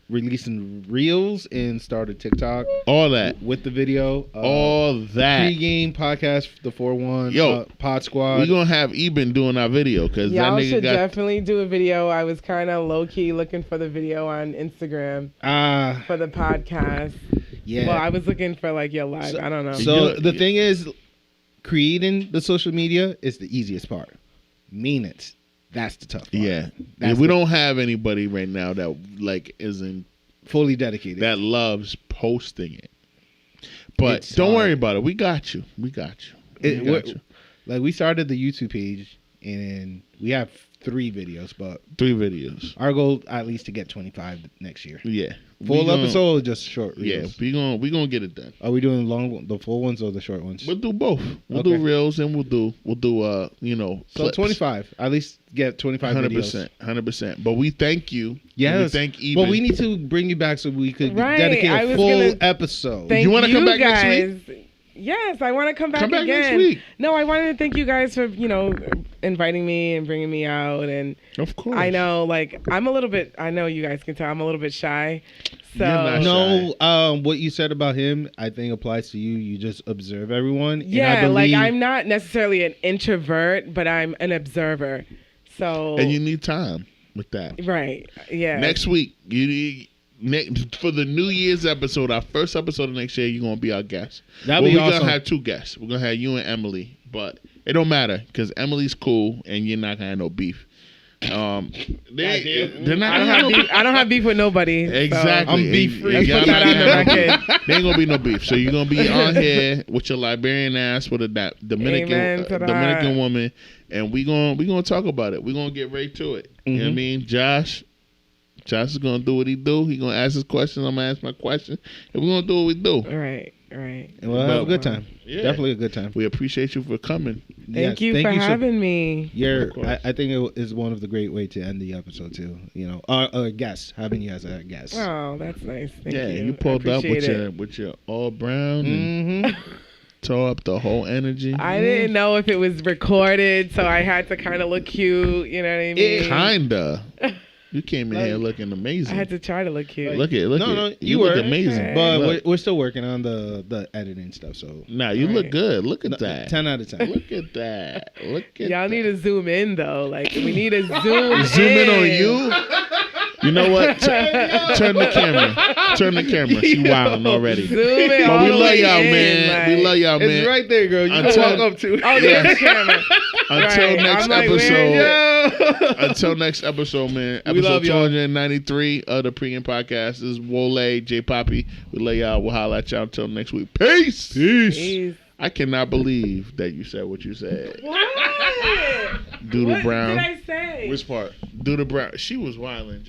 releasing reels and start a TikTok All that. with the video. All that. Pregame podcast, the 4-1. Yo, Pod Squad. We're going to have Eben doing our video, because that Y'all nigga should got... definitely do a video. I was kind of low key looking for the video on Instagram for the podcast. Yeah. Well, I was looking for like your live. I don't know. So You- the thing is, creating the social media is the easiest part. That's the tough part. Yeah. That's We the- don't have anybody right now that like isn't fully dedicated. that loves posting it. But It's don't hard. worry about it. We got you. We got you. We got you. Like, we started the YouTube page and we have 3 videos, but 3 videos. our goal at least to get 25 next year. Yeah. Full episode or just short Yeah, reels? we gonna get it done. Are we doing the full ones or the short ones? We'll do both. We'll Okay. do reels and we'll do So clips. 25. At least get 25 videos. 100%. But we thank you. Yes. We thank Eben. But we need to bring you back so we could Right, dedicate I a was full gonna- episode. Thank You wanna come back next guys. Yes, I want to come back Come back again. next week. No, I wanted to thank you guys for inviting me and bringing me out. And Of course. I know, like, I'm a little bit. I know you guys can tell I'm a little bit shy. So You're not shy. No, what you said about him, I think applies to you. You just observe everyone. yeah, and I like believe, I'm not necessarily an introvert, but I'm an observer. So And you need time with that. right, yeah. Next week, for the New Year's episode, our first episode of next year, you're gonna be our guest. That'd Well, be we're awesome. gonna have 2 guests. We're gonna have you and Emily, but it don't matter because Emily's cool and you're not gonna have no beef. They're not I gonna don't have have no beef. I don't have beef with nobody. so- Exactly. I'm beef free. Let's Y'all put that not on the gonna have no record. beef. There ain't gonna be no beef. So you're gonna be on here with your Liberian ass with a Dominican Amen to that. Dominican woman, and we gonna talk about it. We gonna get right to it. You know what I mean? Josh is gonna do what he do. He gonna ask his questions. I'm gonna ask my question, and we're gonna do what we do. Right. And we'll have a good time. Yeah. Definitely a good time. We appreciate you for coming. Thank Yes, you for so- having me. You're, Of course. I think it is one of the great way to end the episode too. A guest, having you as a guest. Oh, that's nice. Thank Yeah, you. you pulled I up appreciate with it. your all brown and tore up the whole energy. I didn't know if it was recorded, so I had to kind of look cute. You know what I mean? Kinda. You came in here looking amazing. I had to try to look cute. Look at No, you you look were. amazing. But Look. we're still working on the editing stuff. So Nah, you look Right. good. Look at that. 10 out of 10. Look at that. Look at Y'all that. need to zoom in though. Like we need to zoom Zoom in on you. You know what? Turn the camera. Turn the camera. She wilding already. Zoom in. But all we the love way y'all, in, man. We like- love y'all, man. It's right there, girl. You Until- can walk up to it. Oh, there's the camera. Until Right. next I'm like, episode. Until next episode, man. We love Episode y'all. 293 of the Pregame Podcast. This is Wole J Papi. We love y'all. We'll holla at y'all until next week. Peace. Jeez. I cannot believe that you said what you said. What? Doodle What Brown. did I say? Which part? Doodle Brown. She was wilding.